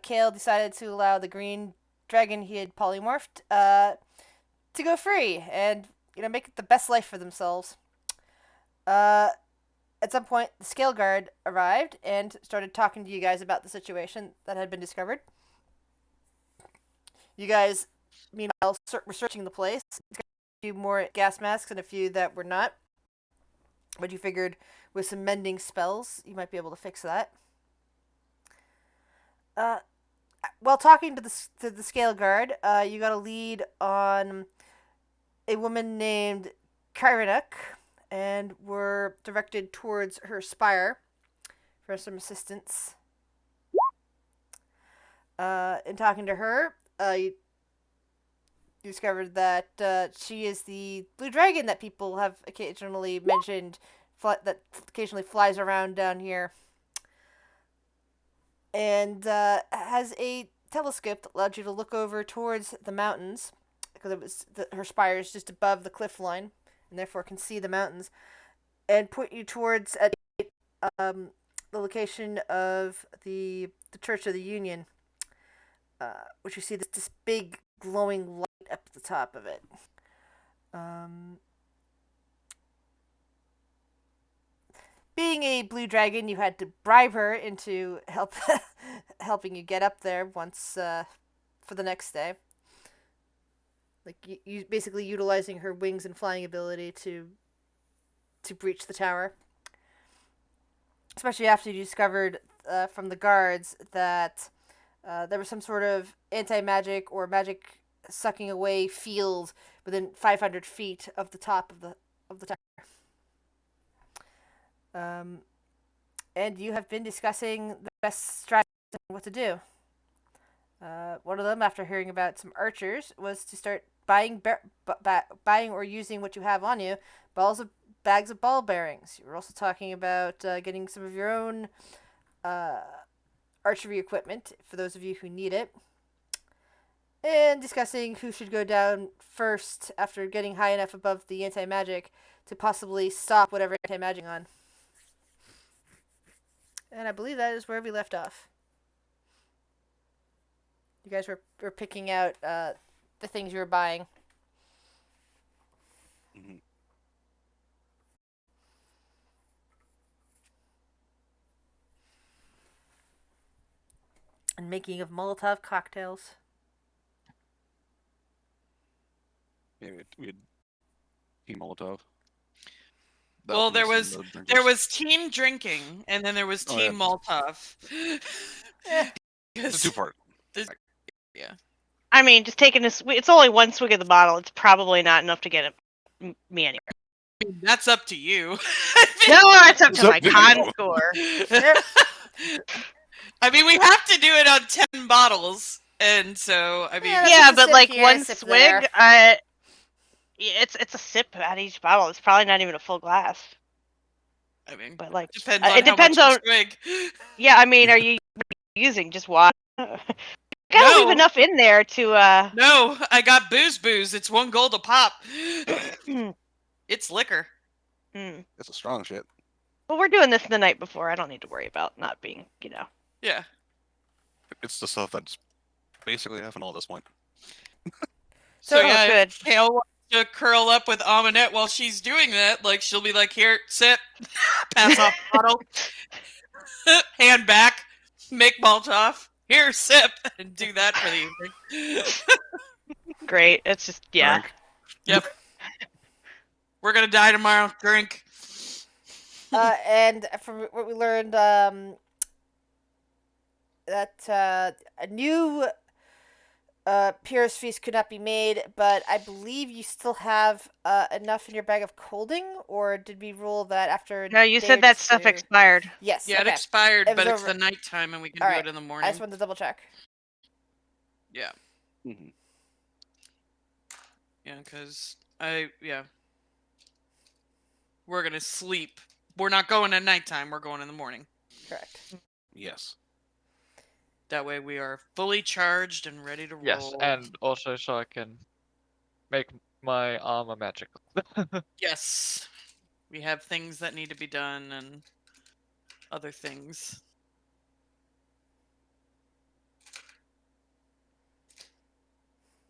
Kale decided to allow the green dragon he had polymorphed to go free and make it the best life for themselves. Uh, at some point, the scale guard arrived and started talking to you guys about the situation that had been discovered. You guys, meanwhile, were searching the place. A few more gas masks and a few that were not. But you figured with some mending spells, you might be able to fix that. Uh, while talking to the scale guard, you got a lead on a woman named Kyranuk, and were directed towards her spire for some assistance. In talking to her, you discovered that she is the blue dragon that people have occasionally mentioned, that occasionally flies around down here, and has a telescope that allowed you to look over towards the mountains, because her spire is just above the cliff line, and therefore can see the mountains, and point you towards the location of the Church of the Union, which you see this big glowing light up at the top of it. Um, Being a blue dragon, you had to bribe her into helping you get up there once for the next day. Like you basically utilizing her wings and flying ability to breach the tower. Especially after you discovered from the guards that there was some sort of anti-magic or magic sucking away field within 500 feet of the top of the tower. And you have been discussing the best strategy and what to do. One of them, after hearing about some archers, was to start buying or using what you have on you, bags of ball bearings. You were also talking about getting some of your own uh, archery equipment for those of you who need it, and discussing who should go down first after getting high enough above the anti-magic to possibly stop whatever anti-magic on. And I believe that is where we left off. You guys were picking out the things you were buying. Mm-hmm. And making of Molotov cocktails. Yeah, we had Team Molotov. The Well, there alchemists and was the there drinkers. was team drinking, and then there was Oh, yeah. team Molotov. It's a two-part. Yeah. I mean, just taking this, it's only one swig of the bottle. It's probably not enough to get me anywhere. That's up to you. No, it's up to my con score. I mean, we have to do it on 10 bottles, and so I mean, Yeah, but like here, one sip swig, there. it's a sip out of each bottle. It's probably not even a full glass. I mean, But like, depends on it how depends much on. you swig. Yeah, I mean, are you using just water? Gotta No. leave enough in there to. No, I got booze. It's $1 a pop. It's liquor. It's a strong shit. Well, we're doing this the night before. I don't need to worry about not being, Yeah. It's the stuff that's basically ethanol at this point. So yeah, if Kale wants to curl up with Aminette while she's doing that, like she'll be like, "Here, sip," pass off the bottle, hand back, make Molotov. Here, sip, and do that for the evening. Great. It's just Drink. Yep. We're gonna die tomorrow. Drink. And from what we learned, that a new Pyrrhus feast could not be made, but I believe you still have enough in your bag of colding, or did we rule that after? No, you said that stuff expired. Yes. Yeah, okay. it expired, It was but it's over. the nighttime, and we can All do right. it in the morning. I just wanted to double check. Yeah. Mm-hmm. Yeah, because we're gonna sleep. We're not going at nighttime. We're going in the morning. Correct. Yes. That way we are fully charged and ready to roll. Yes, and also so I can make my armor magical. Yes. We have things that need to be done and other things.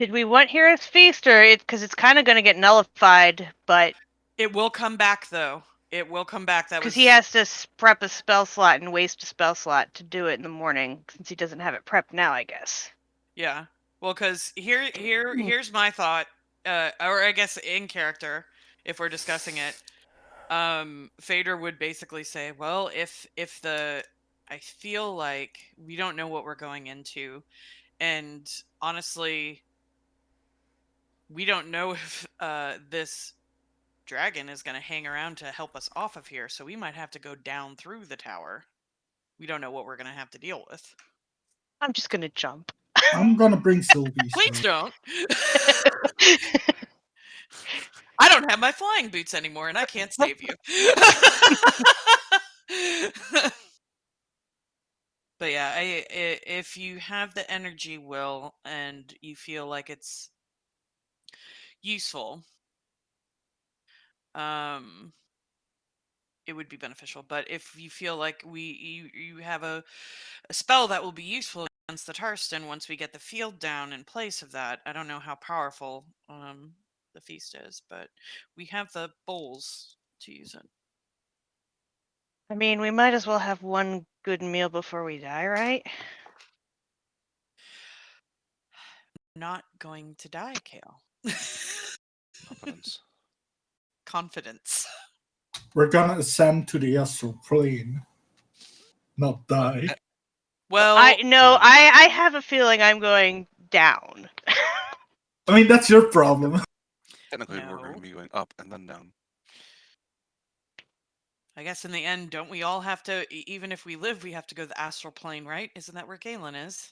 Did we want Hero's Feast, or because it's kind of going to get nullified, but It will come back though. It will come back. That because was he has to prep a spell slot and waste a spell slot to do it in the morning, since he doesn't have it prepped now, I guess. yeah. Well, because here's my thought, or I guess in character, if we're discussing it, Fader would basically say, well, if the I feel like we don't know what we're going into, and honestly, we don't know if this dragon is going to hang around to help us off of here, so we might have to go down through the tower. We don't know what we're going to have to deal with. I'm just going to jump. I'm gonna bring Sylvie's. Please don't. I don't have my flying boots anymore, and I can't save you. But yeah, if you have the energy, Will, and you feel like it's useful, it would be beneficial. But if you feel like you have a spell that will be useful against the Tarston once we get the field down in place of that, I don't know how powerful the feast is, but we have the bowls to use it. I mean, we might as well have one good meal before we die, right? Not going to die, Kale. Confidence. Confidence. We're gonna ascend to the astral plane, not die. Well, I have a feeling I'm going down. I mean, that's your problem. Technically, we're going No. to be going up and then down. I guess in the end, don't we all have to, even if we live, we have to go to the astral plane, right? Isn't that where Galen is?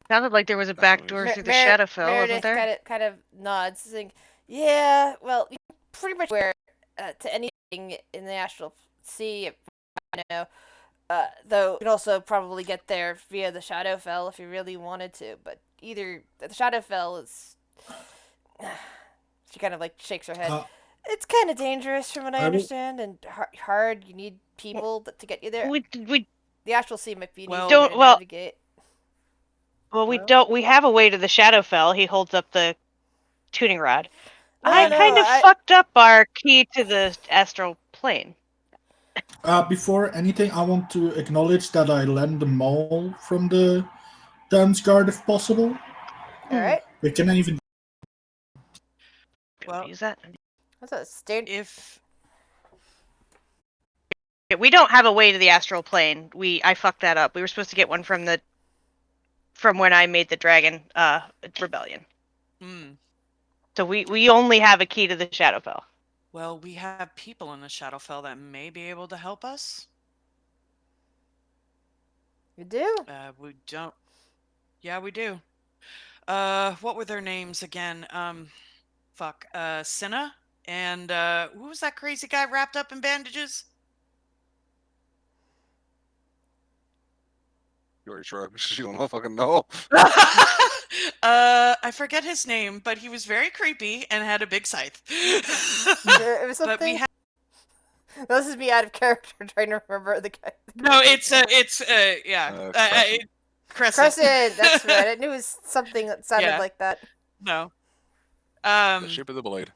Sounded like there was a That's back what door we- through the Shadowfell, wasn't Meredith there? kind of nods, saying, "Yeah, well, you pretty much where to anything in the astral sea, you know. Though you can also probably get there via the Shadowfell if you really wanted to. But either the Shadowfell is." She kind of like shakes her head. Uh, It's kind of dangerous, from what I I will- understand, and hard. You need people to get you there. We The astral sea might be an Well- easier way Don't- to well- navigate. we Well- don't. We have a way to the Shadowfell. He holds up the tuning rod. No, I no, kind of fucked up our key to the astral plane. Before anything, I want to acknowledge that I lend the maul from the dance guard if possible. All right. We can even. Well, Use that. What's a stand? if We don't have a way to the astral plane. I fucked that up. We were supposed to get one from when I made the dragon rebellion. So we only have a key to the Shadowfell. well, we have people in the Shadowfell that may be able to help us. You do? We don't. Yeah, we do. What were their names again? Fuck. Cinna and who was that crazy guy wrapped up in bandages? You already sure? You don't fucking know. I forget his name, but he was very creepy and had a big scythe. It was But we something. have This is me out of character trying to remember the guy. no. It's yeah. Crescent. Crescent. That's right. I knew it was something that sounded Yeah. like that. No. The shape of the blade.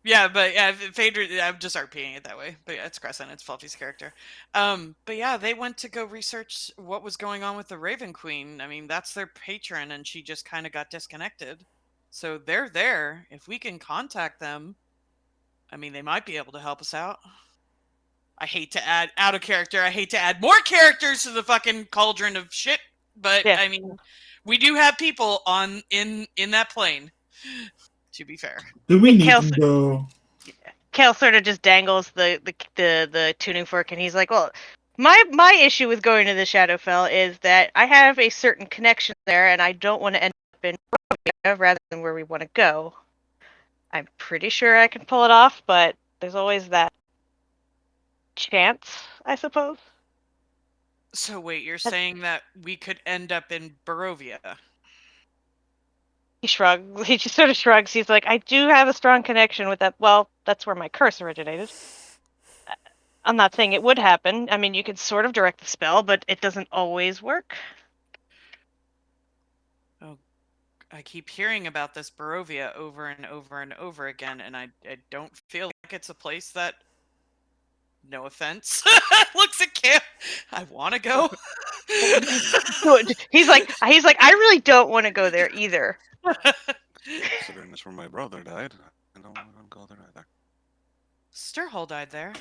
Yeah, but yeah, Phaedra, I'm just RPing it that way. But yeah, it's Crescent, it's Fluffy's character. But yeah, they went to go research what was going on with the Raven Queen. I mean, that's their patron, and she just kind of got disconnected. So they're there. If we can contact them, I mean, they might be able to help us out. I hate to add out of character. I hate to add more characters to the fucking cauldron of shit. But Yeah. I mean, we do have people in that plane. To be fair. Do we need Kelsey- them though? Kale sort of just dangles the tuning fork, and he's like, "Well, my issue with going to the Shadowfell is that I have a certain connection there, and I don't want to end up in Barovia rather than where we want to go. I'm pretty sure I can pull it off, but there's always that chance, I suppose." So wait, you're saying that we could end up in Barovia? He shrugs. He just sort of shrugs. He's like, "I do have a strong connection with that. Well, that's where my curse originated. I'm not saying it would happen. I mean, you could sort of direct the spell, but it doesn't always work." I keep hearing about this Barovia over and over and over again, and I don't feel like it's a place that, no offense, looks at Cam. I want to go. He's like, I really don't want to go there either. Considering that's where my brother died, I don't want to go there either. Stirhole died there.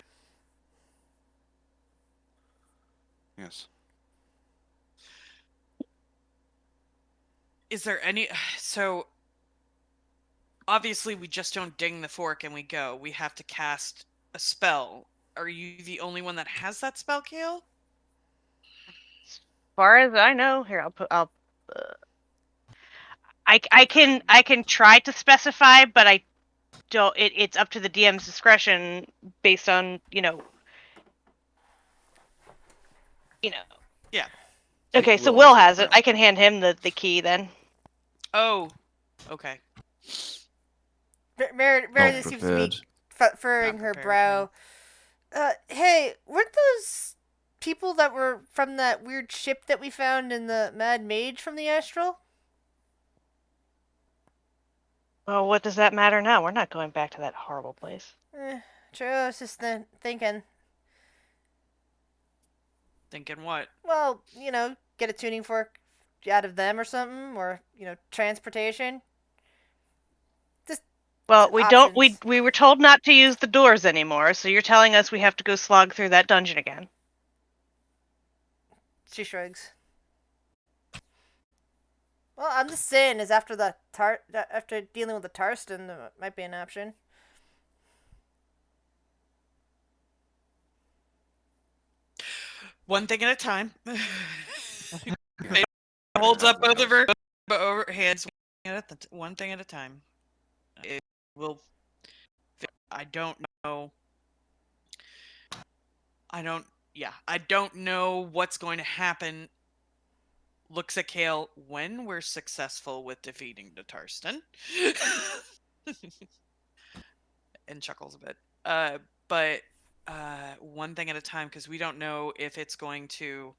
Yes. Is there any... So, obviously we just don't ding the fork and we go. We have to cast a spell. Are you the only one that has that spell, Kale? As far as I know, here I'll. I can try to specify, but I don't. It's up to the DM's discretion based on Yeah. Okay, so Will Will also has it. know. I can hand him the key then. Oh, okay. Meredith seems to be furrowing Not her prepared, brow. Hey, weren't those people that were from that weird ship that we found in the Mad Mage from the Astral? Well, what does that matter now? We're not going back to that horrible place. True, I was just thinking. Thinking what? Well, get a tuning fork out of them or something, or, transportation. Just Well, we don't. options. We were told not to use the doors anymore, so you're telling us we have to go slog through that dungeon again. She shrugs. Well, I'm just saying, is after after dealing with the Tarston, that might be an option. One thing at a time. Yeah. Holds up both of Helps. her hands. One thing at a time. It will. I don't know. I don't. Yeah, I don't know what's going to happen. Looks at Kale when we're successful with defeating the Tarston. And chuckles a bit. But one thing at a time, because we don't know if it's going to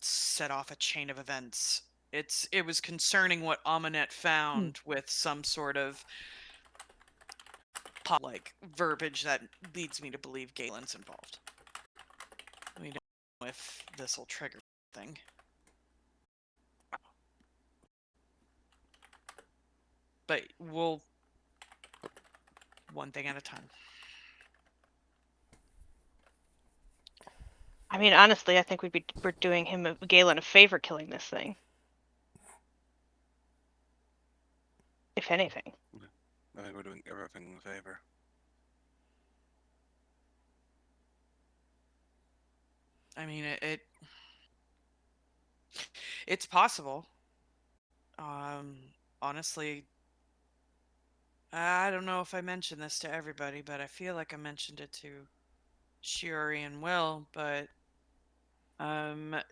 set off a chain of events. It was concerning what Amunet found with some sort of like verbiage that leads me to believe Galen's involved. We don't know if this will trigger thing. But we'll one thing at a time. I mean, honestly, I think we're doing Galen a favor killing this thing. If anything. I think we're doing everything a favor. I mean, it's possible. Honestly, I don't know if I mentioned this to everybody, but I feel like I mentioned it to Shiori and Will, but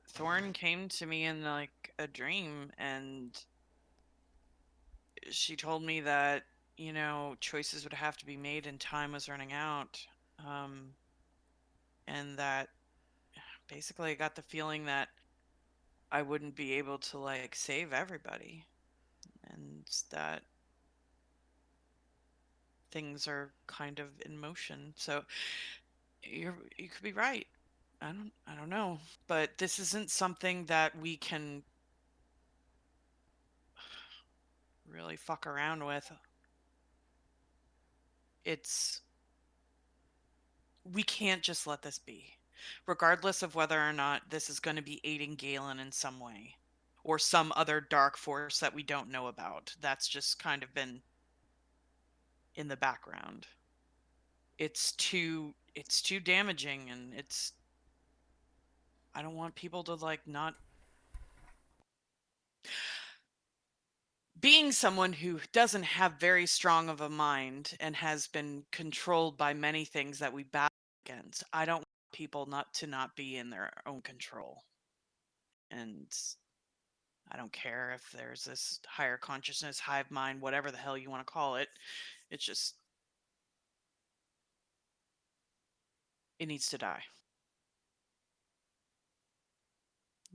Thorn came to me in like a dream, and she told me that, choices would have to be made and time was running out. And that basically I got the feeling that I wouldn't be able to like save everybody, and that things are kind of in motion. So you could be right. I don't know, but this isn't something that we can really fuck around with. We can't just let this be, regardless of whether or not this is going to be aiding Galen in some way or some other dark force that we don't know about. That's just kind of been in the background. It's too damaging, and I don't want people to like not being someone who doesn't have very strong of a mind and has been controlled by many things that we battle against. I don't want people not be in their own control. And I don't care if there's this higher consciousness, hive mind, whatever the hell you want to call it. It's just it needs to die.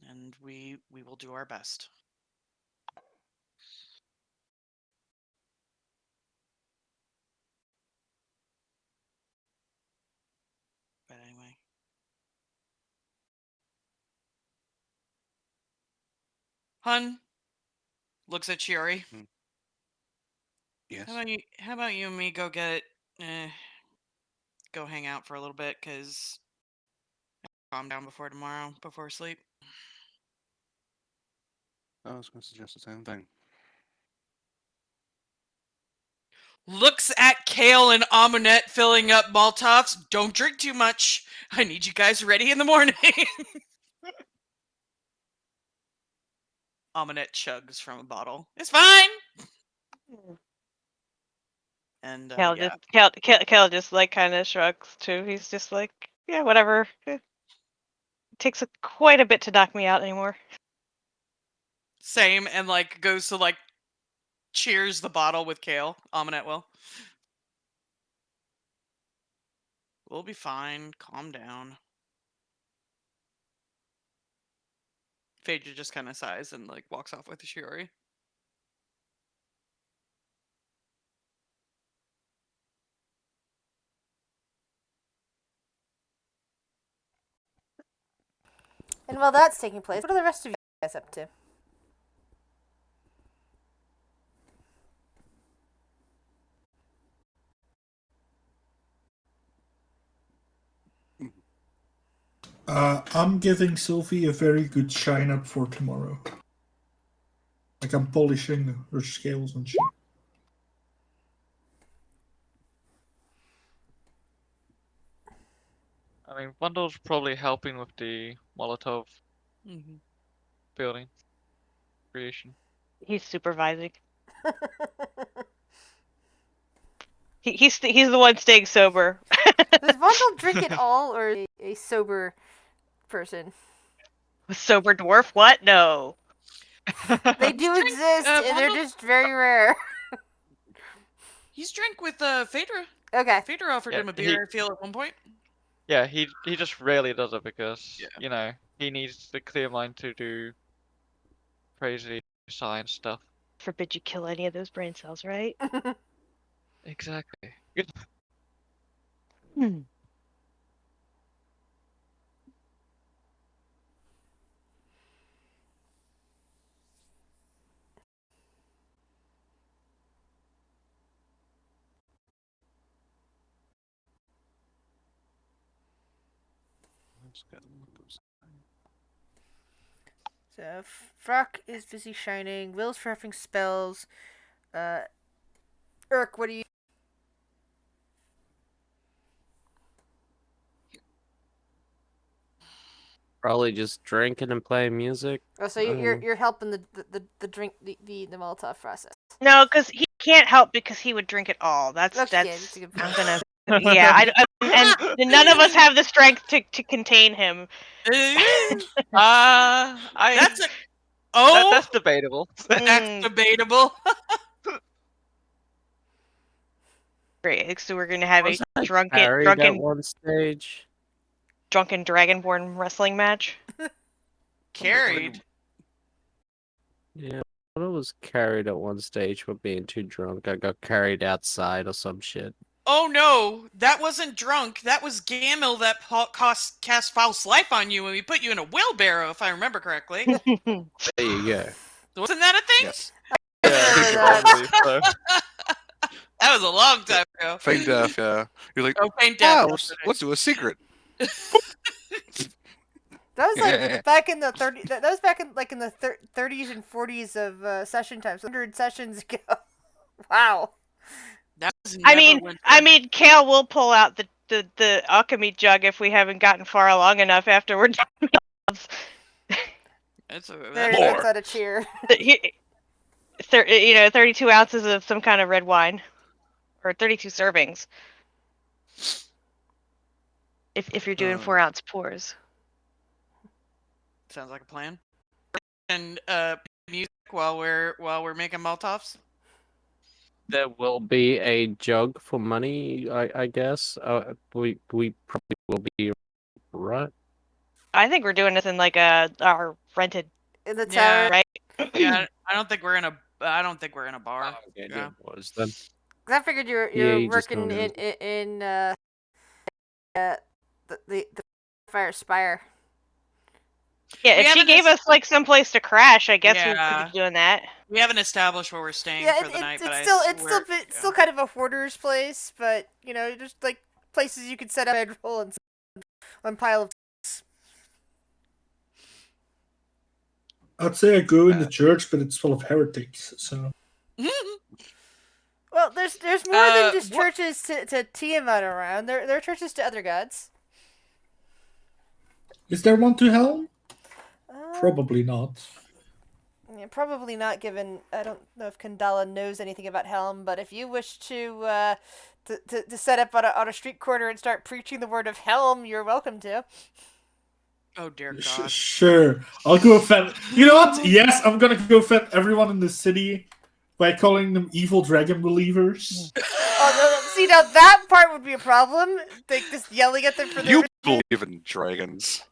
And we will do our best. Hun looks at Shiori. Yes. How about you and me go go hang out for a little bit, cause calm down before tomorrow, before sleep. I was going to suggest the same thing. Looks at Kale and Amonette filling up Maltoffs. Don't drink too much. I need you guys ready in the morning. Amonette chugs from a bottle. It's fine. And yeah. Kel just like kind of shrugs too. He's just like, yeah, whatever. It takes quite a bit to knock me out anymore. Same, and like goes to like cheers the bottle with Kale. Amonette will. We'll be fine. Calm down. Phaedra just kind of sighs and like walks off with Shiori. And while that's taking place, what are the rest of you guys up to? I'm giving Sylvie a very good shine up for tomorrow. Like I'm polishing her scales and shit. I mean, Bundle's probably helping with the Molotov building creation. He's supervising. He's the one staying sober. Does Vondel drink at all, or is he a sober person? Sober dwarf? What? No. They do exist, and they're just very rare. He's drank with Phaedra. Okay. Phaedra offered him a beer, I feel, at one point. Yeah, he just rarely does it because you know he needs the clear mind to do crazy science stuff. Forbid you kill any of those brain cells, right? Exactly. So Frock is busy shining. Will's for having spells. Urk, what do you? Probably just drinking and playing music. Oh, so you're helping the drink the Molotov process. No, because he can't help because he would drink it all. That's a good point. I'm gonna. Yeah, and none of us have the strength to contain him. That's that's debatable. That's debatable. Great, so we're gonna have a drunken at one stage. Drunken Dragonborn wrestling match. Carried. Yeah, I was carried at one stage for being too drunk. I got carried outside or some shit. Oh no, that wasn't drunk. That was Gamil that cast false life on you when we put you in a wheelbarrow, if I remember correctly. There you go. Wasn't that a thing? Yes. Yeah, that was a long time ago. Feign death, yeah. You're like, feign death. let's do a secret. That was like back in the 30s. That was back in like in the 30s and 40s of session times. 100 sessions ago. Wow. That was I mean, Kale will pull out the alchemy jug if we haven't gotten far along enough after we're done. That's not a cheer. 32 ounces of some kind of red wine, or 32 servings. If you're doing 4-ounce pours. Sounds like a plan. And music while we're making Molotovs. There will be a jug for money, I guess. We probably will be, right? I think we're doing this in like our rented in the tower, right? Yeah, I don't think we're in a bar. Yeah, was then. I figured you're working in the Fire Spire. Yeah, We if she haven't gave us like some place to crash, I guess we Yeah. could be doing that. We haven't established where we're staying Yeah, for the night, but it's still kind of a hoarder's place, but you know, just like places you could set up and roll and on pile of. I'd say I go in the church, but it's full of heretics. So Well, there's more than just what- churches to Tiamat around. There are churches to other gods. is there one to Helm? Uh, Probably not. Yeah, probably not. Given I don't know if Kandala knows anything about Helm, but if you wish to set up on a street corner and start preaching the word of Helm, you're welcome to. Oh dear God. Sure, I'll go offend. You know what? Yes, I'm gonna go offend everyone in the city by calling them evil dragon believers. Oh, no, see, now that part would be a problem. Like just yelling at them for their. You believe in dragons.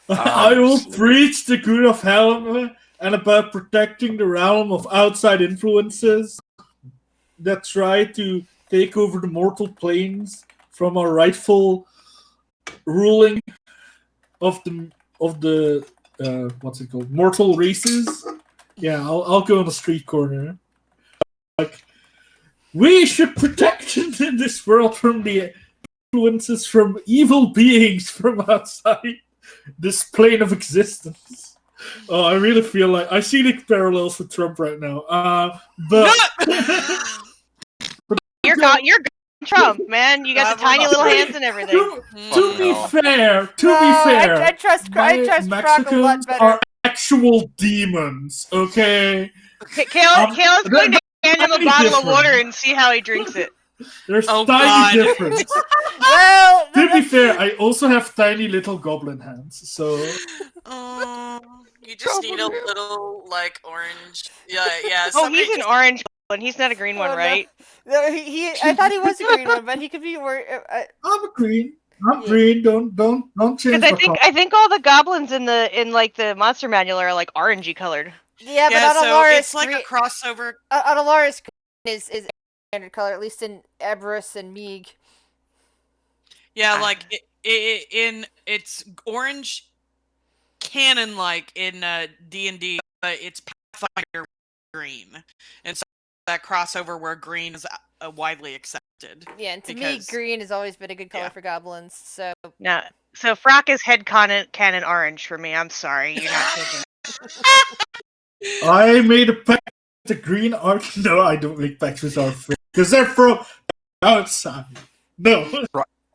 I will Honestly. preach the good of Helm and about protecting the realm of outside influences that try to take over the mortal planes from our rightful ruling of the what's it called, mortal races. Yeah, I'll go on the street corner. Like, we should protect in this world from the influences from evil beings from outside this plane of existence. Oh, I really feel like I see the parallels with Trump right now. But You're Trump, man. You got the tiny little hands and everything. to be no. fair, I trust Croc a lot Mexicans better. are actual demons. Okay, Kale's going to hand him a tiny bottle of difference. water and see how he drinks it. there's Oh, tiny God. difference. Well, To be fair, I also have tiny little goblin hands, so You just need a little like orange. Yeah. Oh, somebody he's an just- orange one. He's not a green Oh, one, no. right? No, I thought he was a green one, but he could be more. I'm green. I'm Yeah. green. Don't change Because my color. I think all the goblins in like the monster manual are like orangey colored. Yeah, but Yeah, on so Alaris, it's like a crossover. on Alaris is standard color, at least in Eberus and Meeg. Yeah, like it's orange canon like in DnD, but it's Pathfinder green, and so that crossover where green is widely accepted. Yeah, and to Because- me, green has always been a good color Yeah. for goblins. So No, so Frock is head canon orange for me. I'm sorry, you're not changing. I made a pact with the green arc. No, I don't make pacts with our friends because they're from outside. No,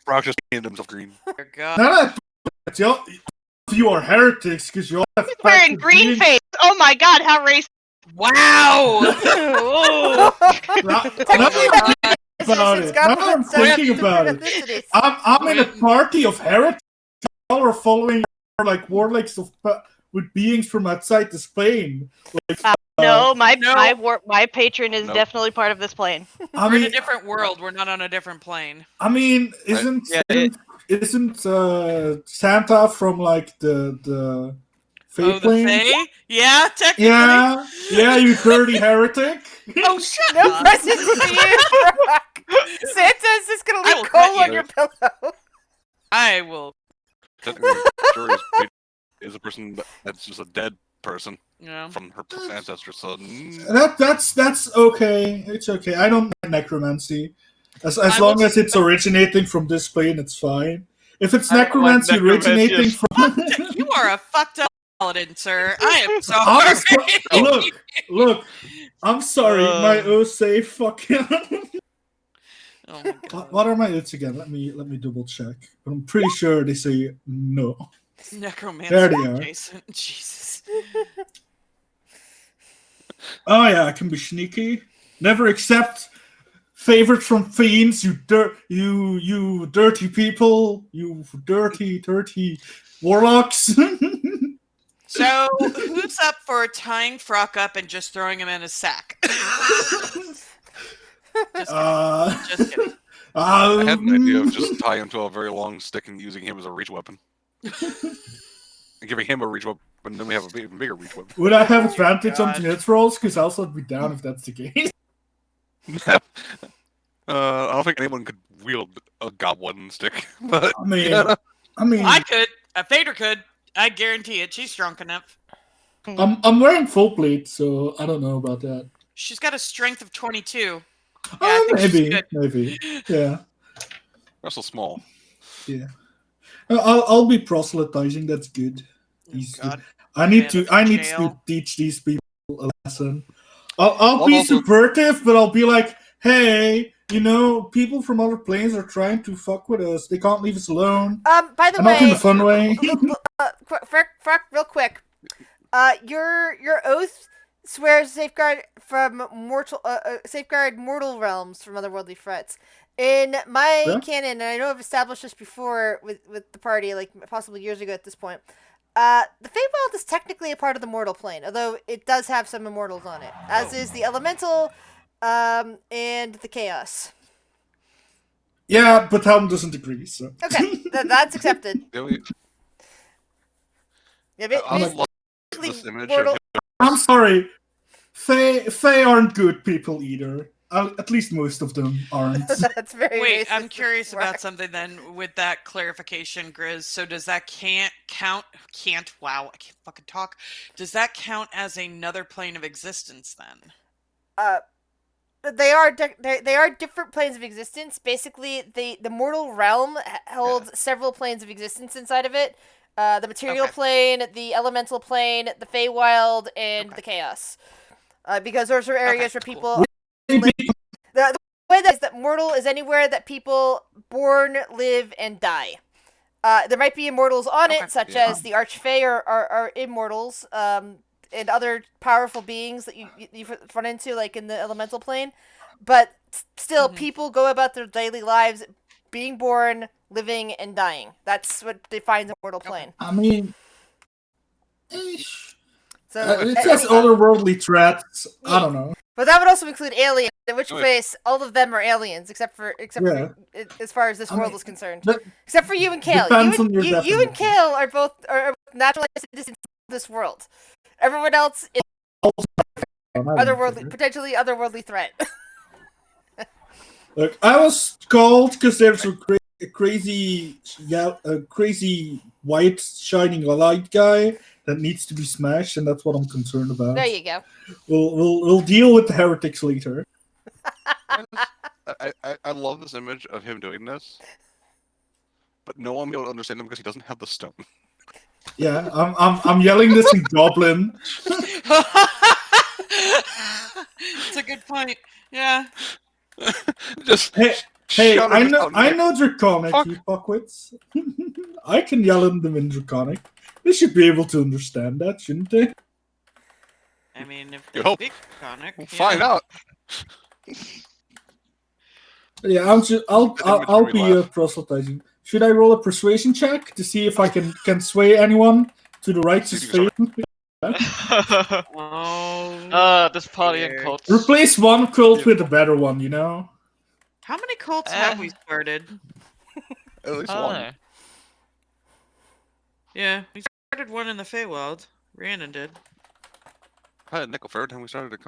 Brock just painted himself green. Dear God. none of that. Y'all, you are heretics because y'all have He's wearing pacts with green face. Oh my God, how racist! Wow! Ooh. About it. Now I'm thinking about it. I'm in a party of heretics. Y'all are following like warlocks with beings from outside this plane. No, my No. my patron is Nope. definitely part of this plane. I We're in mean, a different world. We're not on a different plane. isn't Yeah, isn't Santa from like the Fae Oh, the plane? Fae? Yeah, technically. Yeah, you dirty heretic. Oh, shut No up. presents for you, Brock. Santa's just gonna I leave will coal cut on you. your pillow. I will. Technically, Jory is a person that's just a dead person Yeah. from her ancestors. So That's okay. It's okay. I don't like necromancy. As I long will- as it's originating from this plane, it's fine. If it's I don't like necromancy originating necromancy. from You are a fucked up paladin, sir. I am I'm sorry. look, I'm sorry, my O say fuck you. Oh my God. What are my hits again? Let me double check. But I'm pretty sure they say no. Necromancer There they are. Jason. Jesus. Oh yeah, I can be sneaky. Never accept favors from fiends, you dirty people, you dirty warlocks. So, who's up for tying Frock up and just throwing him in a sack? Just kidding. I had an idea of um, just tying him to a very long stick and using him as a reach weapon. And giving him a reach weapon, and then we have a even bigger reach weapon. would I have advantage on God. hit rolls? Because I'll also be down if that's the case. I don't think anyone could wield a goblin stick, but I mean, yeah. I mean, I could. Phaedra could. I guarantee it. She's strong enough. I'm wearing full plate, so I don't know about that. She's got a strength of 22. Yeah, I think she's Maybe, good. maybe. Yeah, That's so small. yeah. I'll be proselytizing. That's good. Oh, God. I need Man, to jail. teach these people a lesson. I'll Well, be also- subversive, but I'll be like, hey, you know, people from other planes are trying to fuck with us. They can't leave us alone. By the And not in way, the fun way. Freck, real quick. Your oath swears safeguard from safeguard mortal realms from otherworldly threats. In my Yeah. canon, and I know I've established this before with the party, like possibly years ago at this point. The Feywild is technically a part of the mortal plane, although it does have some immortals on it, as is the elemental, and the chaos. Yeah, but Helm doesn't agree, so. Okay, that's accepted. Yeah, we- Yeah, I basically, love this image mortal. of him. I'm sorry. Fae aren't good people either. At least most of them aren't. That's very. Wait, I'm racist, curious Mark. about something then with that clarification, Grizz. So does that wow, I can't fucking talk. Does that count as another plane of existence then? They are they are different planes of existence. Basically, the mortal realm holds several planes of existence inside of it. The material Okay. plane, the elemental plane, the Feywild, and the chaos. Because those are areas where cool. people live. The way that is that mortal is anywhere that people born, live, and die. There might be immortals on Okay. it, such Yeah. as the Archfey are immortals, and other powerful beings that you run into, like in the elemental plane. But still, people go about their daily lives being born, living, and dying. That's what defines a mortal plane. I mean, So it says otherworldly threats. I don't know. but that would also include aliens, in which Oh, case all of them are aliens, except for as far as this world is concerned. That Except for you and Kale. depends You on your and, you and definition. Kale are both naturalized citizens of this world. Everyone else is potentially otherworldly threat. Look, I was called because there's a crazy white shining light guy that needs to be smashed, and that's what I'm concerned about. There you go. We'll deal with the heretics later. I love this image of him doing this, but no one will be able to understand him because he doesn't have the stone. Yeah, I'm yelling this in Goblin. It's a good point. Yeah. Just Hey, shut I him know down. Draconic, Fuck. you fuckwits. I can yell at them in Draconic. They should be able to understand that, shouldn't they? I mean, if You they hope. speak Draconic, We'll find out. Yeah, I'll be proselytizing. Should I roll a persuasion check to see if I can sway anyone to the righteous faith? Oh. This party and dear. cults. Replace one cult with a better one, you know? How many cults have we started? At least I don't one. know. Yeah, we started one in the Feywild. Rhiannon did. I had a nickel for every time we started a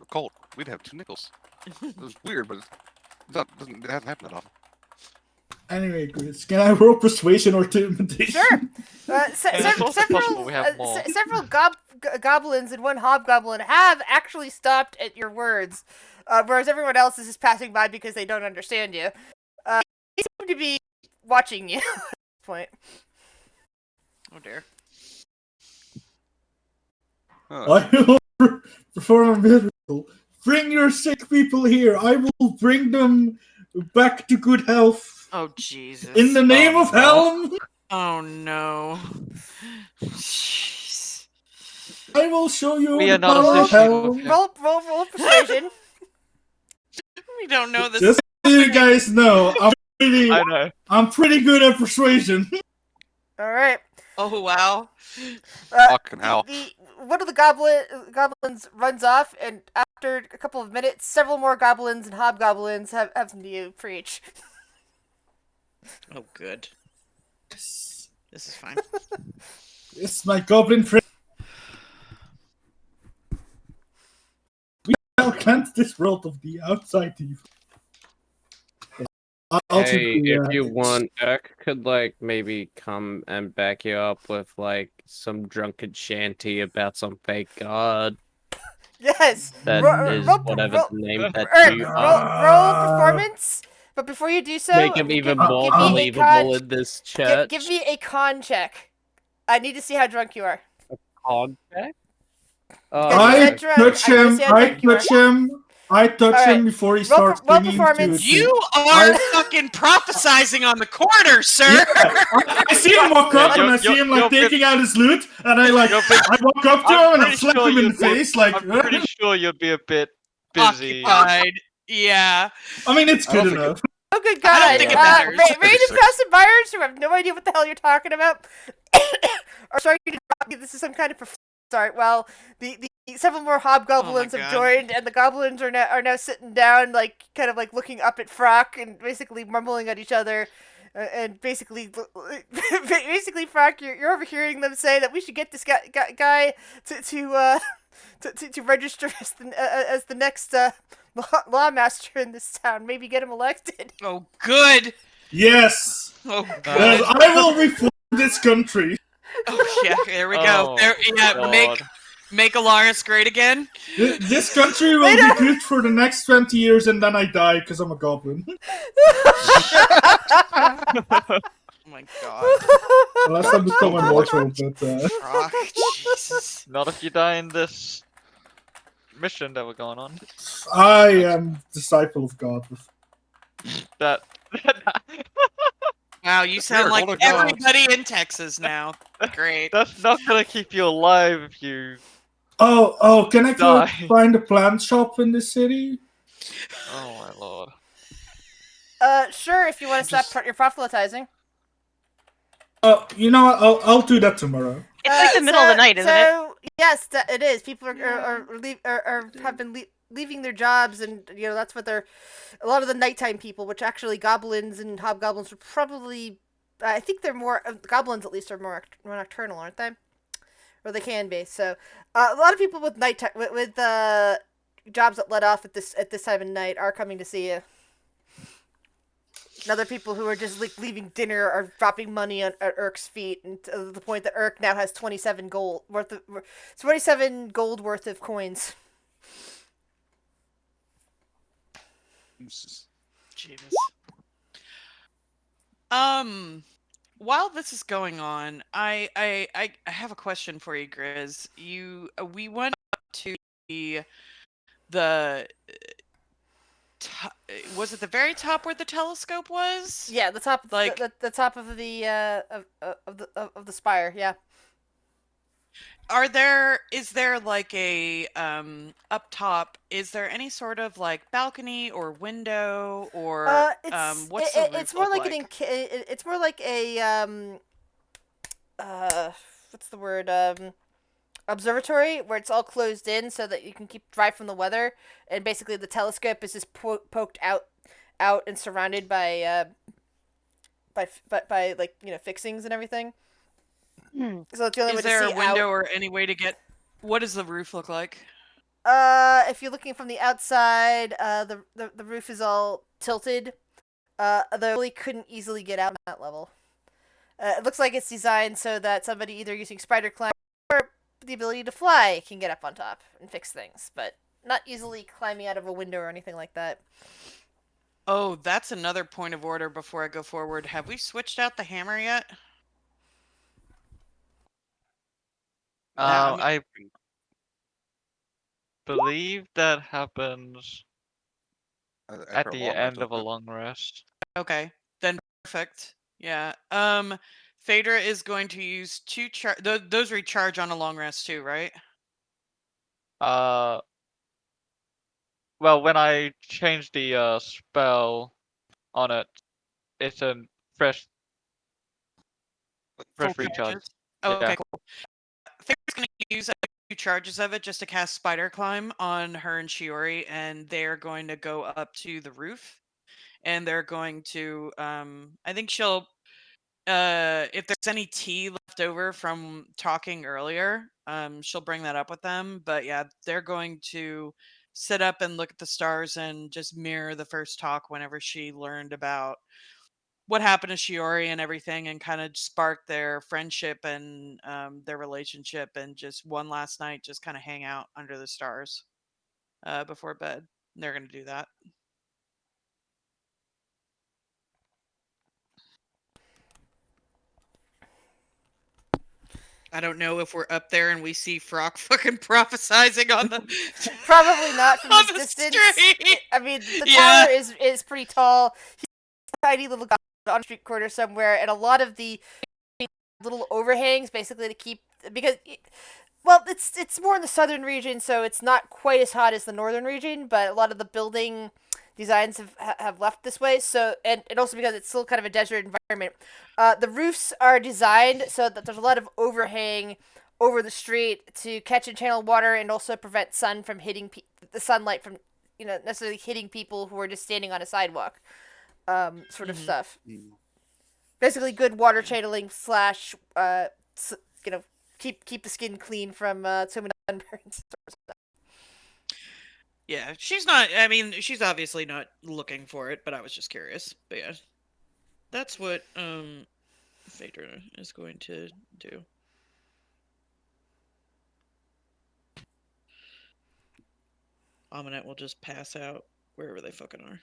cult. We'd have 2 nickels. It was weird, but it hasn't happened that often. Anyway, Chris, can I roll persuasion or intimidation? Sure. it's also possible we have more. Several goblins and one hobgoblin have actually stopped at your words, whereas everyone else is just passing by because they don't understand you. They seem to be watching you at this point. Oh dear. I will perform a miracle. Bring your sick people here. I will bring them back to good health. Oh Jesus. In the name of Helm, Oh no. Jeez. I will show you We the are not power of associated Helm. with Roll persuasion. We don't know this. Just so you guys know, I know. I'm pretty good at persuasion. All right. Oh wow. Fucking hell. One of the goblins runs off, and after a couple of minutes, several more goblins and hobgoblins have something to preach. Oh good. This is fine. It's my goblin friend. We shall cleanse this world of the outside evil. I'll Hey, do if you that. want, Eric could like maybe come and back you up with like some drunken shanty about some fake god Yes. that is Roll, whatever the name that Eric, you roll performance. But before you do so, make him even give, more give me a con. believable in this Give church. me a con check. I need to see how drunk you are. Contact? Because you said I drunk. touch I gotta him. see how I drunk you are. touch him. I touch All right. him before he Roll, starts roll clinging to performance. You are fucking prophesizing on the corner, sir. Yeah, I see him walk Yeah, up and I see him like taking out his loot, and I You're a bit- I walk up to him and I pretty slap sure him in the you'd be- face like. I'm pretty sure you'd be a bit busy. Occupied. Yeah. I mean, it's I don't good think enough. Oh, good I God. don't think it Yeah. matters. Random passive buyers who have no idea what the hell you're talking about. Or sorry to interrupt you, this is some kind of sorry. Well, the several more hobgoblins Oh my have God. joined, and the goblins are now sitting down, like kind of like looking up at Frock and basically mumbling at each other. And basically, Frock, you're overhearing them say that we should get this guy to register as the next lawmaster in this town. Maybe get him elected. Oh, good. Yes, Oh, Nice. yes, good. I will reform this country. Oh, yeah. There we Oh, go. There, yeah. God. Make Alaris great again. This country will be good for the next 20 years, and then I die because I'm a goblin. Oh my God. Unless I become immortal, but Rock. Jesus. Not if you die in this mission that we're going on. I am disciple of God. That. Wow, you sound Weird, like hold on. everybody in Texas now. Great. That's not gonna keep you alive if you. Oh, can I go Die. find a plant shop in the city? Oh my lord. Sure, if you want to stop Just- your proselytizing. You know what? I'll do that tomorrow. It's like the middle of the night, isn't it? So yes, it is. People are have been leaving their jobs, and you know that's what they're. A lot of the nighttime people, which actually goblins and hobgoblins are probably. I think they're more goblins at least are more nocturnal, aren't they? Or they can be. So a lot of people with nighttime with jobs that let off at this time of night are coming to see you. And other people who are just like leaving dinner are dropping money at Urk's feet, and to the point that Urk now has 27 gold worth of coins. Jesus. While this is going on, I have a question for you, Grizz. We went up to the was it the very top where the telescope was? Yeah, the top, Like- the top of the of the spire. Yeah. Is there like a up top? Is there any sort of like balcony or window or what's the roof it's more look like it's more like a what's the word observatory where it's all closed in so that you can keep dry from the weather, and basically the telescope is just poked out and surrounded by like fixings and everything. So it's the only way Is to there see a window out. or any way to get? What does the roof look like? If you're looking from the outside, the roof is all tilted. They really couldn't easily get out on that level. It looks like it's designed so that somebody either using spider climb or the ability to fly can get up on top and fix things, but not easily climbing out of a window or anything like that. Oh, that's another point of order before I go forward. Have we switched out the hammer yet? I believe that happens at the end of a long rest. Okay, then perfect. Yeah. Phaedra is going to use two those recharge on a long rest too, right? Well, when I change the spell on it, it's a fresh Full recharge. charges? Oh, Yeah. okay, cool. Phaedra's going to use 2 charges of it just to cast Spider Climb on her and Shiori, and they're going to go up to the roof, and they're going to, I think she'll, if there's any tea left over from talking earlier, she'll bring that up with them. But yeah, they're going to sit up and look at the stars and just mirror the first talk whenever she learned about what happened to Shiori and everything, and kind of spark their friendship and their relationship, and just one last night, just kind of hang out under the stars before bed. They're going to do that. I don't know if we're up there and we see Frock fucking prophesizing on the Probably not from on this the distance. street. I mean, the Yeah. tower is pretty tall. He's a tiny little guy on a street corner somewhere, and a lot of the little overhangs basically to keep because. Well, it's more in the southern region, so it's not quite as hot as the northern region. But a lot of the building designs have left this way. So and also because it's still kind of a desert environment, the roofs are designed so that there's a lot of overhang over the street to catch and channel water, and also prevent sun from hitting the sunlight from necessarily hitting people who are just standing on a sidewalk, sort of stuff. Basically, good water channeling slash you know keep the skin clean from so many sunburns. Yeah, she's not. I mean, she's obviously not looking for it, but I was just curious. But yeah, that's what Phaedra is going to do. Aminette will just pass out wherever they fucking are.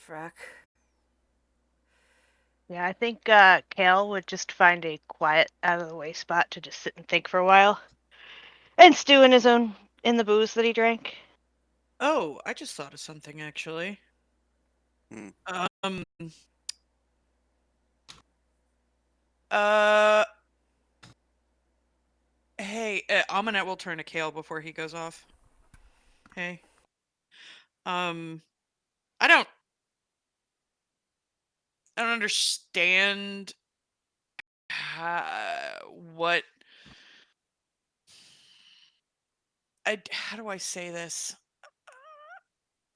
Frack. Yeah, I think Kale would just find a quiet, out of the way spot to just sit and think for a while, and stew in the booze that he drank. Oh, I just thought of something actually. Um. Hey, Aminette will turn to Kale before he goes off. Hey. I don't understand what how do I say this?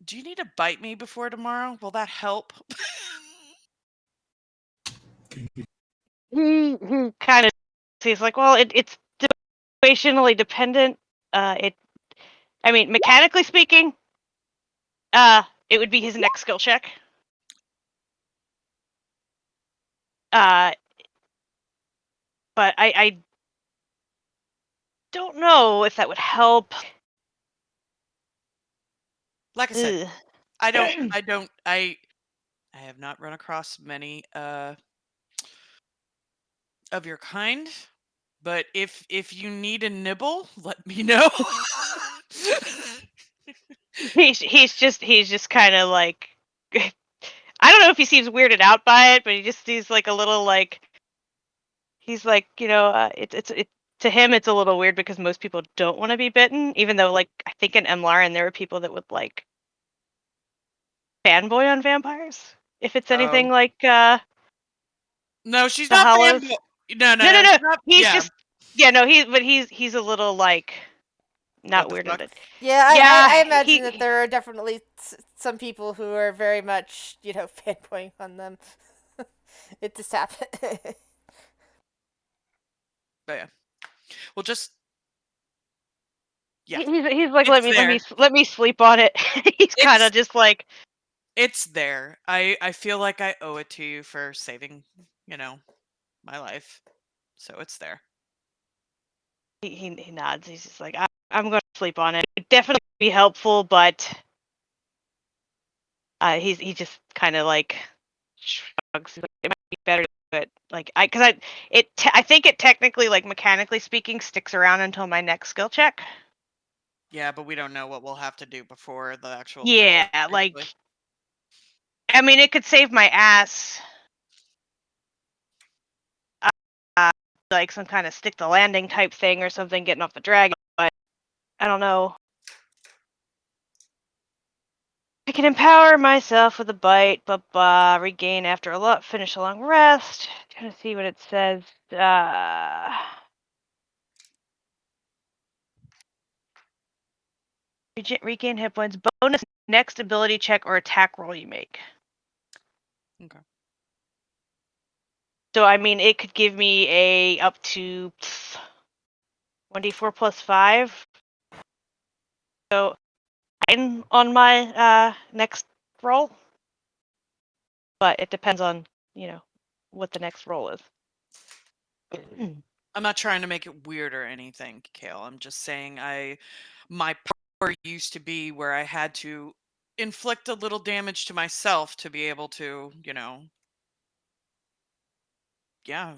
Do you need to bite me before tomorrow? Will that help? He kind of he's like, well, it's situationally dependent. I mean, mechanically speaking, it would be his next skill check. But I don't know if that would help. Like I said, Ugh. I have not run across many of your kind, but if you need a nibble, let me know. He's just kind of like, I don't know if he seems weirded out by it, but he's like a little like, he's like, it's to him it's a little weird because most people don't want to be bitten, even though like I think in Emlar there are people that would like fanboy on vampires if it's anything like No, she's the not Hollows. fanboy. No. No. Not, He's yeah. just he's a little like not What the weirded. fuck? Yeah, I imagine he, that there are definitely some people who are very much fanboying on them. It just happened. But yeah. Well, just yeah. He's like, It's let me sleep on it. He's kind of just like, it's there. I feel like I owe it to you for saving, my life. So it's there. he nods. He's just like, I'm going to sleep on it. It'd definitely be helpful, but he just kind of like shrugs. Like, it might be better to do it like I think it technically, like mechanically speaking, sticks around until my next skill check. Yeah, but we don't know what we'll have to do before the actual. Yeah, like I mean, it could save my ass like some kind of stick the landing type thing or something, getting off the dragon, but I don't know. I can empower myself with a bite, regain after finish a long rest. Trying to see what it says. Regain hit points. Bonus next ability check or attack roll you make. Okay. So I mean, it could give me a up to 1d4 plus 5. So 9 on my next roll. But it depends on, what the next roll is. I'm not trying to make it weird or anything, Kale. I'm just saying my power used to be where I had to inflict a little damage to myself to be able to, yeah,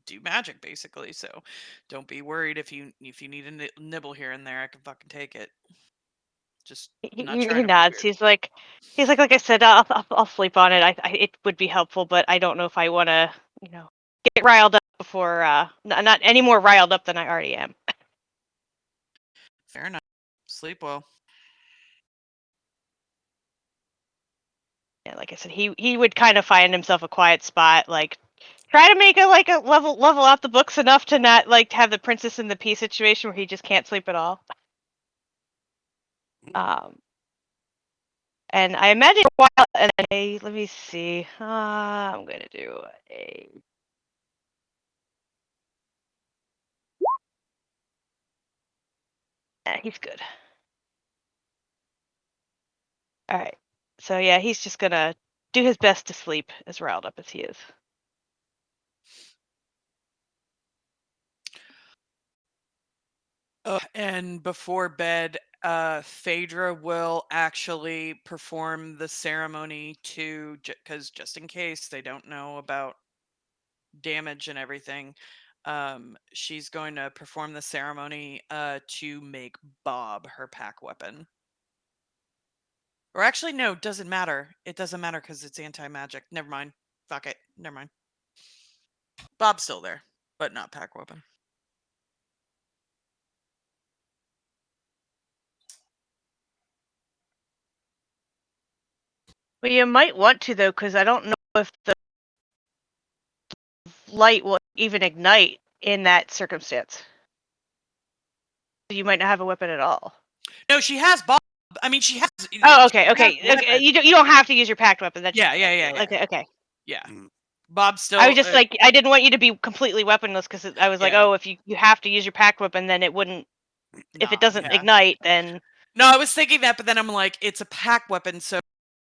do magic basically. So don't be worried if you need a nibble here and there. I can fucking take it. Just not He trying to be nods. weird. Like I said, I'll sleep on it. It would be helpful, but I don't know if I want to, get riled up before, not any more riled up than I already am. Fair enough. Sleep well. Yeah, like I said, he would kind of find himself a quiet spot, like try to make a level out the books enough to not like have the princess in the pea situation where he just can't sleep at all. And I imagine a while, and then let me see. I'm gonna do a. He's good. All right. So yeah, he's just gonna do his best to sleep, as riled up as he is. And before bed, Phaedra will actually perform the ceremony because just in case they don't know about damage and everything, she's going to perform the ceremony to make Bob her pack weapon. Or actually, no, doesn't matter. It doesn't matter because it's anti-magic. Never mind. Fuck it. Never mind. Bob's still there, but not pack weapon. Well, you might want to though, because I don't know if the light will even ignite in that circumstance. You might not have a weapon at all. No, she has Bob. I mean, she has. Oh, she has okay. weapon. You don't have to use your packed weapon. That's Yeah. Okay. Yeah. Mm. Bob's still. I was just like, I didn't want you to be completely weaponless because I was like, Yeah. oh, if you have to use your packed weapon, then it wouldn't. If it doesn't ignite, then. No, I was thinking that, but then I'm like, it's a pack weapon, so you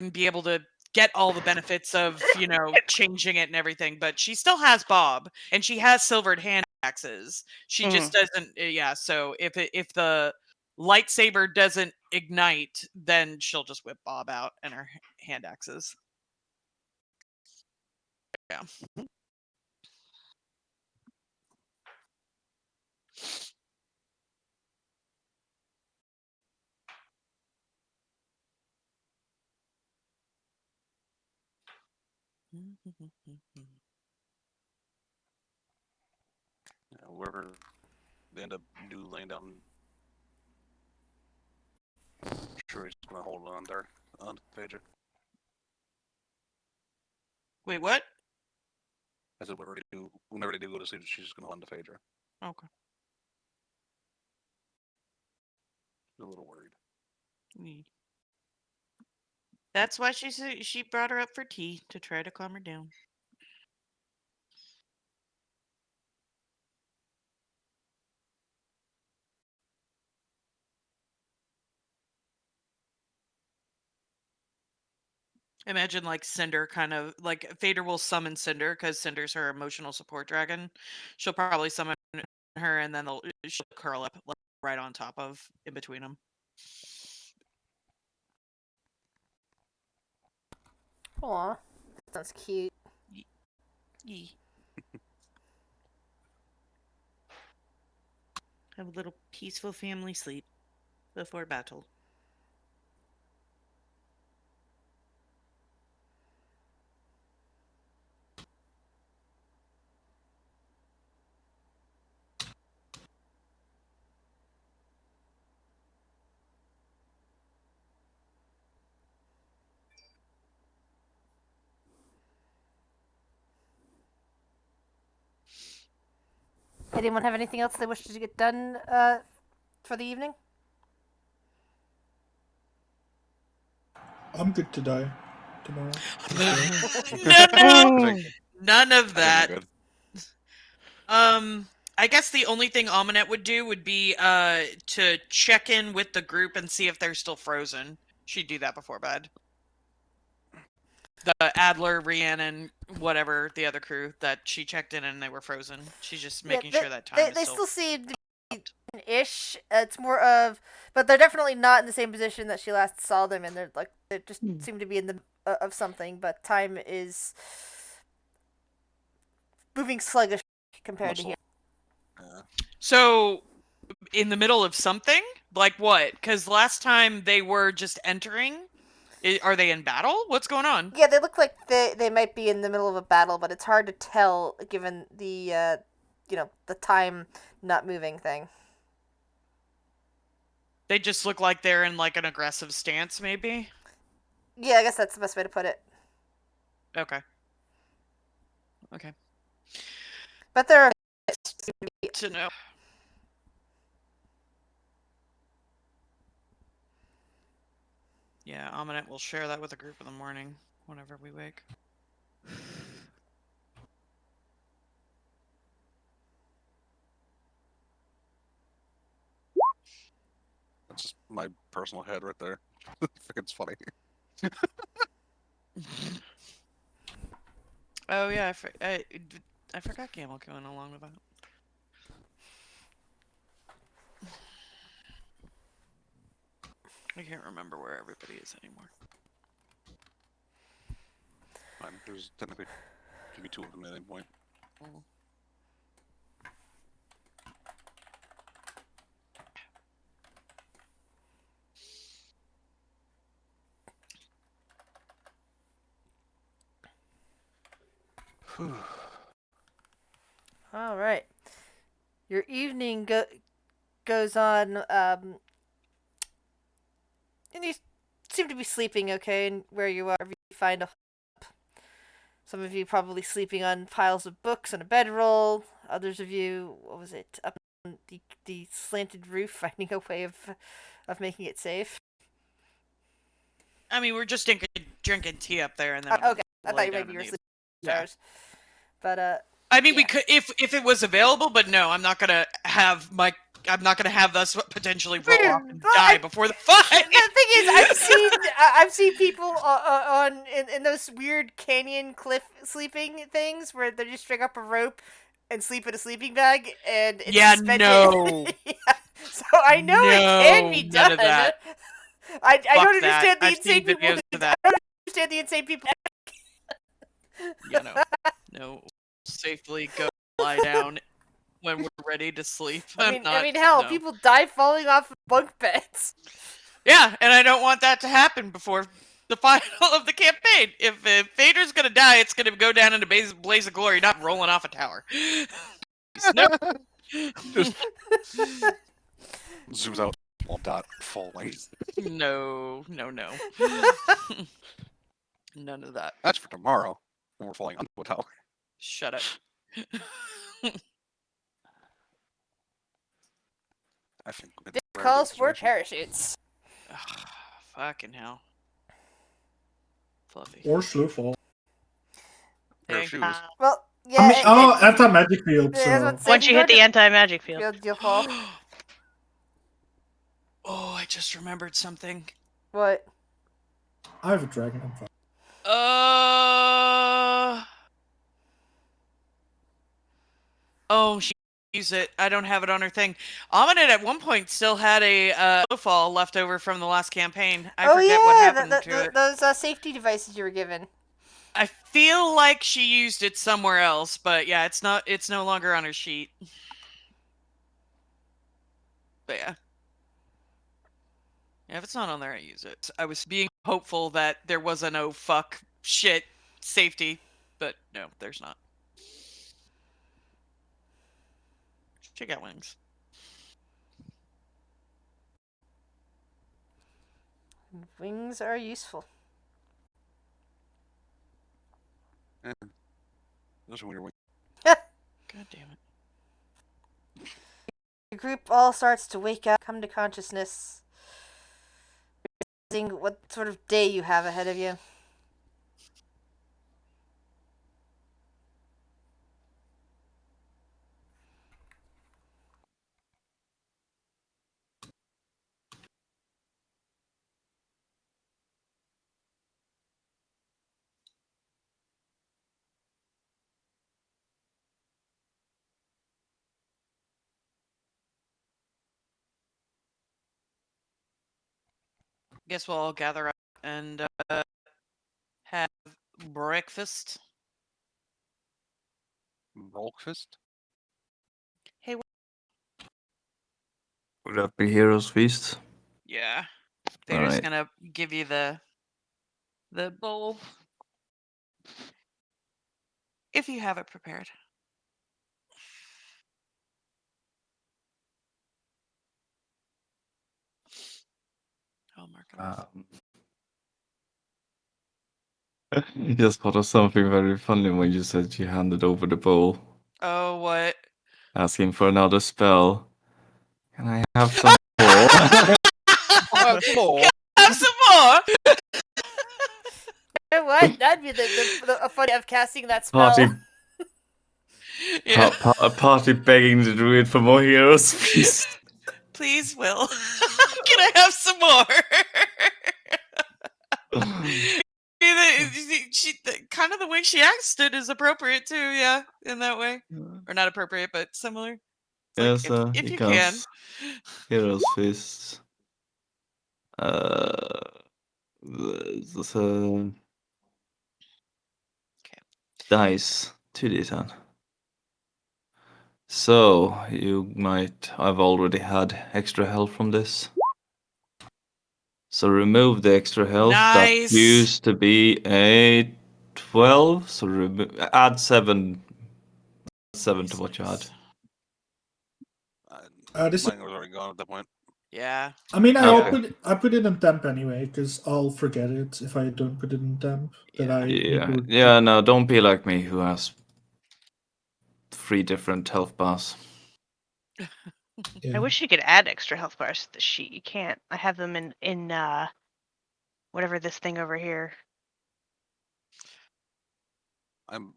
can be able to get all the benefits of, changing it and everything. But she still has Bob, and she has silvered hand axes. She just doesn't. Yeah. So if the lightsaber doesn't ignite, then she'll just whip Bob out and her hand axes. Yeah. Yeah, whoever they end up do laying down, I'm sure he's gonna hold on there on Phaedra. Wait, what? I said whenever they do go to sleep, she's just gonna hold on to Phaedra. Okay. A little worried. That's why she brought her up for tea to try to calm her down. Imagine like Cinder kind of like Vader will summon Cinder because Cinder's her emotional support dragon. She'll probably summon her and then she'll curl up like, right on top of in between them. Aw, that's cute. Yee. Have a little peaceful family sleep before battle. anyone have anything else they wish to get done for the evening? I'm good to die tomorrow. No, I think, none of I think that. I'm good. I guess the only thing Aminette would do would be to check in with the group and see if they're still frozen. She'd do that before bed. The Adler, Rhiannon, whatever the other crew that she checked in and they were frozen. She's just making sure that time is they still. still seem to be ish. It's more of, but they're definitely not in the same position that she last saw them in. They just seem to be in the of something, but time is moving sluggish compared to Muscle. here. So, in the middle of something? Like what? Because last time they were just entering. Are they in battle? What's going on? Yeah, they look like they might be in the middle of a battle, but it's hard to tell given the the time not moving thing. They just look like they're in like an aggressive stance, maybe? Yeah, I guess that's the best way to put it. Okay. Okay. But there are To know. Yeah, Aminette will share that with the group in the morning whenever we wake. That's just my personal head right there. I think it's funny. Oh yeah, I forgot Gamel going along with that. I can't remember where everybody is anymore. Fine. There's technically could be two of them at any point. all right. Your evening goes on, and you seem to be sleeping okay, and where you are, you find a. Some of you probably sleeping on piles of books on a bedroll. Others of you, what was it, up on the slanted roof, finding a way of making it safe. I mean, we're just drinking tea up there, and then Okay, I lay thought you down maybe you were in the- sleeping Yeah. stars. But I mean, we yeah. could if it was available, but no, I'm not gonna have us potentially roll off and Well, die before the fight. The thing is, I've seen people on in those weird canyon cliff sleeping things where they just string up a rope and sleep in a sleeping bag and it's Yeah, suspended. no. Yeah. So I know it can be No, none done. of that. I don't Fuck that. understand the I've seen insane people. videos of that. I don't understand the insane people. Yeah, no. Safely go lie down when we're ready to sleep. I mean, hell, no. people die falling off bunk beds. Yeah, and I don't want that to happen before the final of the campaign. If Vader's gonna die, it's gonna go down in a blaze of glory, not rolling off a tower. No. Just zooms out, small dot falling. No. None of that. That's for tomorrow when we're falling onto a tower. Shut up. I think This calls for parachutes. Fucking hell. Fluffy. Or slow fall. Pair Hey. of shoes. Well, yeah. I mean, anti-magic field, Yeah, that's so... what I'm saying. Once you hit the anti-magic field. you'll fall. Oh, I just remembered something. What? I have a dragon, I'm fine. Oh, she used it. I don't have it on her thing. Aminette at one point still had a fall left over from the last campaign. I forget what happened to it. Those safety devices you were given. I feel like she used it somewhere else, but yeah, it's no longer on her sheet. But yeah. Yeah, if it's not on there, I use it. I was being hopeful that there was an oh fuck shit safety, but no, there's not. She got wings. Wings are useful. Yeah. Those are weird wings. God damn it. The group all starts to wake up, come to consciousness, seeing what sort of day you have ahead of you. Guess we'll all gather up and have breakfast. Breakfast? Hey, Would that be Heroes Feast? yeah. They're just Alright. gonna give you the bowl. If you have it prepared. I'll mark it off. Just thought of something very funny when you said you handed over the bowl, Oh, what? asking for another spell. Can I have some more? Have some more. Have some more. You know what? That'd be the funny of casting that spell. Party, Yeah. a party begging to do it for more Heroes Feast. Please, Will. Can I have some more? Kind of the way she asked it is appropriate too, yeah, in that way. Or not appropriate, but similar. It's Yes, like, if you can. because Heroes Feast. The dice 2d10. So you might. I've already had extra health from this. So remove the extra health. Nice. That used to be a 12. So add 7. 7 to what you had. This Mine was already gone at that point. Yeah. I mean, Okay. I put it in temp anyway, because I'll forget it if I don't put it in temp. Yeah, no, don't be like me who has 3 different health bars. Yeah. I wish you could add extra health bars to the sheet. You can't. I have them in whatever this thing over here. I'm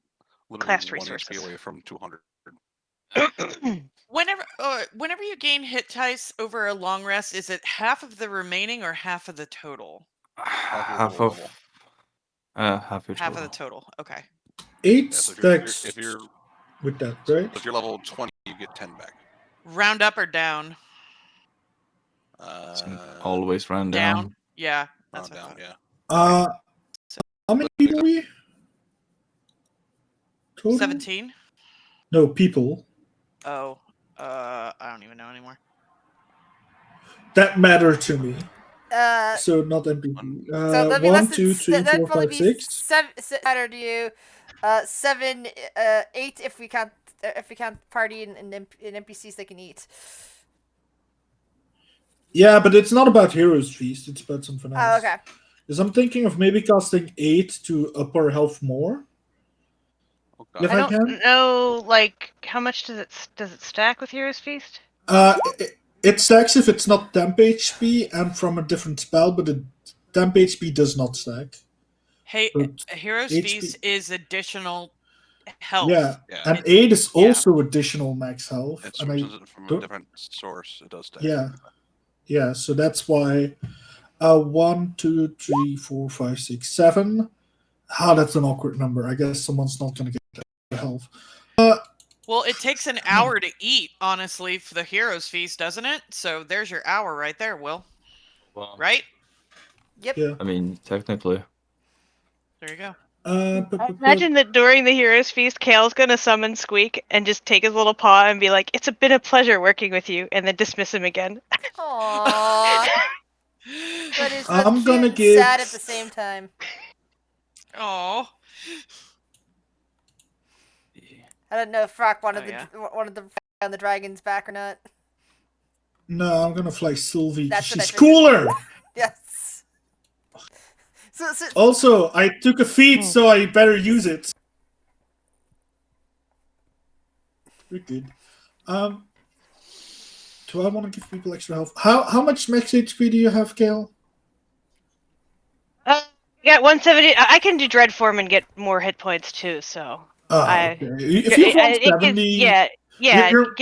Class literally 1 HP resources. away from 200. Whenever you gain hit dice over a long rest, is it half of the remaining or half of the total? Half your of total half your Half total. of the total. Okay. 8 Yeah, so stacks if you're with that, right? if you're level 20, you get 10 back. Round up or down? Always ran Down. down. Yeah, that's what I Down, thought. yeah. How many people are we? Total? 17? No, people. Oh, I don't even know anymore. That matter to me. So So not NPC. that'd be 1, less than 2, 3, that'd 4, probably 5, be 6. matter to you. 7, 8 if we count party and NPCs they can eat. Yeah, but it's not about Heroes Feast. It's about something else. Oh, okay. Because I'm thinking of maybe casting 8 to up our health more. Okay. If I I don't can. know, like, how much does it stack with Heroes Feast? It stacks if it's not temp HP and from a different spell, but the temp HP does not stack. Hey, But Heroes HP Feast is additional health. Yeah, Yeah. and 8 is also additional max health. It's And I from a don't- different source. It does stack. yeah, so that's why 1, 2, 3, 4, 5, 6, 7. That's an awkward number. I guess someone's not gonna get the health. Well, it takes an hour to eat, honestly, for the Heroes Feast, doesn't it? So there's your hour right there, Will. Well, Right? Yep. Yeah. I mean, technically. There you go. Imagine that during the Heroes Feast, Kale's gonna summon Squeak and just take his little paw and be like, "It's been a pleasure working with you," and then dismiss him again. Aww. That is I'm cute gonna and give- sad at the same time. Oh. I don't know if Rock wanted Oh, yeah. wanted the on the dragon's back or not. No, I'm gonna fly Sylvie because That's what I she's figured. cooler. Yes. So Also, I took a feat, so I better use it. We're good. do I want to give people extra health? How much max HP do you have, Kale? I got 170. I can do dread form and get more hit points too. So Okay. If you have it gives, 170, yeah. you're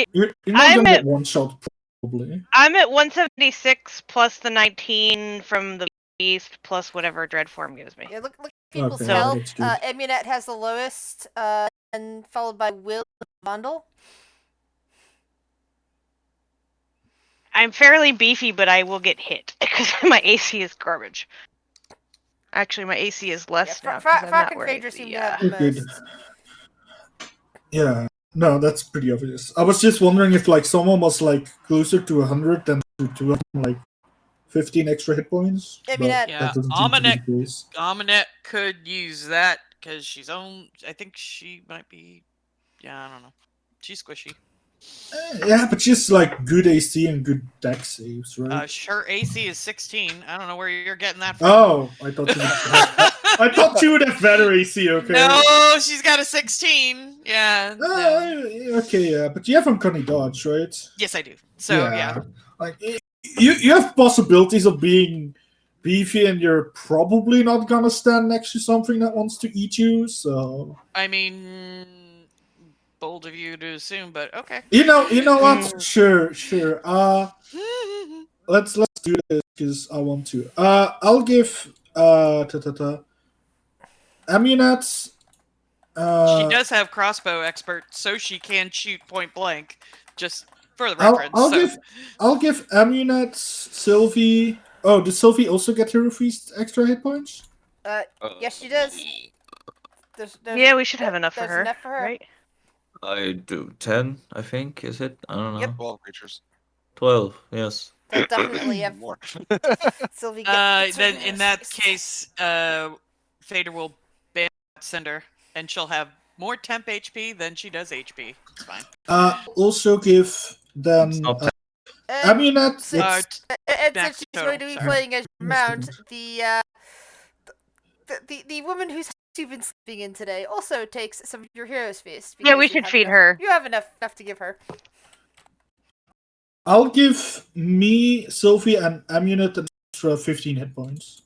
not gonna get one shot probably. I'm at 176 plus the 19 from the beast plus whatever dread form gives me. Yeah, look at people's Okay, health. that's good. Emunet has the lowest, and followed by Will Bundle. I'm fairly beefy, but I will get hit because my AC is garbage. Actually, my AC is less now because I'm Frock not and wearing Phaedra seem the. to have the Good. most. Yeah. No, that's pretty obvious. I was just wondering if like someone was like closer to 100 than to 200, like 15 extra hit points. I mean, But Yeah, that doesn't seem to be the case. Aminette could use that because she's on. I think she might be. Yeah, I don't know. She's squishy. Yeah, but she's like good AC and good deck saves, right? Her AC is 16. I don't know where you're getting that from. Oh, I thought I thought you would have better AC. Okay. No, she's got a 16. Yeah. No. Okay, yeah, but you have uncanny dodge, right? Yes, I do. So yeah. Like you have possibilities of being beefy, and you're probably not gonna stand next to something that wants to eat you. So I mean, bold of you to assume, but okay. you know what? Sure. Let's do this because I want to. I'll give Amunet. She does have crossbow expert, so she can shoot point blank. Just for the reference. I'll give Amunet, Sylvie. Oh, does Sylvie also get her feast extra hit points? Yes, she does. There's Yeah, we should have enough for there's her, enough for her. right? I do 10, I think, is it? I don't know. Yep. 12 creatures. 12, yes. They'll definitely have More. Sylvie get. Then in that case, Fader will ban Cinder, and she'll have more temp HP than she does HP. It's fine. Also give them It's not Amunet. And back since she's total, going to be sorry. playing as your mount, the woman whose house you've been sleeping in today also takes some of your hero's feast. Yeah, we because you should have feed enough- her. You have enough to give her. I'll give me, Sylvie, and Amunet an extra 15 hit points.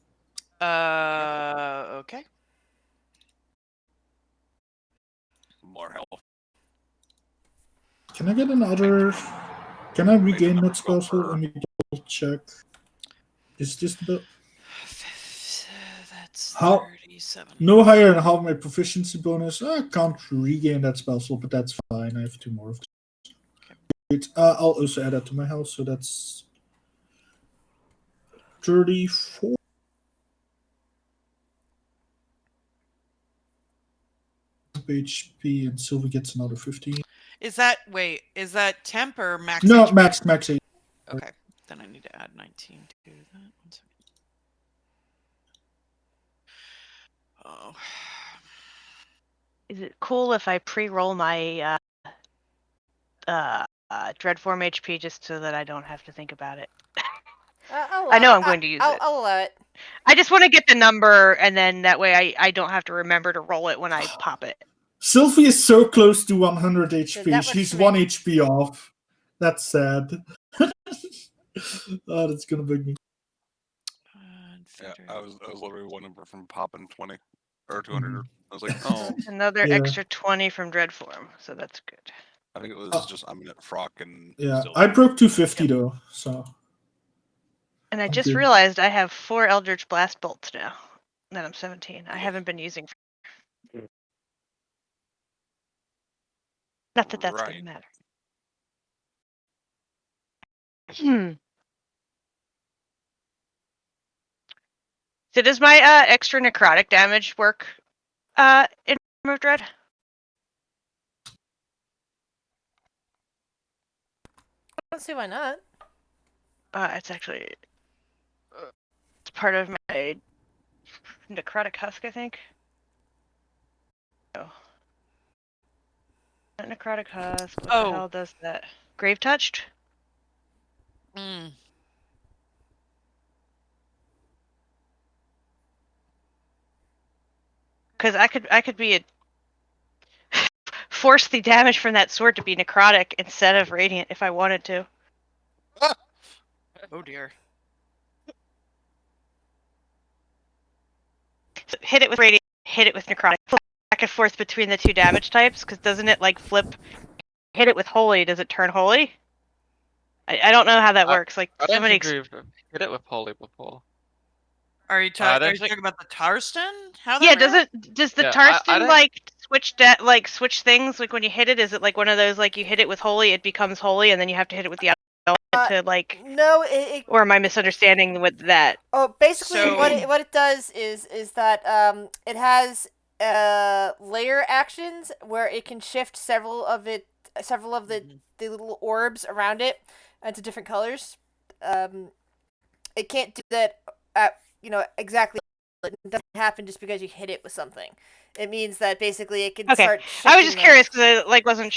Okay. More health. Can I get another? Can I regain that spell slot? Let me double check. Is this the That's How- 37. no higher than half my proficiency bonus? I can't regain that spell slot, but that's fine. I have 2 more of those. Great. I'll also add that to my health, so that's 34. HP, and Sylvie gets another 15. Is that temp or max? No, HP? max 8. Okay, then I need to add 19 to that. 1 second. Oh. Is it cool if I pre-roll my Dreadform HP just so that I don't have to think about it? I know I'm going to use it. I'll allow it. I just want to get the number, and then that way I don't have to remember to roll it when I pop it. Sylvie is so close to 100 HP. that works She's for me. 1 HP off. That's sad. Oh, that's gonna bug me. Yeah, I was literally one number from popping 20 or 200. I was like, oh, Another Yeah. extra 20 from Dreadform, so that's good. I think it was just Frock and. Yeah, Sylvie. I broke 250 though, so And I I'm just good. realized I have 4 Eldritch Blast Bolts now that I'm 17. I haven't been using. Not that that's Right. gonna matter. Hmm. So does my extra necrotic damage work in Armor of Dread? I don't see why not. It's actually it's part of my necrotic husk, I think. Oh. Not necrotic husk. What the hell does that? Grave touched? Mm. Because I could be a force the damage from that sword to be necrotic instead of radiant if I wanted to. Oh dear. So hit it with radiant, hit it with necrotic. Flip back and forth between the two damage types, because doesn't it like flip? Hit it with holy, does it turn holy? I don't know how that works. Like I don't somebody. think we've hit it with Holy before. Are you, I are don't you think- talking about the Tarston? How that Yeah, ran? does the Yeah, I Tarston don't- like switch things like when you hit it? Is it like one of those like you hit it with holy, it becomes holy, and then you have to hit it with the element to like? No, Or am I misunderstanding with that? Oh, basically, So- what it does is that it has layer actions where it can shift several of the little orbs around it into different colors. It can't do that at exactly. It doesn't happen just because you hit it with something. It means that basically it can Okay, start. I was just shifting them. curious because I like wasn't.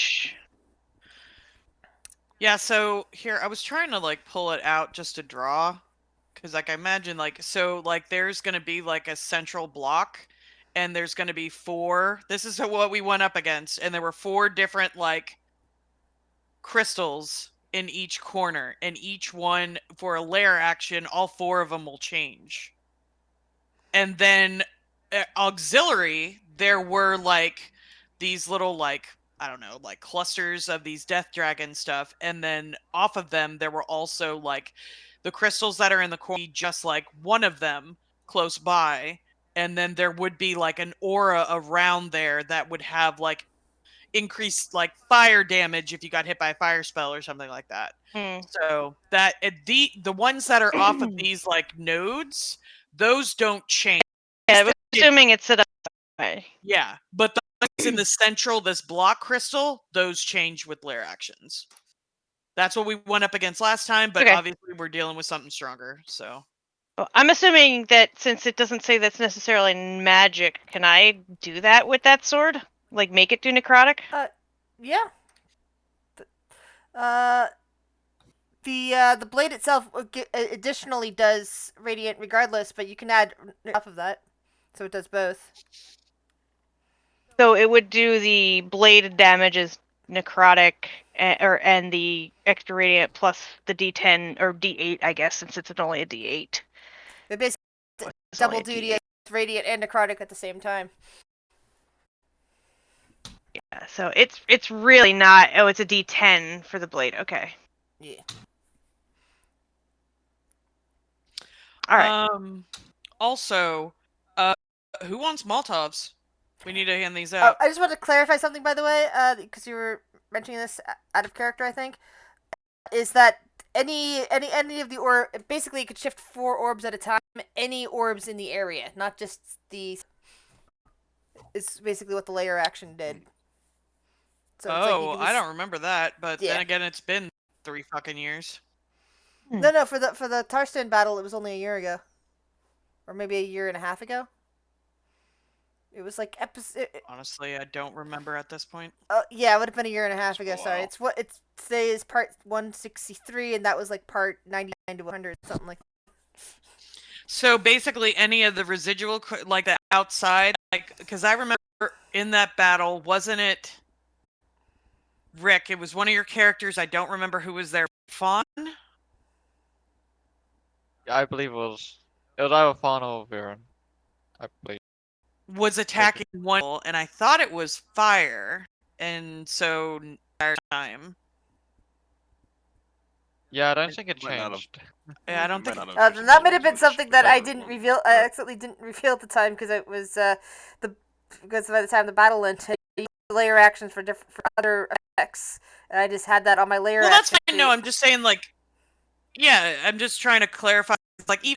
Yeah, so here I was trying to like pull it out just to draw, because like I imagine like so like there's gonna be like a central block, and there's gonna be 4. This is what we went up against, and there were 4 different like crystals in each corner, and each one for a layer action, all 4 of them will change. And then auxiliary, there were like these little like I don't know, like clusters of these death dragon stuff, and then off of them there were also like the crystals that are in the corner, just like one of them close by, and then there would be like an aura around there that would have like increased like fire damage if you got hit by a fire spell or something like that. So that the ones that are off of these like nodes, those don't change. Yeah, I'm assuming it's set up that way. Yeah, but the ones in the central, this block crystal, those change with lair actions. That's what we went up against last time, but Okay. obviously we're dealing with something stronger. So Well, I'm assuming that since it doesn't say that's necessarily magic, can I do that with that sword? Like make it do necrotic? Yeah. The blade itself additionally does radiant regardless, but you can add off of that, so it does both. So it would do the blade damage as necrotic, and the extra radiant plus the D10 or D8, I guess, since it's only a D8. It basically It's double only a duty D8. as radiant and necrotic at the same time. Yeah, so it's really not. Oh, it's a D10 for the blade. Okay. Yeah. All right. Also, who wants Molotovs? We need to hand these Oh, out. I just want to clarify something, by the way, because you were mentioning this out of character, I think, is that any of the basically it could shift 4 orbs at a time. Any orbs in the area, not just the. Is basically what the layer action did. So it's like you Oh, can I just- don't remember that, but Yeah. then again, it's been 3 fucking years. No, for the Tarstan battle, it was only a year ago, or maybe a year and a half ago. It was like episode. Honestly, I don't remember at this point. Yeah, it would have been a year and a half ago. Wow. Sorry, it's today is part 163, and that was like part 99 to 100, something like. So basically, any of the residual, like the outside, like because I remember in that battle, wasn't it Rick? It was one of your characters. I don't remember who was there. Fawn. I believe it was either Fawn or Viren. I believe. Was attacking one, and I thought it was fire, and so entire time. Yeah, I don't think it Might not have. Yeah, I don't Might think. not have That might have been switched something that over I didn't one. reveal. I accidentally didn't reveal at the time because it was because by the time the battle ended, I used layer actions for other effects, and I just had that on my layer. Well, that's action fine. sheet. No, I'm just saying, like, yeah, I'm just trying to clarify. Like, even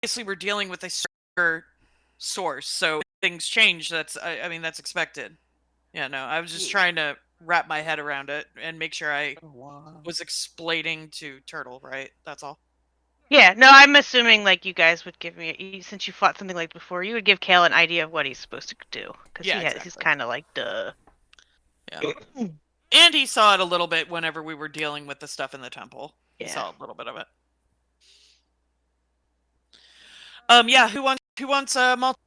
obviously, we're dealing with a stronger source, so if things change. I mean, that's expected. Yeah, no, I was just trying to wrap my head around it and make sure I was explaining to Turtle, right? That's all. Yeah, no, I'm assuming like you guys would give me, since you fought something like before, you would give Kale an idea of what he's supposed to do, because Yeah, he's exactly. kind of like duh. Yeah. And he saw it a little bit whenever we were dealing with the stuff in the temple. He Yeah. saw a little bit of it. Yeah, who wants multi?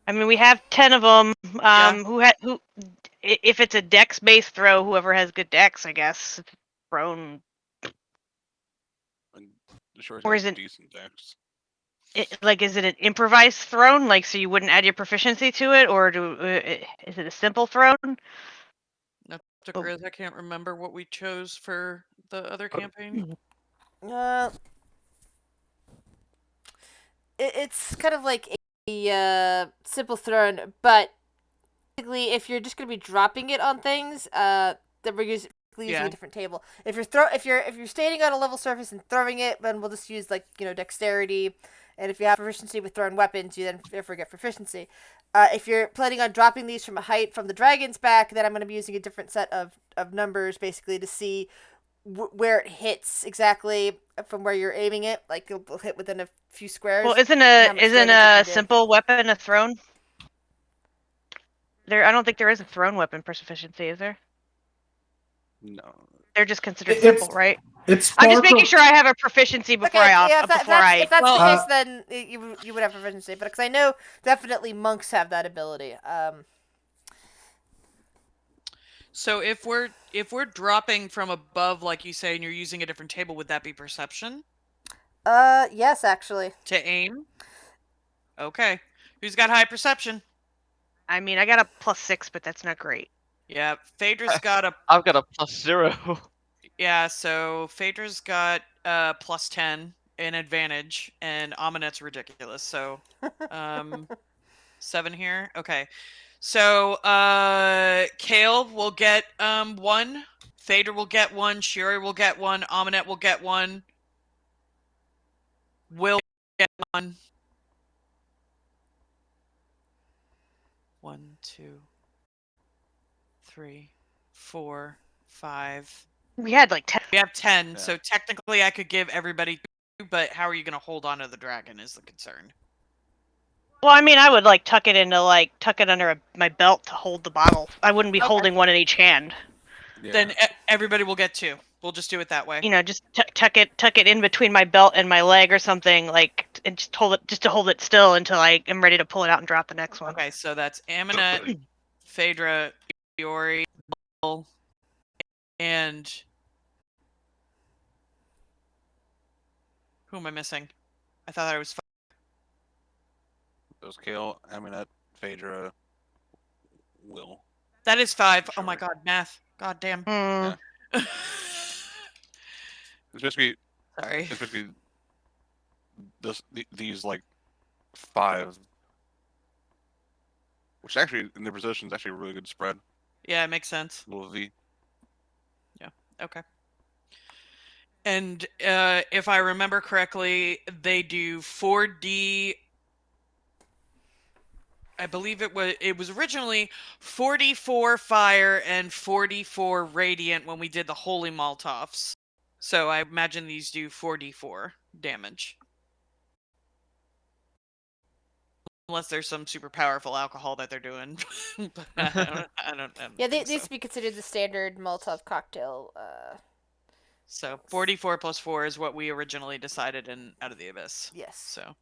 I mean, we have 10 of them. Yeah. Who, if it's a dex based throw, whoever has good dex, I guess. Thrown. Shiori's Or got is it- decent dex. Like, is it an improvised throne, like so you wouldn't add your proficiency to it, or is it a simple throne? Not to Oh. Grizz, I can't remember what we chose for the other campaign. It's kind of like a simple throne, but basically, if you're just gonna be dropping it on things, then we're using Yeah. a different table. If you're standing on a level surface and throwing it, then we'll just use like dexterity. And if you have proficiency with thrown weapons, you then therefore get proficiency. If you're planning on dropping these from a height from the dragon's back, then I'm going to be using a different set of numbers basically to see where it hits exactly from where you're aiming it. Like it'll hit within a few squares. Well, isn't how much a damage it can do. simple weapon a throne? I don't think there is a thrown weapon proficiency, is there? No. They're just considered It's- simple, right? It's I'm just part making of- sure I have a proficiency before Okay, I yeah, if that's Well, the case, then you would have proficiency. But because I know definitely monks have that ability. So if we're dropping from above, like you say, and you're using a different table, would that be perception Yes, actually. to aim? Okay. Who's got high perception? I mean, I got a +6, but that's not great. Yeah, Phaedra's got a I've got a +0. yeah. So Phaedra's got +10 an advantage, and Aminet's ridiculous. So, 7 here. Okay. So Kale will get 1. Phaedra will get 1. Shiori will get 1. Aminet will get 1. Will get 1. 1, 2, 3, 4, 5. We had like 10. We have 10, Yeah. so technically I could give everybody 2, but how are you going to hold on to the dragon is the concern. Well, I mean, I would tuck it under my belt to hold the bottle. I wouldn't be Okay. holding one in each hand. Yeah. Then everybody will get 2. We'll just do it that way. Just tuck it in between my belt and my leg or something, and just to hold it still until I am ready to pull it out and drop the next one. Okay, so that's Aminet, Phaedra, Shiori, Will, and who am I missing? I thought I was. Those Kale, Aminet, Phaedra, Will. That is 5. Oh my Shiori. god, math. God damn. Hmm. It's basically Sorry. it's basically these like 5, which actually in their position is actually a really good spread. Yeah, it makes sense. Little V. Okay. And if I remember correctly, they do 4D. I believe it was originally 44 fire and 44 radiant when we did the holy Molotofs. So I imagine these do 4d4 damage. Unless there's some super powerful alcohol that they're doing. But I don't Yeah, think these so. to be considered the standard Molotov cocktail. So 44 plus 4 is what we originally decided in Out of the Abyss. Yes. So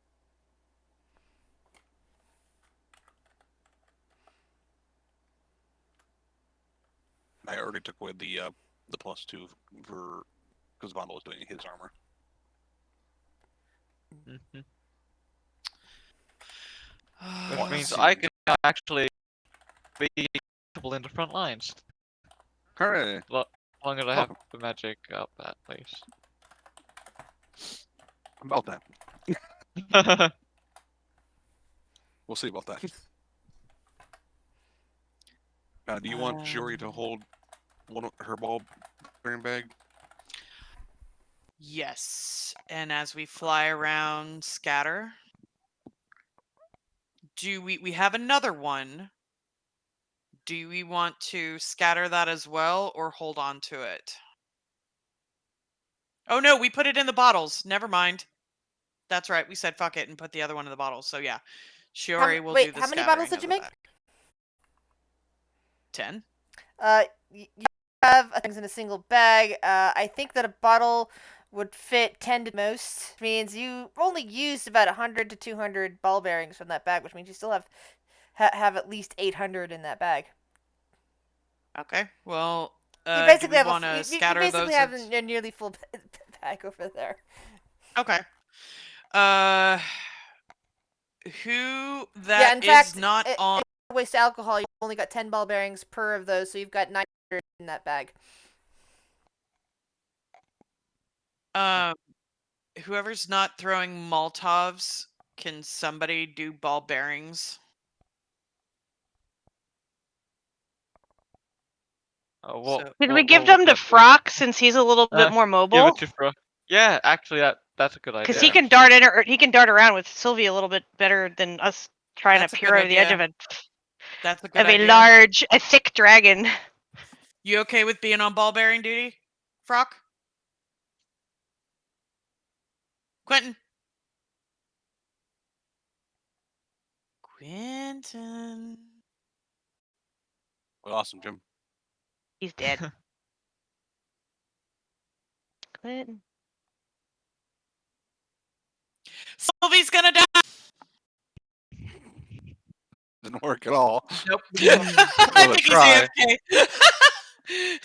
I already took away the +2 for because Vondel was doing his armor. Mhm. Which Which means see. I can actually be comfortable in the front lines. Hooray! As long as I have the magic up, at least. About that. We'll see about that. Do you want Shiori to hold one of her ball bearing bag? Yes. And as we fly around, scatter. Do we have another one? Do we want to scatter that as well or hold on to it? Oh no, we put it in the bottles. Never mind. That's right. We said fuck it and put the other one in the bottles. So yeah. Shiori will do the how many bottles scattering did you of make? the back. 10. You have things in a single bag. I think that a bottle would fit 10 to most. Which means you only used about 100 to 200 ball bearings from that bag, which means you still have at least 800 in that bag. Okay. Well, You basically do we have want you to scatter basically those? have a nearly full bag over there. Okay. Who that yeah, in is fact, not on? waste alcohol. You've only got 10 ball bearings per of those, so you've got 900 in that bag. Whoever's not throwing Molotovs, can somebody do ball bearings? What, So- Did we what, give what would them to that be? Frock since he's a little bit more Give mobile? it to Fro. Yeah, actually, that's a good idea. Because he can actually. dart in, or he can dart around with Sylvie a little bit better than us trying That's to a peer good over the edge idea. of That's a good a idea. large, a thick dragon. You okay with being on ball bearing duty, Frock? Quentin. Quentin. Well, awesome, Jim. He's dead. Quentin. Sylvie's gonna die. Didn't work at all. Nope. Well, I think he's try. AFK.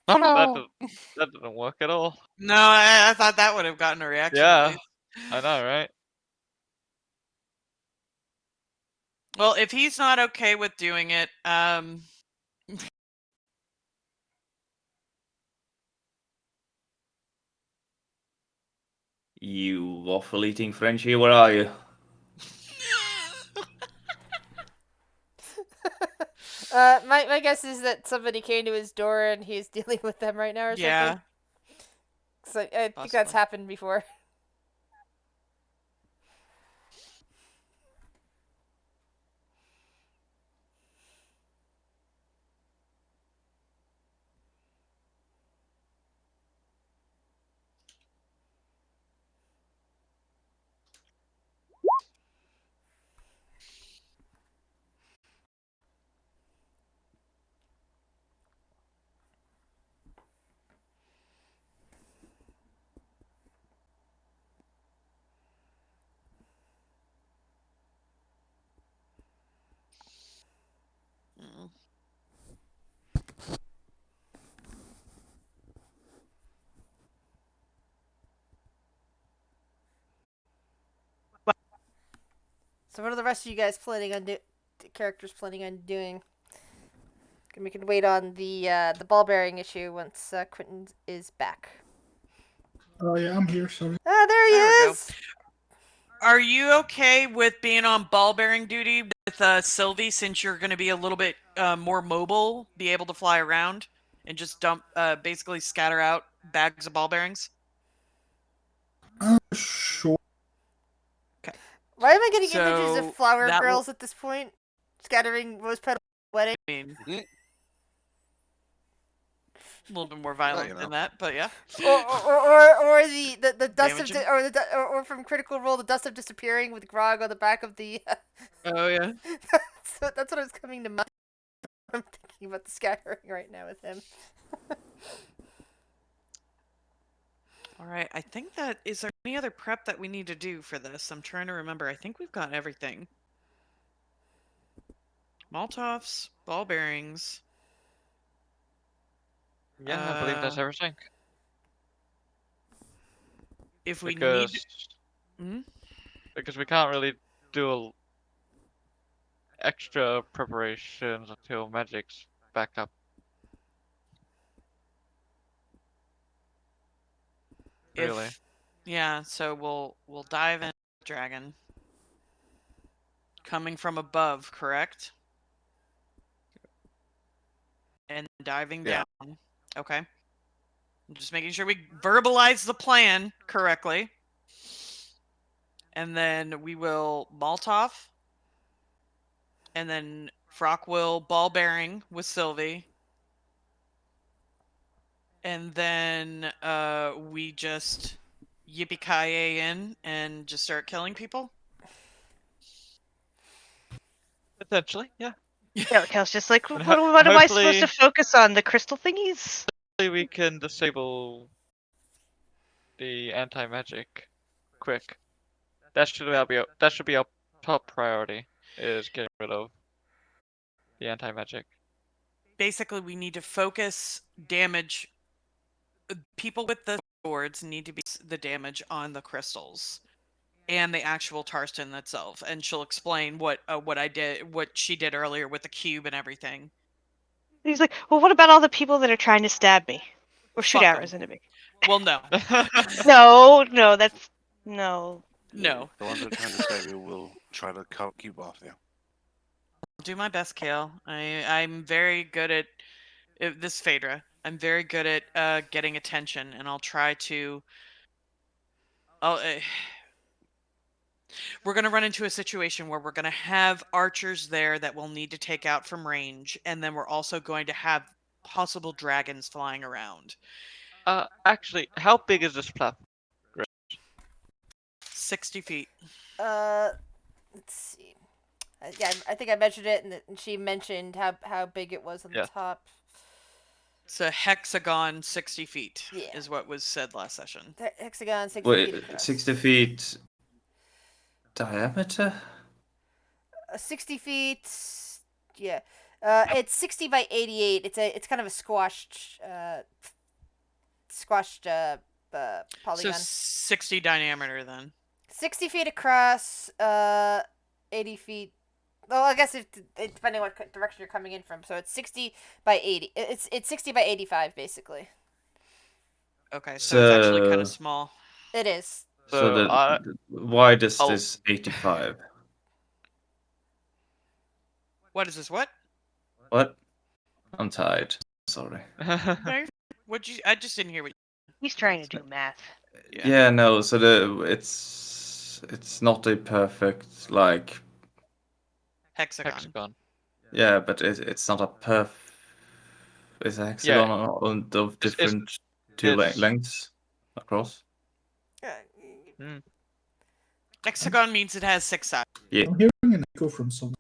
No, no. That didn't work at all. No, I thought that would have gotten a reaction. At Yeah, least. I know, right? Well, if he's not okay with doing it, You waffle eating Frenchie, where are you? My guess is that somebody came to his door and he's dealing with them right now or yeah. something. So I think Possibly. that's happened before. Mm. So what are the rest of you guys planning on characters planning on doing? We can wait on the ball bearing issue once Quentin is back. Oh yeah, I'm here. Sorry. Ah, there he There we go. is. Are you okay with being on ball bearing duty with Sylvie, since you're going to be a little bit more mobile, be able to fly around and just dump, basically scatter out bags of ball bearings? Sure. Why am I getting So, images of flower that girls at this point? Scattering rose petals at a wedding. I mean, Mm. a little bit more violent you know. than that, but yeah. Or the dust of Damaging. or from Critical Role, the dust of disappearing with Grog on the back of the. Oh yeah. That's what I was coming to mind. I'm thinking about the scattering right now with him. All right. I think that is there any other prep that we need to do for this? I'm trying to remember. I think we've got everything. Molotovs, ball bearings. Yeah, I believe that's everything. If we Because need. Hmm? because we can't really do extra preparations until Magic's back up. Really. Yeah, so we'll dive in dragon. Coming from above, correct? And diving Yeah. down. Okay. I'm just making sure we verbalize the plan correctly. And then we will Molotov. And then Frock will ball bearing with Sylvie. And then we just yippee-ki-yay in and just start killing people. Potentially, yeah. Yeah, Cal's just like, And what am I supposed to hopefully- focus on? The crystal thingies? Hopefully we can disable the anti-magic quick. That should be our top priority, is getting rid of the anti-magic. Basically, we need to focus damage people with the swords need to be the damage on the crystals and the actual Tarston itself, and she'll explain what I did, what she did earlier with the cube and everything. He's like, well, what about all the people that are trying to stab me or shoot Fuck 'em. arrows into me? Well, no, No, that's no. no. The ones that are trying to save you will try to keep off you. I'll do my best, Kale. I'm very good at this Phaedra. I'm very good at getting attention, and I'll try to. We're going to run into a situation where we're going to have archers there that we'll need to take out from range, and then we're also going to have possible dragons flying around. Actually, how big is this platform? 60 feet. Let's see. Yeah, I think I measured it, and she mentioned how big it was on the Yeah. top. It's a hexagon, 60 feet, Yeah. is what was said last session. The hexagon, 60 feet across. 60 feet diameter? 60 feet. Yeah. It's 60 by 88. It's kind of a squashed So polygon. 60 diameter then. 60 feet across. 80 feet. Well, I guess it depending on what direction you're coming in from. So it's 60 by 80. It's 60 by 85 basically. Okay, so it's actually kind So- of small. It is. So the widest I'll- is 85. What is this? What? What? I'm tired. Sorry. What'd you? I just didn't hear what. He's trying to do math. Yeah. Yeah, no. So it's not a perfect like. Hexagon. Yeah, but it's not a It's a hexagon of different two it's- lengths across. Hexagon means it has 6 sides. I'm hearing an echo from someone.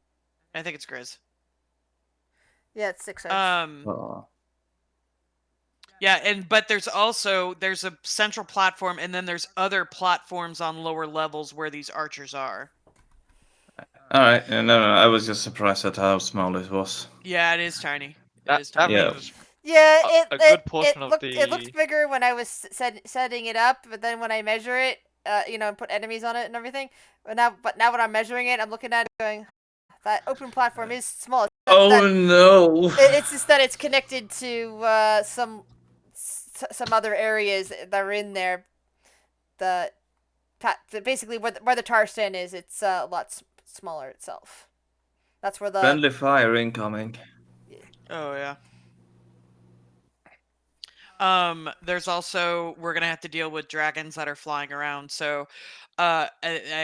I think it's Grizz. Yeah, it's 6 sides. Oh. Yeah, but there's a central platform, and then there's other platforms on lower levels where these archers are. All right. No. I was just surprised at how small it was. Yeah, it is tiny. That Yeah. means Yeah, a good portion of it looked bigger when I was setting it up, but then when I measure it, and put enemies on it and everything, but now when I'm measuring it, I'm looking at it going, that open platform is small. No! It's just that it's connected to some other areas that are in there. Basically where the tar stand is, it's a lot smaller itself. That's where the Friendly fire incoming. Oh yeah. There's also we're gonna have to deal with dragons that are flying around. So, I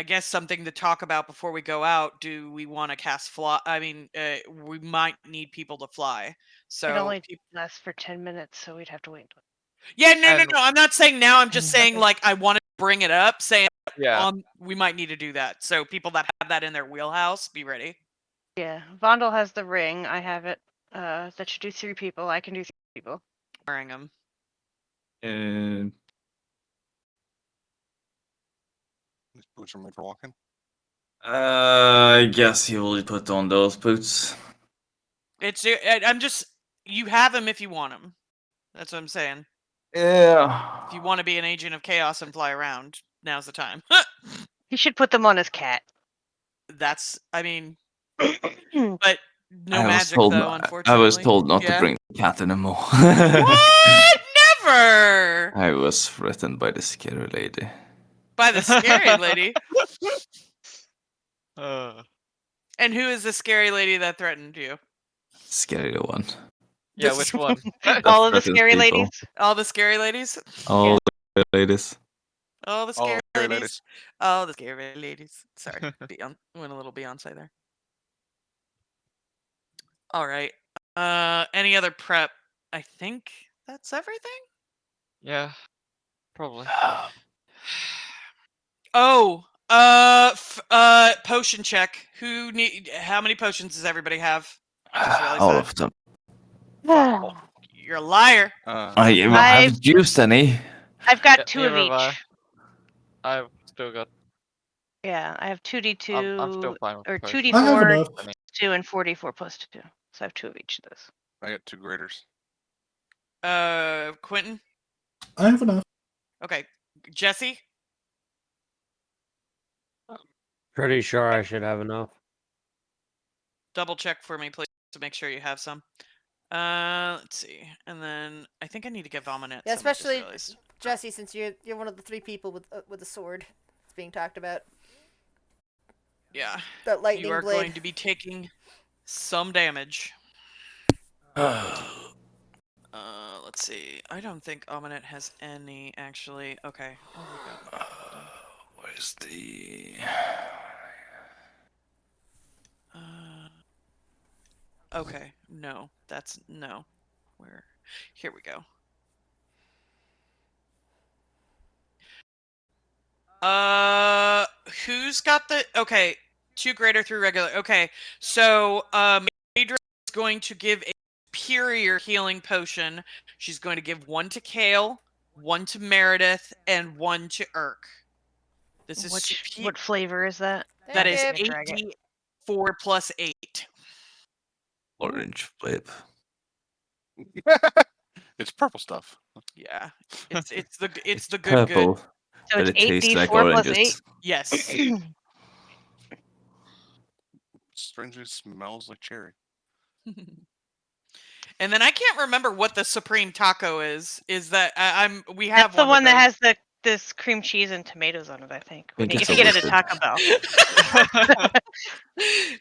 guess something to talk about before we go out. Do we want to cast fly? I mean, we might need people to fly. So It only lasts for 10 minutes, so we'd have to wait. yeah, no. I'm not saying now. I'm just saying like I want to bring it up, saying we might need to do that. So people that have that in their wheelhouse, be ready. Yeah, Vondel has the ring. I have it. That should do 3 people. I can do 3 people. Wearing them. These boots are made for walking. I guess he will put on those boots. I'm just. You have them if you want them. That's what I'm saying. Yeah. If you want to be an agent of chaos and fly around, now's the time. He should put them on his cat. I mean, but no I was magic told though, unfortunately. I was told not Yeah. to bring the cat anymore. What? Never! I was threatened by the scary lady. By the scary lady? And who is the scary lady that threatened you? Scary one. yeah, which one? All of the threatens scary people. ladies. All the scary ladies? All the ladies. All the scary scary ladies? ladies. All the scary ladies. Sorry, went a little Beyonce there. All right. Any other prep? I think that's everything. Yeah, probably. Oh, potion check. How many potions does everybody have? I just realized All that. of them. You're a liar. I haven't used any. I've got Yeah, 2 of neither have each. I've still got. Yeah, I have 2d2 I'm still fine with or potions. I have 2d4, enough. 2 and 4d4 plus 2. So I have 2 of each of those. I got 2 graders. Quentin. I have enough. Okay, Jesse. Pretty sure I should have enough. Double check for me, please, to make sure you have some. Let's see, and then I think I need to give Vominet Yeah, some. I just especially realized. Jesse, since you're one of the 3 people with a sword that's being talked about. Yeah, That you lightning are blade. going to be taking some damage. Let's see. I don't think Ominet has any, actually. Okay. Oh, we got the building. Where's the... Okay. No. That's... No. Where? Here we go. Who's got the... Okay. 2 greater, 3 regular. Okay. So, Madra is going to give a superior healing potion. She's going to give 1 to Kale, 1 to Meredith, and 1 to Urk. This is What flavor is that? That Thank is you. Gonna drag it. 8d4 plus 8. Orange flip. It's purple stuff. Yeah. It's the good Purple, good. So but it's it tastes like 8d4 plus 8? oranges. Yes. Strangely smells like cherry. And then I can't remember what the supreme taco is. Is that we That's have the one one of that those. has this cream cheese and tomatoes on it, I think. Think If it's you a get it at wizard. Taco Bell.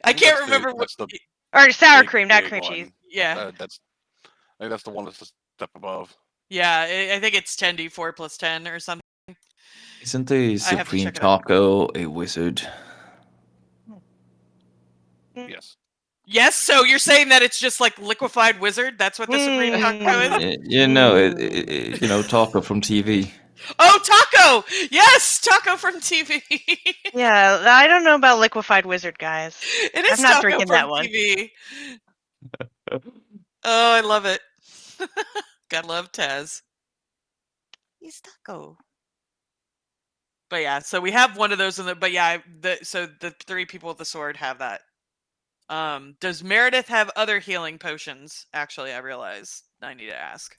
I can't remember what. That's the Or sour big, cream, not big cream one. cheese. Yeah. I think that's the one that's a step above. Yeah, I think it's 10d4 plus 10 or something. Isn't the I have to Supreme check it out. Taco a wizard? Yes. Yes, so you're saying that it's just like liquefied wizard? That's what the supreme taco is? You know, you know, Taco from TV. Oh, taco! Yes, taco from TV. Yeah, I don't know about liquefied wizard, guys. It is I'm not taco drinking from that one. TV. Oh, I love it. Gotta love Taz. He's taco. But yeah, so we have one of those in the. But yeah, so the 3 people with the sword have that. Does Meredith have other healing potions? Actually, I realize I need to ask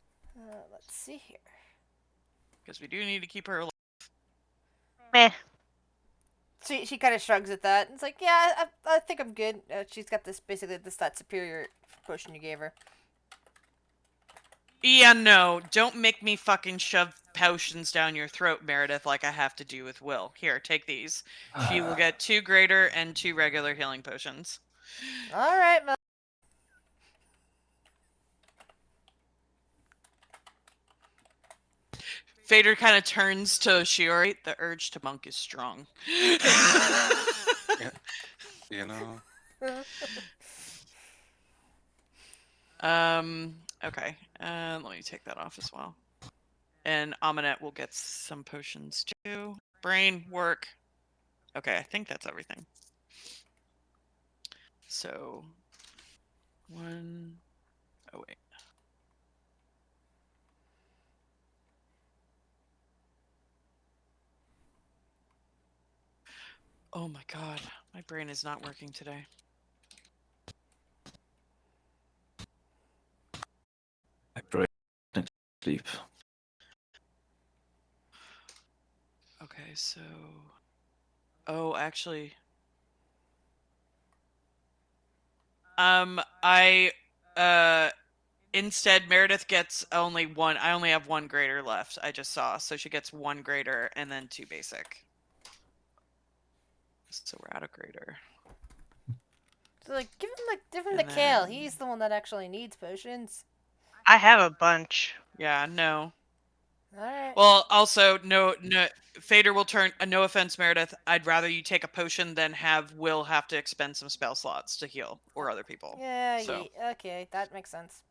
Let's see here. because we do need to keep her alive. Meh. She kind of shrugs at that. It's like, yeah, I think I'm good. She's got that superior potion you gave her. Yeah, no, don't make me fucking shove potions down your throat, Meredith, like I have to do with Will. Here, take these. She will get 2 greater and 2 regular healing potions. All right, Fader kind of turns to Shiori. The urge to monk is strong. You know. Okay. Let me take that off as well. And Aminette will get some potions too. Brain work. Okay, I think that's everything. So 1. Oh wait. Oh my god, my brain is not working today. I break sleep. Okay, so oh, actually I instead Meredith gets only 1. I only have 1 greater left. I just saw. So she gets 1 greater and then 2 basic. So we're out of greater. So like, give him the And Kale. then- He's the one that actually needs potions. I have a bunch. Yeah, no. All right. Well, also no Fader will turn no offense, Meredith. I'd rather you take a potion than have Will have to expend some spell slots to heal or other people. Yeah. So. Okay, that makes sense.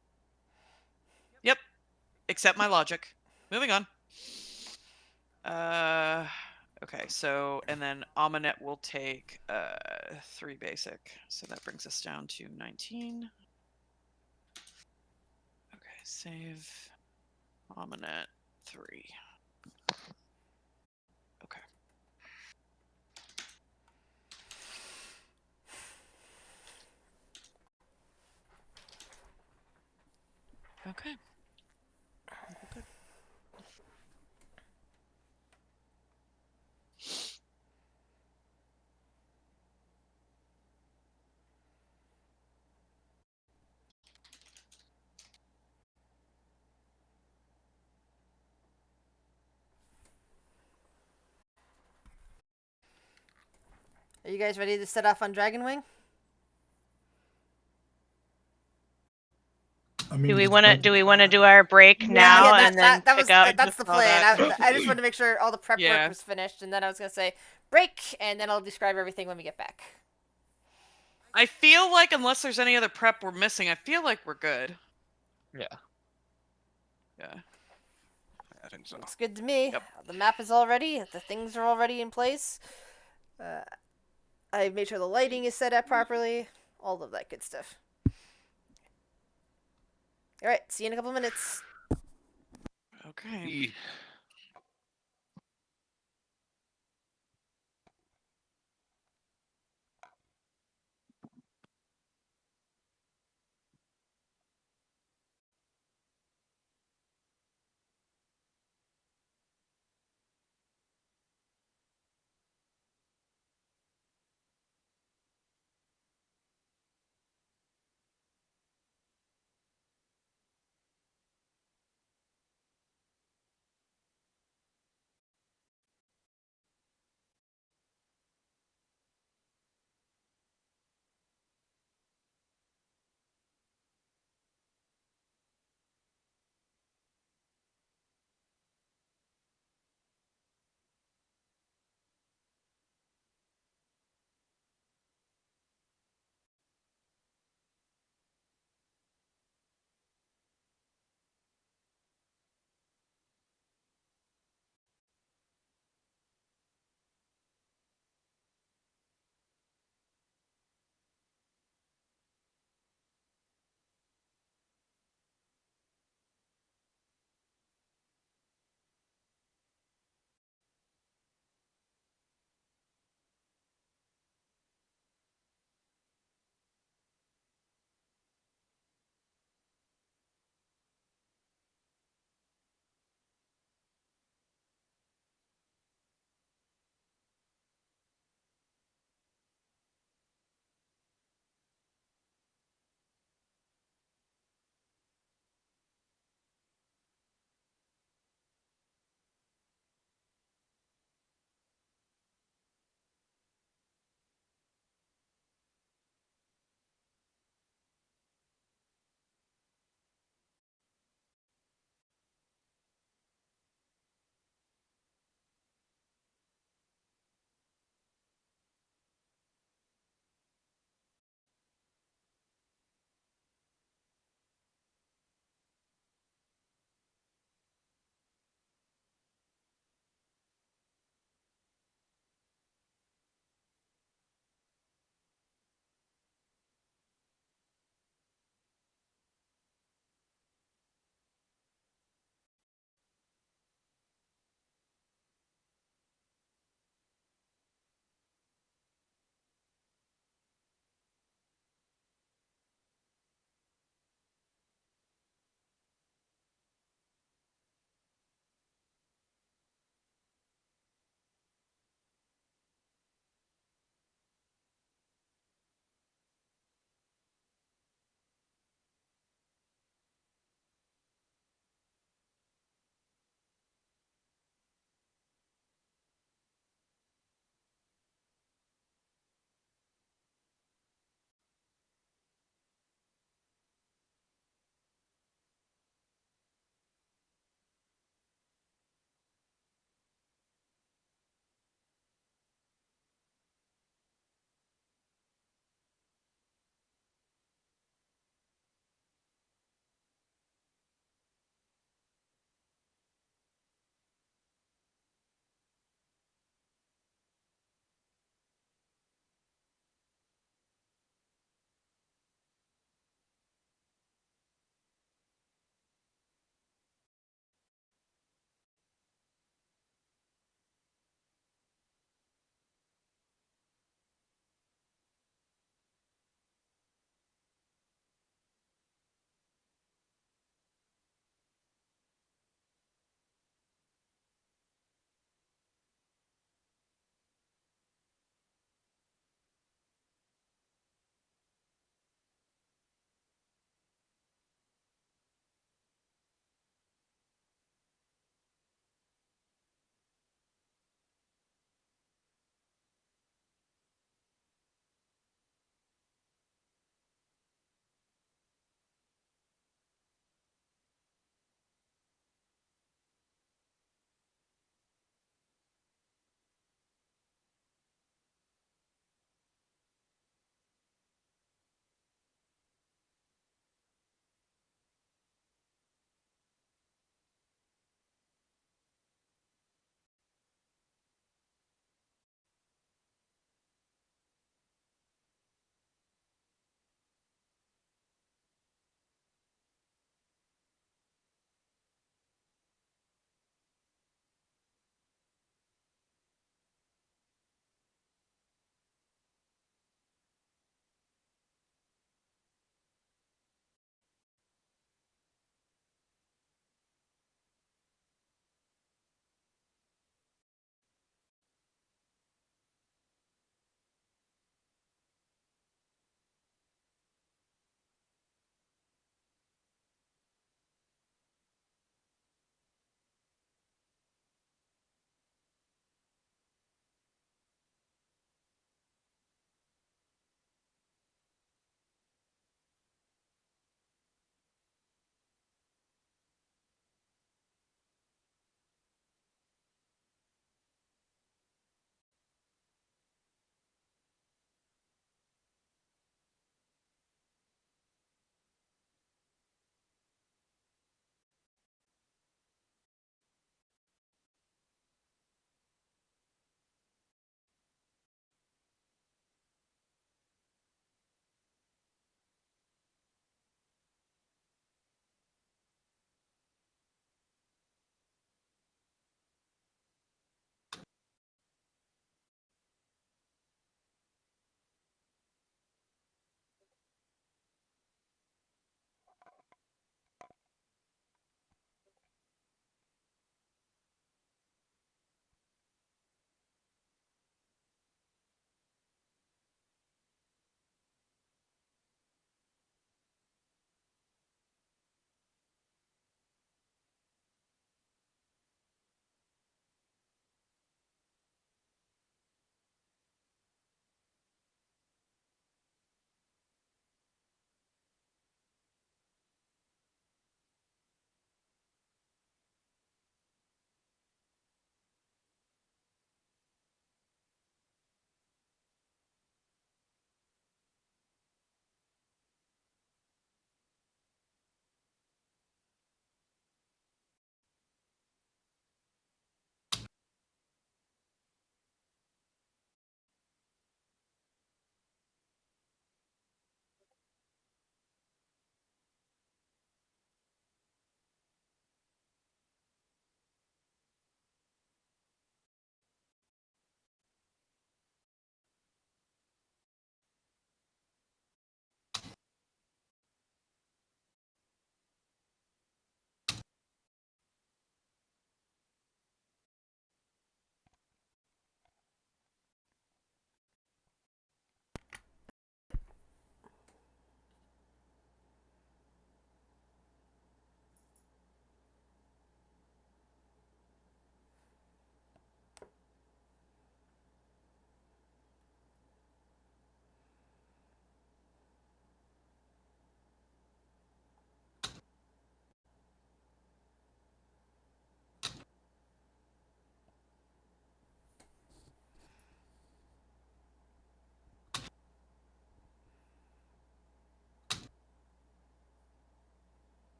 Yep. Accept my logic. Moving on. Okay, so and then Aminette will take 3 basic. So that brings us down to 19. Okay, save Aminette 3. Okay. Okay. Good. Are you guys ready to set off on Dragonwing? I mean, Do we it's want to going- do our break now yeah, and then that pick was up? that's the saw plan. that. I just wanted to make sure all the prep Yeah. work was finished, and then I was gonna say break, and then I'll describe everything when we get back. I feel like unless there's any other prep we're missing, I feel like we're good. Yeah. Yeah. I think so. Looks good to me. Yep. The map is all ready. The things are already in place. I made sure the lighting is set up properly. All of that good stuff. All right. See you in a couple minutes. Okay. E-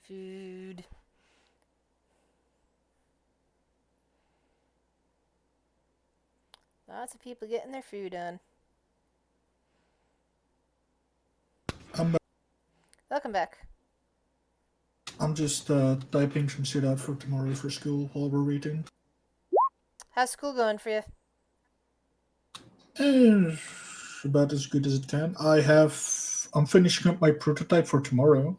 Food. Lots of people getting their food on. I'm Welcome back. I'm just typing some shit out for tomorrow for school while we're waiting. How's school going for you? About as good as it can. I'm finishing up my prototype for tomorrow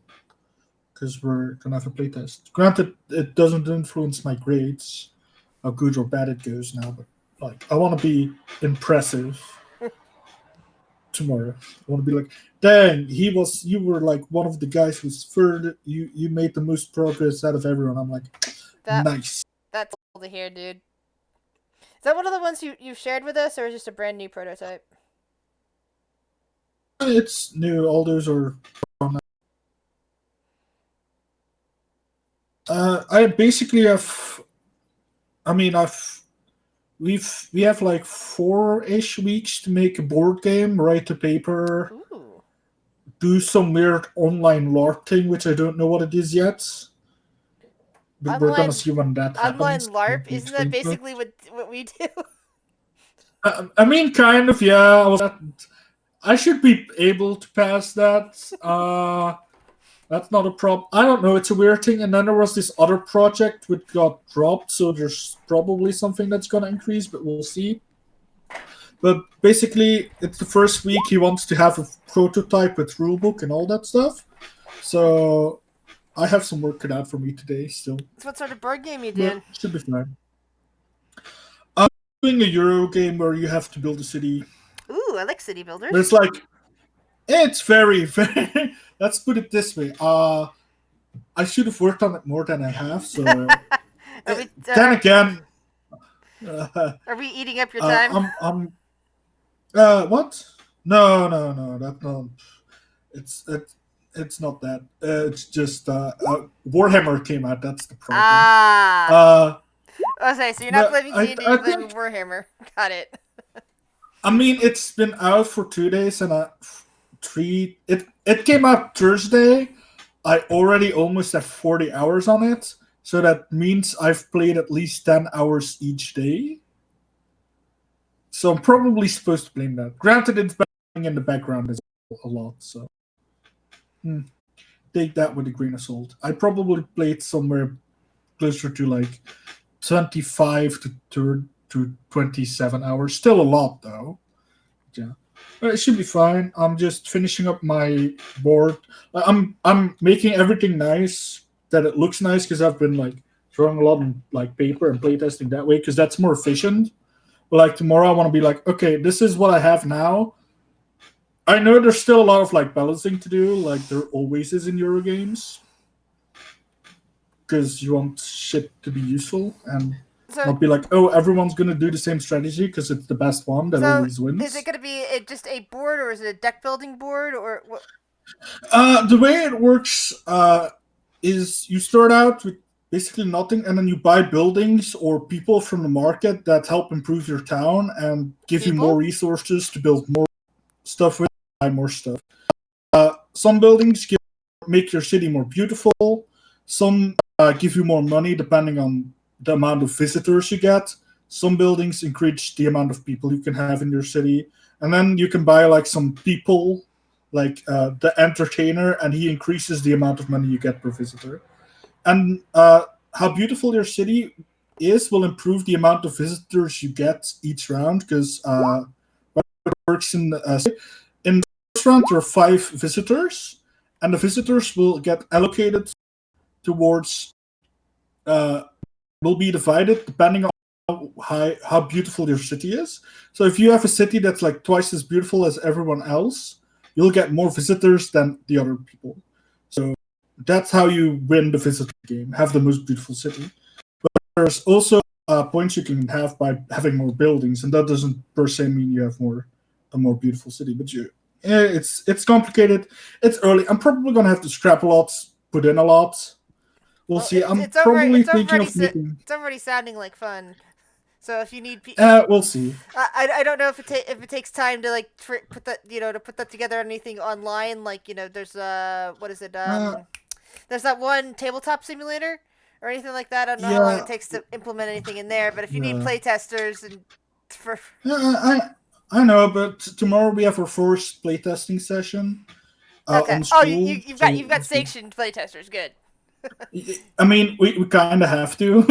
because we're gonna have a playtest. Granted, it doesn't influence my grades, how good or bad it goes now, but like I want to be impressive tomorrow. I want to be like, dang, you were like one of the guys who's third. You made the most progress out of everyone. I'm like, That nice. That's cool to hear, dude. Is that one of the ones you've shared with us, or is it just a brand new prototype? It's new. All those are. I basically have. I mean, we have like 4-ish weeks to make a board game, write a paper, Ooh. do some weird online LARP thing, which I don't know what it is yet. But we're gonna see when that Online happens. LARP? Be Isn't that explained to us. basically what we do? I mean, kind of, yeah. I should be able to pass that. That's not a problem. I don't know. It's a weird thing. And then there was this other project which got dropped, so there's probably something that's gonna increase, but we'll see. But basically, it's the first week he wants to have a prototype with rulebook and all that stuff. So I have some work cut out for me today still. So what sort of board game you But doing? should be fine. I'm doing a Euro game where you have to build a city. Ooh, I like city builders. But it's like it's very, very. Let's put it this way. I should have worked on it more than I have. So then again, are we eating up your time? What? No. That no. It's not that. It's just Warhammer came out. That's the problem. Okay, so you're not blaming D&D, you're blaming think, Warhammer. Got it. I mean, it's been out for 2 days and 3. It came out Thursday. I already almost have 40 hours on it, so that means I've played at least 10 hours each day. So I'm probably supposed to blame that. Granted, it's banging in the background as a lot, so take that with a grain of salt. I probably played somewhere closer to like 25 to 27 hours. Still a lot, though. Yeah. It should be fine. I'm just finishing up my board. I'm making everything nice that it looks nice because I've been like throwing a lot on like paper and playtesting that way because that's more efficient. But like tomorrow, I want to be like, okay, this is what I have now. I know there's still a lot of like balancing to do, like there always is in Euro games, because you want shit to be useful and not be like, oh, everyone's gonna do the same strategy because it's the best one that always wins. Is it gonna be just a board, or is it a deck building board, or what? The way it works is you start out with basically nothing, and then you buy buildings or people from the market that help improve your town and give you more resources to build more stuff with, buy more stuff. Some buildings make your city more beautiful. Some give you more money depending on the amount of visitors you get. Some buildings increase the amount of people you can have in your city. And then you can buy like some people, like the entertainer, and he increases the amount of money you get per visitor. And how beautiful your city is will improve the amount of visitors you get each round, because it works in the first round there are 5 visitors, and the visitors will get allocated towards will be divided depending on how beautiful your city is. So if you have a city that's like twice as beautiful as everyone else, you'll get more visitors than the other people. So that's how you win the visitor game, have the most beautiful city. But there's also points you can have by having more buildings, and that doesn't per se mean you have a more beautiful city. But it's complicated. It's early. I'm probably gonna have to scrap a lot, put in a lot. We'll see. I'm probably thinking of making. It's already sounding like fun. So if you need, we'll see. I don't know if it takes time to like put that to put that together. Anything online, like there's what is it there's that one tabletop simulator or anything like that. I don't know how long Yeah, it takes to implement anything in there, but if you need yeah. playtesters and for Yeah, I know, but tomorrow we have our first playtesting session okay, on oh school. you've got So you've got sanctioned playtesters, good. I mean, we kind of have to.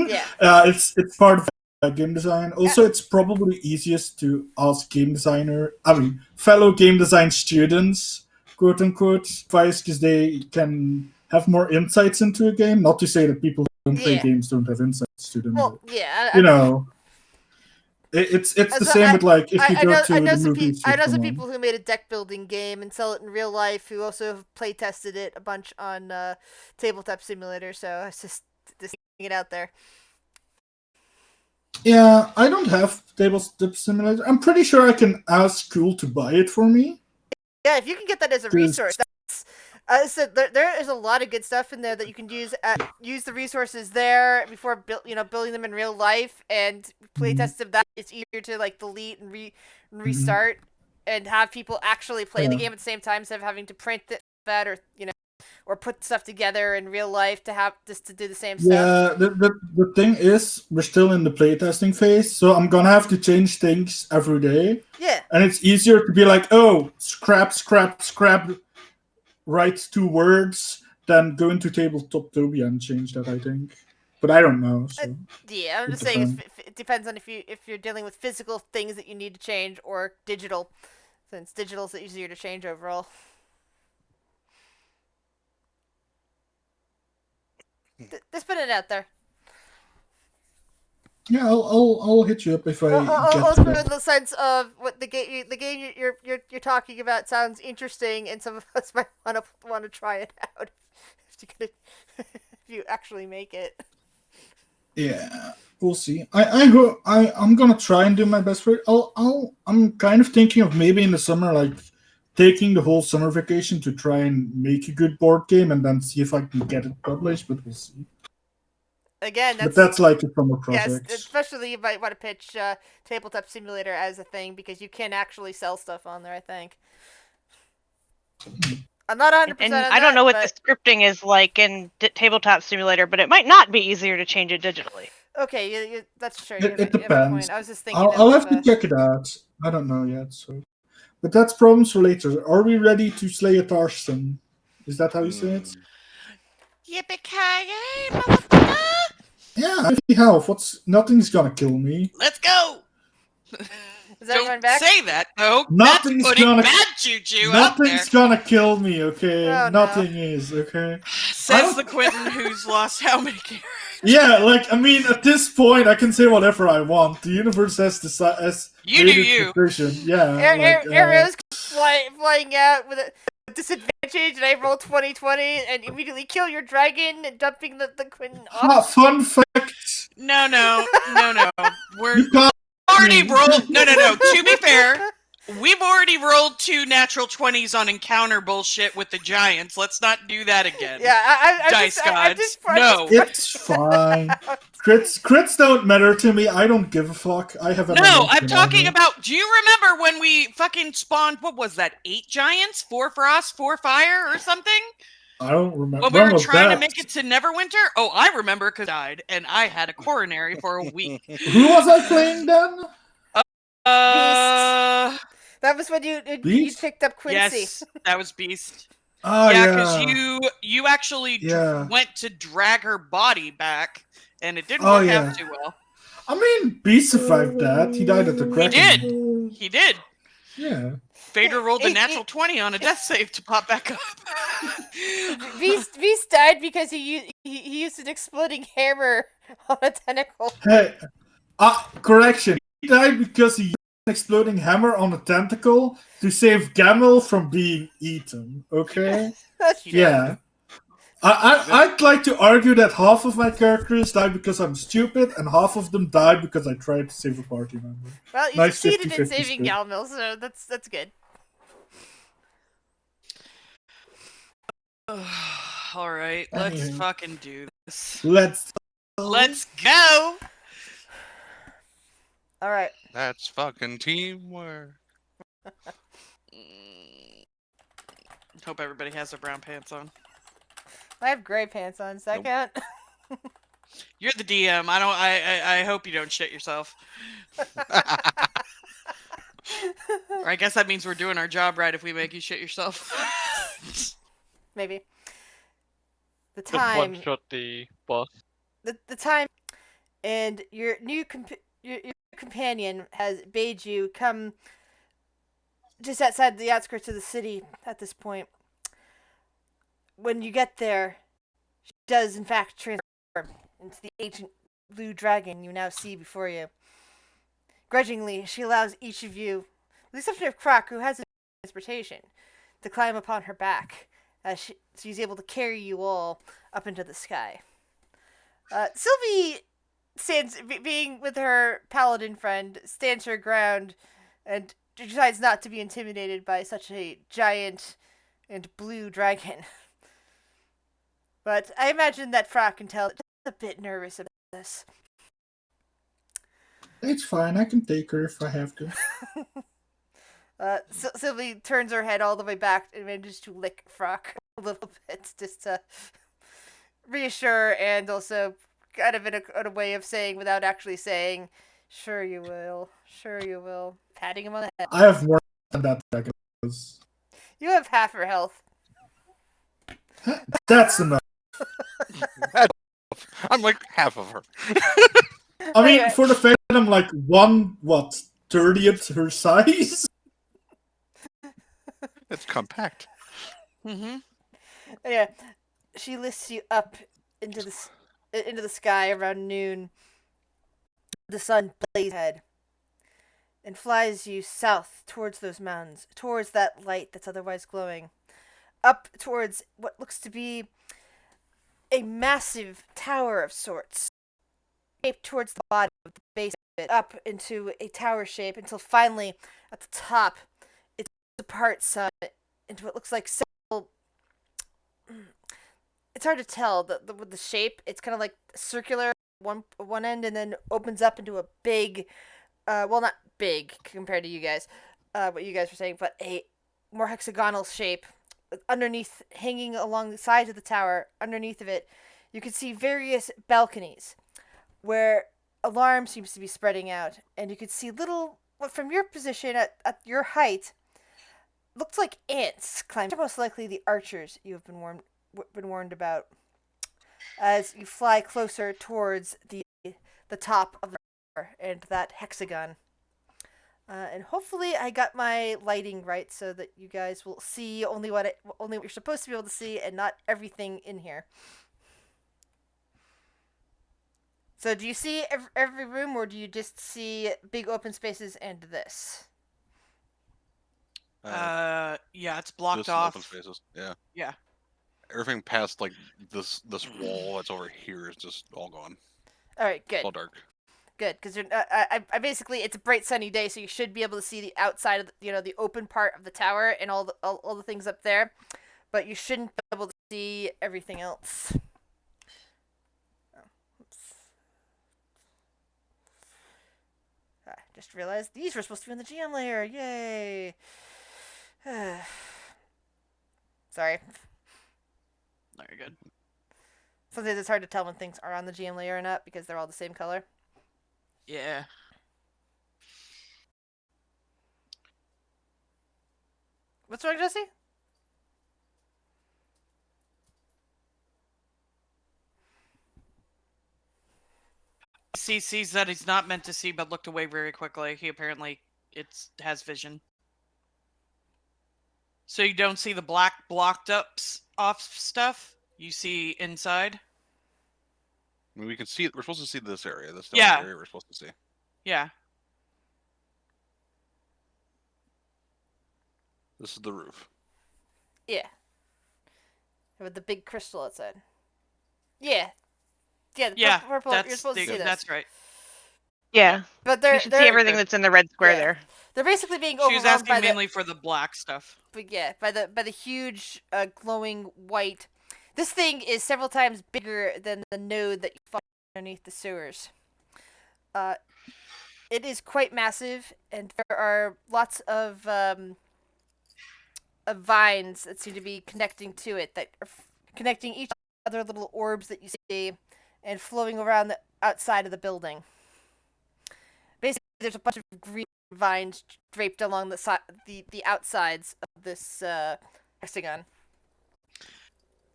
Yeah. It's part of game design. Also, it's probably easiest to ask game designer. I mean, fellow game design students, quote unquote, advice because they can have more insights into a game. Not to say that people who don't play Yeah. games don't have insights to them. Well, But, yeah, you know, it's the so same with like if you I go know to the some movies I with know some someone. people who made a deck building game and sell it in real life who also have play tested it a bunch on tabletop simulator. So it's just it out there. Yeah, I don't have tabletop simulator. I'm pretty sure I can ask school to buy it for me. Yeah, if you can get that as a 'Cause- resource, that's so there is a lot of good stuff in there that you can use. Use the resources there before building them in real life and playtest them. That it's easier to like delete and restart and have people actually play the Yeah. game at the same time instead of having to print that or or put stuff together in real life to have just to do the same stuff. Yeah, the thing is, we're still in the playtesting phase, so I'm gonna have to change things every day. Yeah. And it's easier to be like, oh, scrap, write 2 words, than go into Tabletoptopia and change that, I think. But I don't know, so. Yeah, I'm it just saying depends. it depends on if you're dealing with physical things that you need to change or digital, since digital's easier to change overall. Just put it out there. Yeah, I'll hit you up if I get Also, to in that. the sense of what the game you're talking about sounds interesting, and some of us might want to try it out if you actually make it. Yeah, we'll see. I'm gonna try and do my best for it. I'm kind of thinking of maybe in the summer, like taking the whole summer vacation to try and make a good board game and then see if I can get it published. But we'll see. Again, But that's like a summer yes, project. especially you might want to pitch tabletop simulator as a thing because you can actually sell stuff on there. I think. I'm not 100%. And I don't know what the scripting is like in Tabletop Simulator, but it might not be easier to change it digitally. Okay, that's true. It You have a depends. point. I was just thinking. I'll have to check it out. I don't know yet. So, but that's problems for later. Are we ready to slay a Tarston? Is that how you say it? Yippee-ki-yay, motherfucker! Yeah, nothing's gonna kill me. Let's go! Is everyone back? Say that, though. Nothing's That's putting gonna- bad juju out there. Nothing's gonna kill me, okay? Oh, no. Nothing is, okay? Says the Quentin who's lost how many characters? Yeah, like, I mean, at this point, I can say whatever I want. The universe has You made do its you. decision. Yeah, Arrows flying out with a disadvantage, and I roll 20/20 and immediately kill your dragon, dumping the Quentin off. fun fact. No. We're You can't already me. rolled. No. To be fair, we've already rolled 2 natural 20s on encounter bullshit with the giants. Let's not do that again. Yeah, I'm Dice gods. No. It's fine. Crits don't matter to me. I don't give a fuck. I have No, I'm talking about. Do you remember when we fucking spawned? What was that? 8 giants, 4 frost, 4 fire, or something? I don't remember. When we When were was trying to that? make it to Neverwinter? Oh, I remember because I died and I had a coronary for a week. Who was I playing then? That was when you Beast? picked up Quincy. Yes, that was Beast. Oh, Yeah, because you actually Yeah. went to drag her body back, and it didn't Oh, work yeah. out too well. I mean, Beast survived that. He died at the He Kraken. did. He did. Yeah. Vader rolled a natural 20 on a death save to pop back up. Beast died because he used an exploding hammer on a tentacle. Hey, correction. He died because he used an exploding hammer on a tentacle to save Gamel from being eaten. Okay? Yeah. I'd like to argue that half of my characters died because I'm stupid, and half of them died because I tried to save a party member. Well, you Nice succeeded in 50-50 saving split. Galmil, so that's good. All right, let's Anywho. fucking do this. Let's go. All right. That's fucking teamwork. Hope everybody has their brown pants on. I have gray pants on, so I Nope. can't. You're the DM. I hope you don't shit yourself. Or I guess that means we're doing our job right if we make you shit yourself. Maybe. The Just one time. shot the boss. The time, and your new your companion has bade you come just outside the outskirts of the city at this point. When you get there, she does in fact transform into the ancient blue dragon you now see before you. Grudgingly, she allows each of you, with the exception of Croc, who has transportation, to climb upon her back, as she's able to carry you all up into the sky. Sylvie stands, being with her paladin friend, stands her ground and decides not to be intimidated by such a giant and blue dragon. But I imagine that Frock can tell a bit nervous about this. It's fine. I can take her if I have to. Sylvie turns her head all the way back and manages to lick Frock a little bit, just to reassure and also kind of in a way of saying without actually saying, "Sure you will, sure you will," patting him on the head. I have more than that because You have half her health. that's enough. I'm like half of her. I mean, Okay. for the fact that I'm like 30th her size. It's compact. Mm-hmm. Yeah, she lifts you up into the sky around noon. The sun blazes ahead and flies you south towards those mountains, towards that light that's otherwise glowing, up towards what looks to be a massive tower of sorts, shaped towards the bottom of the base of it, up into a tower shape until finally, at the top, it departs into what looks like several. It's hard to tell with the shape. It's kind of like circular one end, and then opens up into a big, well, not big compared to you guys, what you guys were saying, but a more hexagonal shape. Underneath, hanging along the sides of the tower, underneath of it, you can see various balconies where alarm seems to be spreading out, and you can see little, well, from your position at your height, looks like ants climbing. Most likely the archers you have been warned about as you fly closer towards the top of the tower and that hexagon. And hopefully I got my lighting right so that you guys will see only what you're supposed to be able to see and not everything in here. So do you see every room, or do you just see big open spaces and this? Yeah, it's blocked Just open off. spaces. Yeah. Yeah. Everything past like this wall that's over here is just all gone. All right, It's good. all dark. Good, because I basically, it's a bright sunny day, so you should be able to see the outside of the open part of the tower and all the things up there, but you shouldn't be able to see everything else. Oh, oops. Just realized these were supposed to be on the GM layer. Yay! Sorry. Very good. Sometimes it's hard to tell when things are on the GM layer or not because they're all the same color. Yeah. What's wrong, Jesse? He sees that he's not meant to see, but looked away very quickly. He apparently has vision. So you don't see the black blocked up off stuff. You see inside. I mean, we can see. We're supposed to see this area. That's the Yeah. only area we're supposed to see. Yeah. This is the roof. Yeah. With the big crystal outside. Yeah. Yeah, Yeah. purple. You're supposed to see this. That's right. Yeah. But You should see everything that's in the red square there. They're basically being She was overwhelmed asking by mainly for the black stuff. but yeah, by the huge glowing white. This thing is several times bigger than the node that you find underneath the sewers. It is quite massive, and there are lots of vines that seem to be connecting to it, that are connecting each other little orbs that you see, and flowing around the outside of the building. Basically, there's a bunch of green vines draped along the outsides of this hexagon.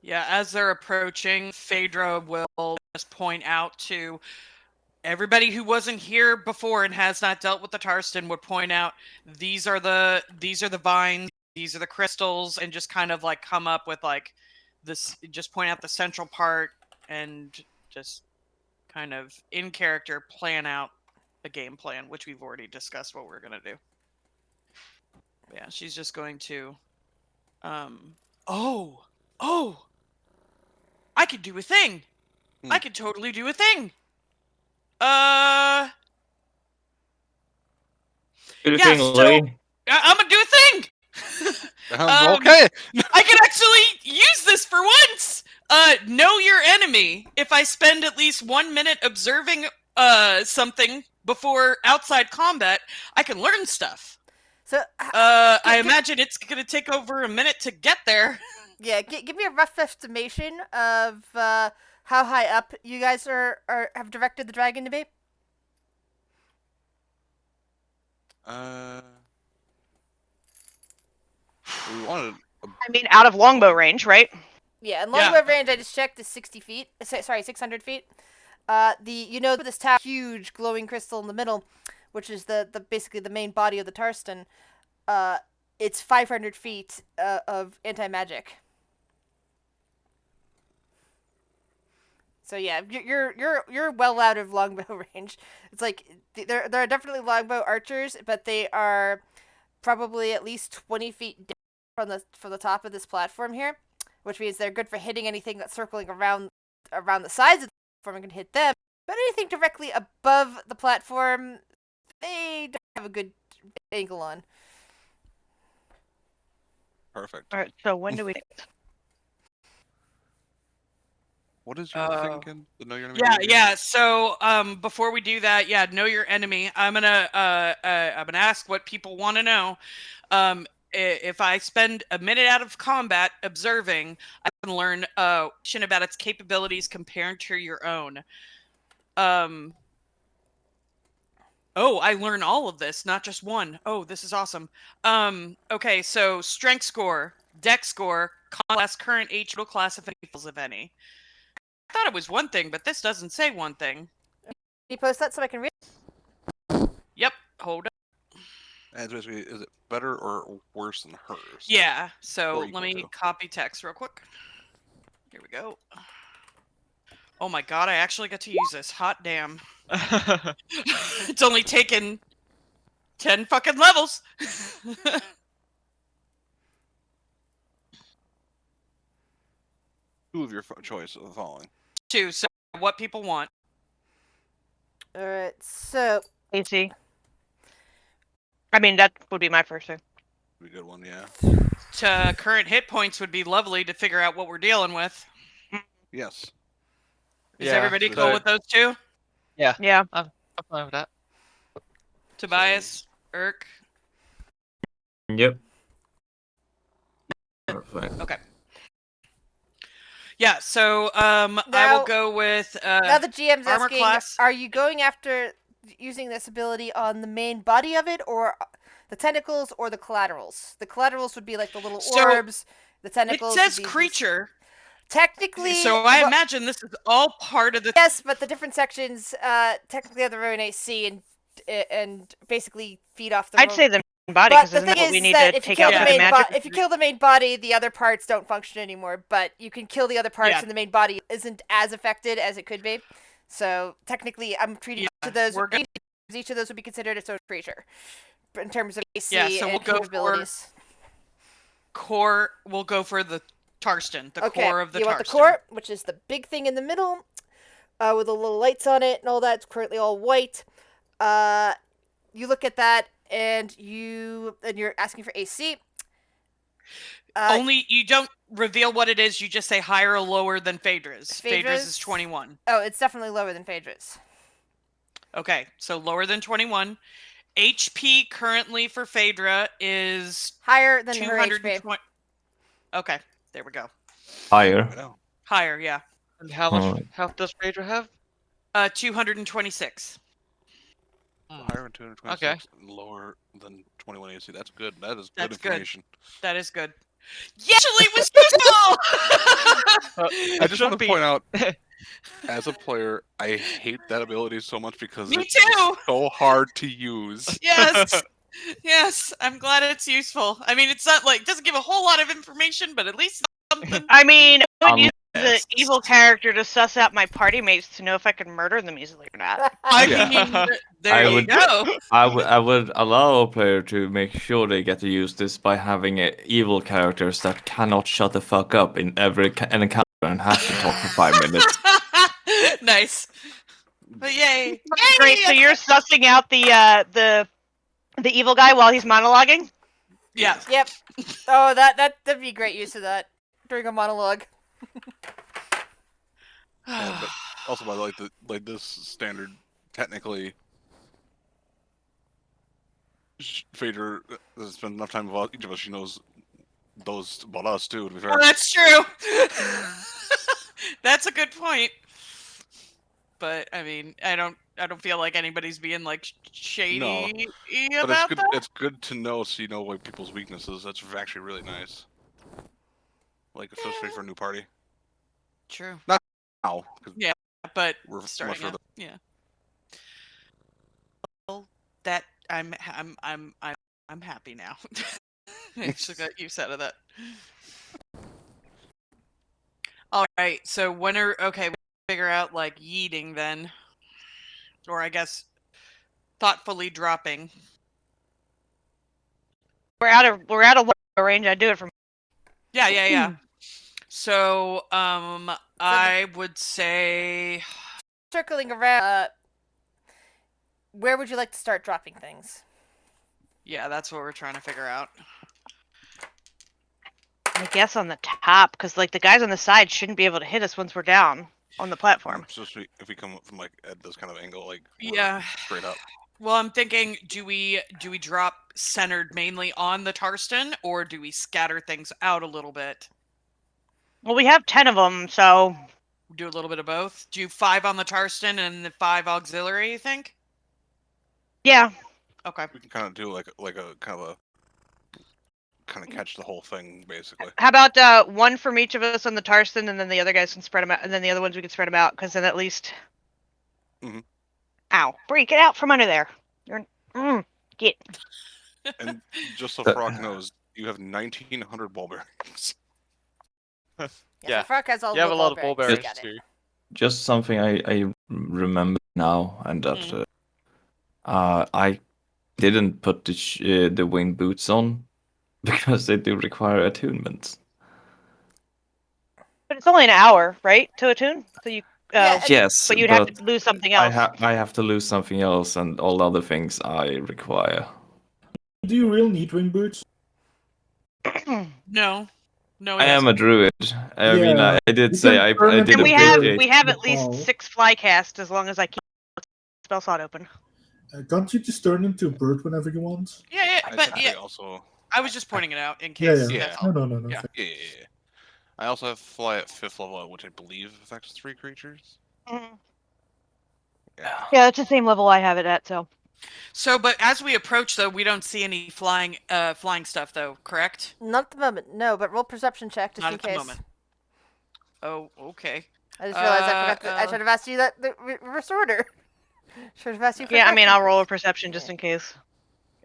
Yeah, as they're approaching, Phaedra will just point out to everybody who wasn't here before and has not dealt with the Tarston, would point out these are the vines, these are the crystals, and just kind of like come up with like this, just point out the central part and just kind of in character plan out a game plan, which we've already discussed what we're gonna do. But yeah, she's just going to oh, I could do a thing. I could totally do a thing. Yeah, so I'm gonna do a thing. Okay. I can actually use this for once. Know your enemy. If I spend at least 1 minute observing something before outside combat, I can learn stuff. So I imagine it's gonna take over a minute to get there. Yeah, give me a rough estimation of how high up you guys have directed the dragon to be. We wanted. I mean, out of longbow range, right? Yeah, and longbow range I just checked is 60 feet. Sorry, 600 feet. This huge glowing crystal in the middle, which is the basically the main body of the Tarston. It's 500 feet of anti-magic. So yeah, you're well out of longbow range. It's like there are definitely longbow archers, but they are probably at least 20 feet down from the top of this platform here, which means they're good for hitting anything that's circling around the sides of the platform and can hit them. But anything directly above the platform, they don't have a good angle on. Perfect. All right. So when do we? What is your thing again? The know your enemy. Yeah. So, before we do that, know your enemy. I'm gonna ask what people want to know. If I spend a minute out of combat observing, I can learn about its capabilities compared to your own. Oh, I learn all of this, not just one. Oh, this is awesome. Okay, so strength score, dex score, class, current H, total class, if any. I thought it was one thing, but this doesn't say one thing. Can you post that so I can read? Yep, hold up. And basically, is it better or worse than hers? Yeah, so let me copy text real quick. Here we go. Oh my god, I actually got to use this. Hot damn. It's only taken 10 fucking levels. Two of your choice of the following. Two, so what people want. Alright, so AC. I mean, that would be my first thing. Be a good one, yeah. To current hit points would be lovely to figure out what we're dealing with. Yes. Is everybody cool with those two? Yeah. Yeah. I'm fine with that. Tobias, Irk. Yep. Perfect. Okay. Yeah, so I will go with now the GM's armor asking, class. are you going after using this ability on the main body of it, or the tentacles, or the collaterals? The collaterals would be like the little orbs. The tentacles. It says creature. Technically. So I imagine this is all part of the. Yes, but the different sections technically have their own AC and basically feed off the. I'd say the main body, because isn't that what we need to take out the magic? If you kill the main body, the other parts don't function anymore. But you can kill the other parts, and the main body isn't as affected as it could be. So technically, I'm treating each of those. Each of those would be considered its own creature in terms of AC so and we'll go capabilities. Core. We'll go for the Tarston, the core of the Tarston. You want the core, which is the big thing in the middle, with the little lights on it and all that. It's currently all white. You look at that, and you're asking for AC. Only you don't reveal what it is. You just say higher or lower than Phaedra's. Phaedra's is 21. Oh, it's definitely lower than Phaedra's. Okay, so lower than 21. HP currently for Phaedra is higher than her HP. Okay, there we go. Higher. Higher, yeah. And how much Alright. health does Phaedra have? 226. Higher than 226, and lower than 21 AC. That's good. That is good That's good. information. That is good. Yeah, actually, it was useful. I just want to point out, as a player, I hate that ability so much because Me it's too. so hard to use. Yes. Yes, I'm glad it's useful. I mean, it's not like it doesn't give a whole lot of information, but at least something. I mean, I would use the Yes. evil character to suss out my party mates to know if I could murder them easily or not. I Yeah. mean, there I you would- go. I would allow a player to make sure they get to use this by having evil characters that cannot shut the fuck up in every an encounter and have to talk for 5 minutes. Nice. But yay! Great. So you're sussing out the evil guy while he's monologuing. Yeah. Yep. Oh, that'd be great use of that during a monologue. Yeah, but also by like this standard, technically, Phaedra has spent enough time with each of us. She knows those about us too. To be fair. Well, that's true. That's a good point. But I mean, I don't feel like anybody's being like shady But about that. it's good to know, so you know like people's weaknesses. That's actually really nice. Like especially for a new party. True. Now, 'cause Yeah, but we're much starting further. out, yeah. Well, that I'm happy now. Actually, got use out of that. All right, so when are okay? We figure out like yeeting then, or I guess thoughtfully dropping. We're out of range. I do it from. Yeah. So, I would say, Circling around, where would you like to start dropping things? yeah, that's what we're trying to figure out. I guess on the top, because like the guys on the side shouldn't be able to hit us once we're down on the platform. Especially if we come from like at this kind of angle, like we're Yeah. straight up. Well, I'm thinking, do we drop centered mainly on the Tarston, or do we scatter things out a little bit? Well, we have 10 of them, so Do a little bit of both. Do 5 on the Tarston and the 5 auxiliary. You think? yeah. Okay. We can kind of do like a kind of catch the whole thing basically. How about one from each of us on the Tarston, and then the other guys can spread them out, and then the other ones we can spread them out, because then at least. Mhm. Ow! Bree, get out from under there. You're get. And just so Frog knows, you have 1,900 ball bearings. Yeah. So Frog has all You have the a lot of ball ball bearings. bearings Got it. too. Just something I remember now, and that I didn't put the winged boots on because they do require attunement. But it's only an hour, right, to attune? So you. Yeah, Yes, But you'd have to lose something else. I have to lose something else, and all the other things I require. Do you really need wing boots? No. No. I am a druid. I mean, Yeah. I did You say can I turn did into And we appreciate. have the at least ball. 6 fly casts as long as I keep spell slot open. Can't you just turn into a bird whenever you want? Yeah. I But technically yeah, also I was just pointing it out in Yeah, case. yeah. that's Yeah. all. No. Yeah. yeah. I also have fly at 5th level, which I believe affects 3 creatures. Yeah. Yeah, it's the same level I have it at, so. So, but as we approach, though, we don't see any flying stuff, though. Correct? Not at the moment, no. But roll perception check just Not in at the case. moment. Oh, okay. I just realized I forgot. I should have asked you that the reverse order. Should have asked you. For Yeah, I mean, second. I'll roll a perception just in case.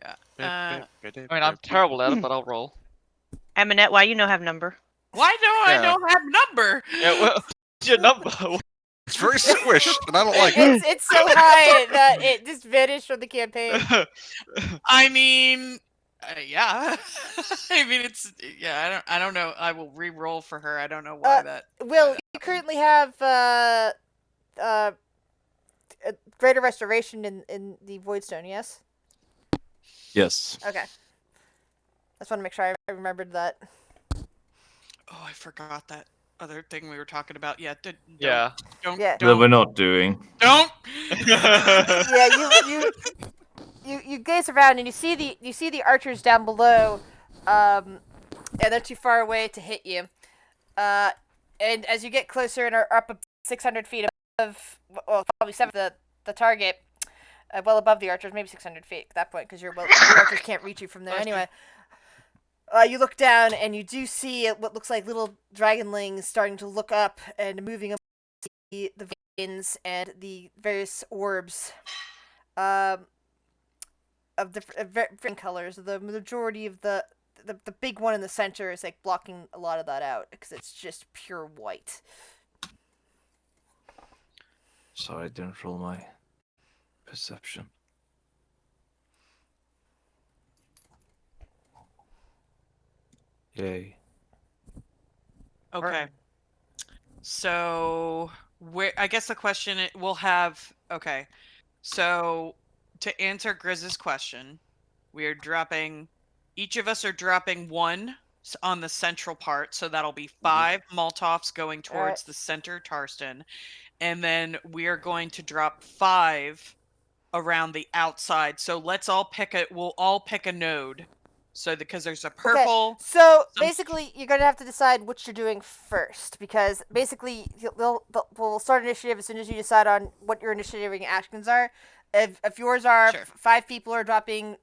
Yeah. I mean, I'm terrible at it, but I'll roll. Eminette, why you no have number? Why don't I Yeah. don't have number? Yeah, well, your number. It's very squished, and I don't like it. It's so high that it just vanished from the campaign. I mean, yeah. I mean, it's yeah. I don't know. I will re-roll for her. I don't know why that. Will, you currently have greater restoration in the Voidstone, yes? Yes. Okay. I just want to make sure I remembered that. Oh, I forgot that other thing we were talking about. Yeah. Yeah. Don't. Yeah. That Don't. we're not doing. Don't. Yeah, you gaze around and you see the archers down below, and they're too far away to hit you. and as you get closer and are up 600 feet above, well, probably the target, well above the archers, maybe 600 feet at that point, because the archers can't reach you from there anyway. You look down and you do see what looks like little dragonlings starting to look up and moving up the veins and the various orbs of different colors. The majority of the big one in the center is like blocking a lot of that out because it's just pure white. Sorry, I didn't roll my perception. Yay. Okay. So where I guess the question we'll have. Okay. So to answer Grizz's question, we are dropping. Each of us are dropping one on the central part, so that'll be 5 Molotovs going towards the center Tarston, and then we are going to drop 5 around the outside. So let's all pick a. We'll all pick a node. So because there's a purple. Okay. So basically, you're gonna have to decide which you're doing first, because basically we'll start initiative as soon as you decide on what your initiating actions are. If yours are Sure. 5 people are dropping,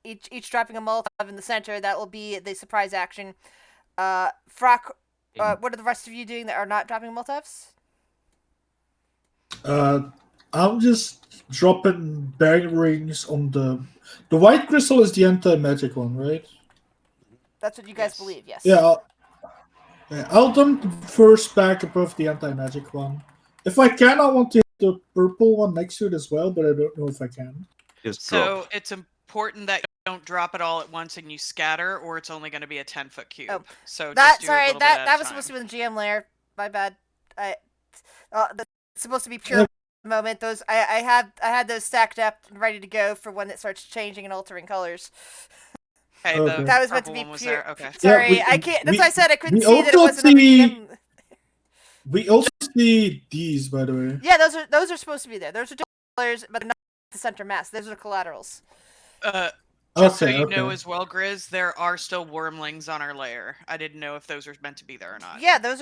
each dropping a Molotov in the center, that will be the surprise action. Frock, what are the rest of you doing that are not dropping Molotovs? I'm just dropping bearing rings on the white crystal is the anti-magic one, right? That's what you guys Yes. believe, yes. Yeah, I'll dump the first back above the anti-magic one. If I can, I want to hit the purple one next to it as well, but I don't know if I can. Just So drop. it's important that you don't drop it all at once and you scatter, or it's only going to be a 10-foot cube. Oh, So That just do a sorry, little bit at that a was time. supposed to be in the GM layer. My bad. That's supposed to be pure moment. Those I had those stacked up and ready to go for when it starts changing and altering colors. Okay, Okay. the That was meant to purple be one was pure. there. Okay. Sorry, we- I can't. That's we- why I said I couldn't we see that it also wasn't on the see- GM. We also see these, by the way. Yeah, those are supposed to be there. Those are different colors, but not the center mass. Those are collaterals. Just so Okay, you know okay. as well, Grizz, there are still wormlings on our layer. I didn't know if those were meant to be there or not. Yeah, those.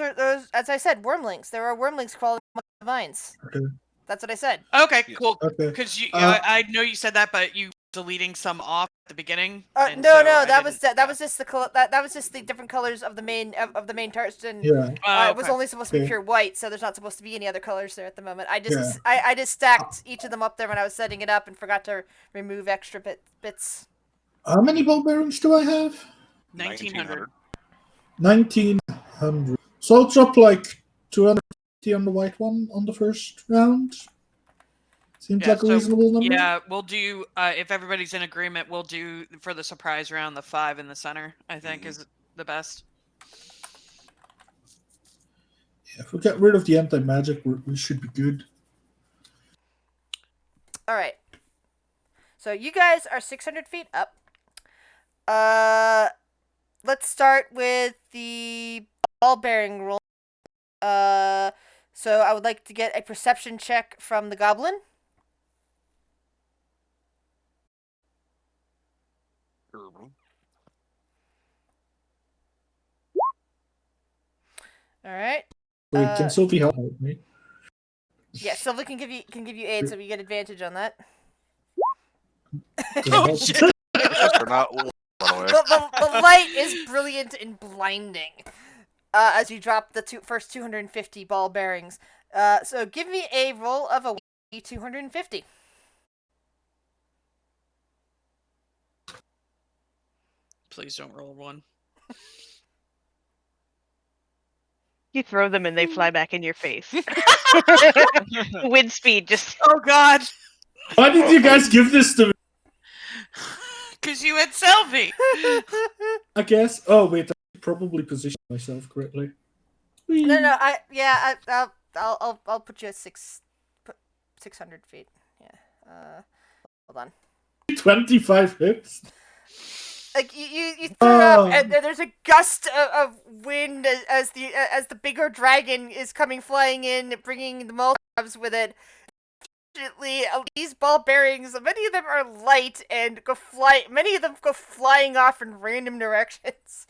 As I said, wormlings. There are wormlings crawling among the vines. Okay. That's what I said. Okay, Yes. cool. Okay. Because Uh, I know you said that, but you deleting some off at the beginning. No, and so I that was didn't- that was just that was just the different colors of the main of the main Tarston. Yeah. Oh, It was okay. only supposed to be Okay. pure white, so there's not supposed to be any other colors there at the moment. I just Yeah. I just stacked each of them up there when I was setting it up and forgot to remove extra bits. How many ball bearings do I have? 1900. 1900. So I'll drop like 250 on the white one on the first round. Seems Yeah, like a so- reasonable number. Yeah, we'll do. If everybody's in agreement, we'll do for the surprise round the 5 in the center. I think is the best. Yeah, if we get rid of the anti-magic, we should be good. All right. So you guys are 600 feet up. Let's start with the ball bearing roll. So I would like to get a perception check from the goblin. All right. Wait, can Sophie help me? Yeah, Silva can give you aid, so you get advantage on that. Oh shit! Except for not by the way. The light is brilliant and blinding as you drop the first 250 ball bearings. So give me a roll of a 250. Please don't roll 1. You throw them and they fly back in your face. Wind speed, just Oh god! Why did you guys give this to me? Because you had Selfie. I guess. Oh wait, I probably positioned myself correctly. No, I'll put you at 600 feet. Yeah. Hold on. 25 hits. Like you throw it up, Oh. and there's a gust of wind as the bigger dragon is coming flying in, bringing the Molotovs with it. Unfortunately, these ball bearings, many of them are light and many of them go flying off in random directions.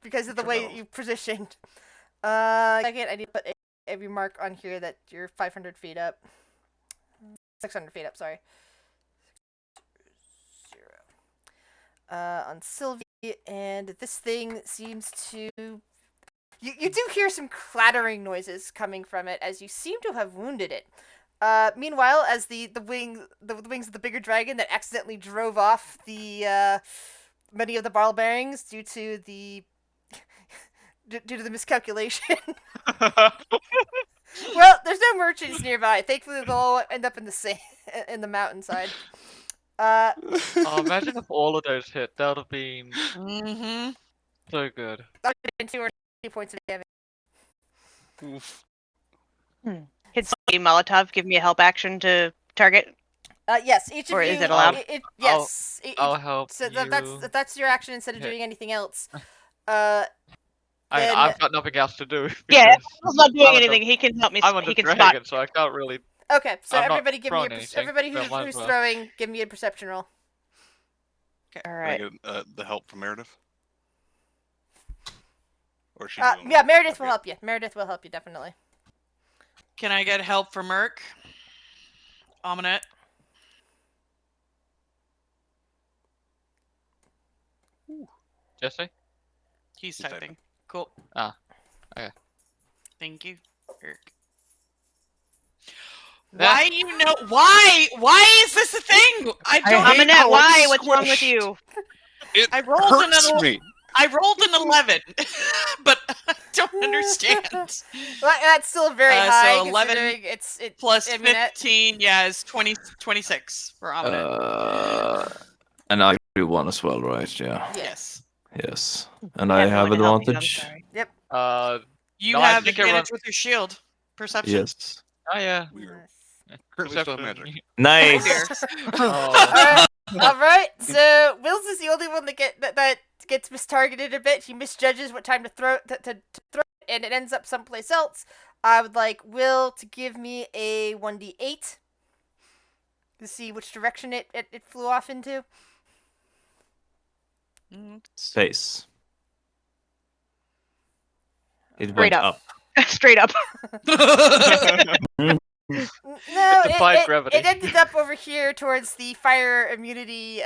because of the Sure way knows. you positioned. Second, I need to put a remark on here that you're 500 feet up. 600 feet up, sorry. 0. On Sylvie, and this thing seems to... You do hear some clattering noises coming from it as you seem to have wounded it. Meanwhile, as the wings of the bigger dragon that accidentally drove off the many of the ball bearings due to the miscalculation. Well, there's no merchants nearby. Thankfully, they'll all end up in the mountainside. Oh, imagine if all of those hit. That would have been Mm-hmm. so good. 2 or 3 points of damage. Oof. Can Steve Molotov give me a help action to target? Yes, each of Or you. is it allowed? Yes. I'll help So you. that's your action instead of hit. doing anything else. I've got nothing else to do. Yeah, because I'm not doing I'm anything. He can help me. I'm on He the can dragon, spot. so I can't really. Okay, so I'm not everybody give me throwing anything, everybody but who's might as well. throwing, give me a perception roll. All Can I right. get the help from Meredith? Or is she doing Yeah, it? Meredith will Okay. help you. Meredith will help you definitely. Can I get help from Merc? Ominette? Jesse? He's He's typing. typing. Cool. Ah, okay. Thank you, Merc. Ah. Why you know? Why is this a thing? I don't. hate Aminette, how why? it's What's wrong with squished. you? It I rolled an hurts me. I rolled an 11, but I don't understand. Well, that's still very high. So 11 considering it's Plus I mean, 15, yeah, is 26 for Ominette. And I do one as well, right? Yeah. Yes. Yes. And I Can't have really help you, I'm advantage. sorry. You No, I have think it advantage runs- with your shield. Perception. Yes. Oh yeah. We are Nice. currently still have Perception. magic. Oh Nice. dear. Oh. All right. So Wills is the only one that gets mistargeted a bit. He misjudges what time to throw to throw it, and it ends up someplace else. I would like Will to give me a 1d8 to see which direction it flew off into. Space. It Straight went up. up. Straight up. No, Defied gravity. it ended up over here towards the fire immunity,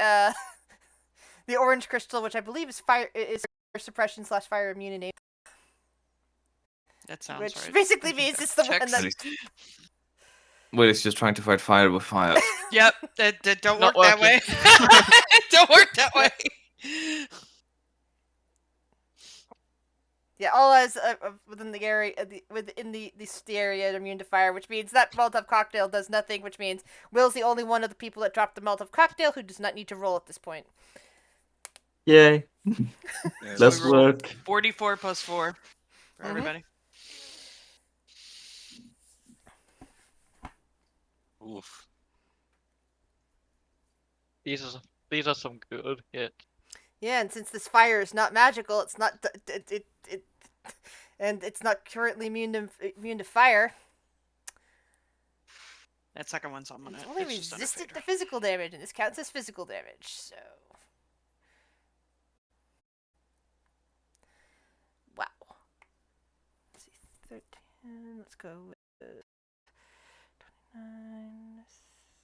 the orange crystal, which I believe is fire suppression / fire immunity. That sounds Which right. basically I think means it's that the one checks. that. Well, it's just trying to fight fire with fire. Yep, that don't work Not that way. Don't work that way. Yeah, all as within the area, within the area are immune to fire, which means that Molotov cocktail does nothing. Which means Will's the only one of the people that dropped the Molotov cocktail who does not need to roll at this point. Yay. Yeah, Let's we roll work. 44 plus 4 for Mhm. everybody. Oof. These are some good hits. Yeah, and since this fire is not magical, it's not and it's not currently immune to fire. That second one's on It's it. only It's just resistant to unfavored. physical damage, and this counts as physical damage. So, wow. Let's see, 13. Let's go with 29.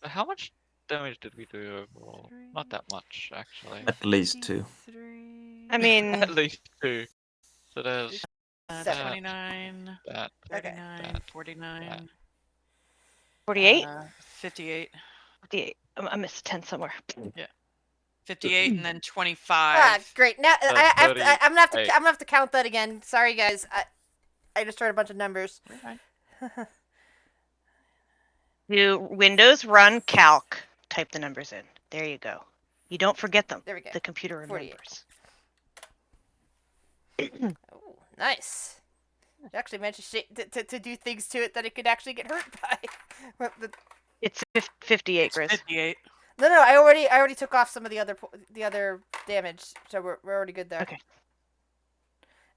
How much damage did we do overall? Not that much, actually. At least 2. 53. I mean, At least 2. So there's 29, that. 39, that, 49, 48? 58. 58. I missed a 10 somewhere. 58 and then 25. Ah, great. Now I'm gonna have to count that again. Sorry, guys. I just heard a bunch of numbers. Do Windows run calc? Type the numbers in. There you go. You don't forget them. There we go. The computer 48. remembers. Oh, nice. You actually managed to do things to it that it could actually get hurt by. It's 58, It's Grizz. 58. No, I already took off some of the other damage, so we're already good there. Okay.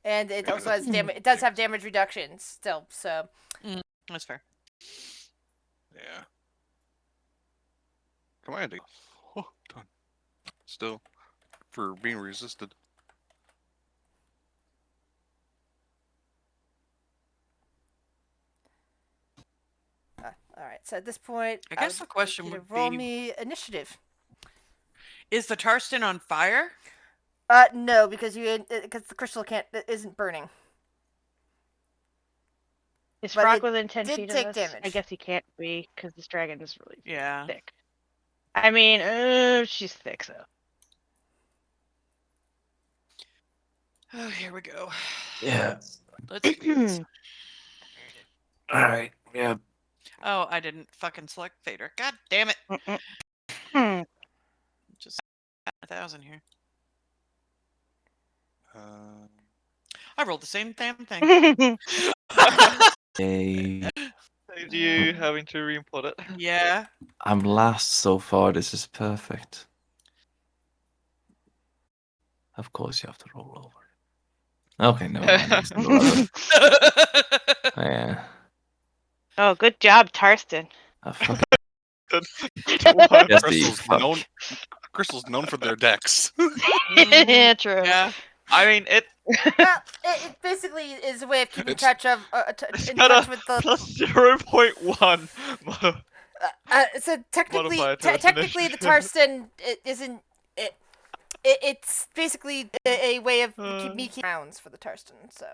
And it also has damage. It does have damage reduction still, so. That's fair. Yeah. Commanding. Oh, done. Still, for being resisted. All right. So at this point, I guess the would question like you to would roll be- me initiative. Is the Tarston on fire? No, because the crystal isn't burning. Is But Frock it within 10 did feet of take us? damage. I guess he can't be because this dragon is really Yeah. thick. I mean, she's thick, so. Oh, here we go. Yeah. Let's do this. All right. Yeah. Oh, I didn't fucking select Vader. God damn it. Hmm. Just 1,000 here. Uh, I rolled the same damn thing. Yay. Saves you having to re-input it. Yeah. I'm last so far. This is perfect. Of course, you have to roll over. Okay, never mind. It's still relevant. Yeah. Oh, good job, Tarston. Fuck. The Just the Crystal's fuck. Crystal's known for their decks. Yeah, true. Yeah. I mean, it Well, it basically is a way of keeping It's- touch of it's in got touch a with the. plus 0.1. So technically, modifier to its technically, the initiative. Tarston isn't. It's basically a way of keeping rounds for the Tarston. So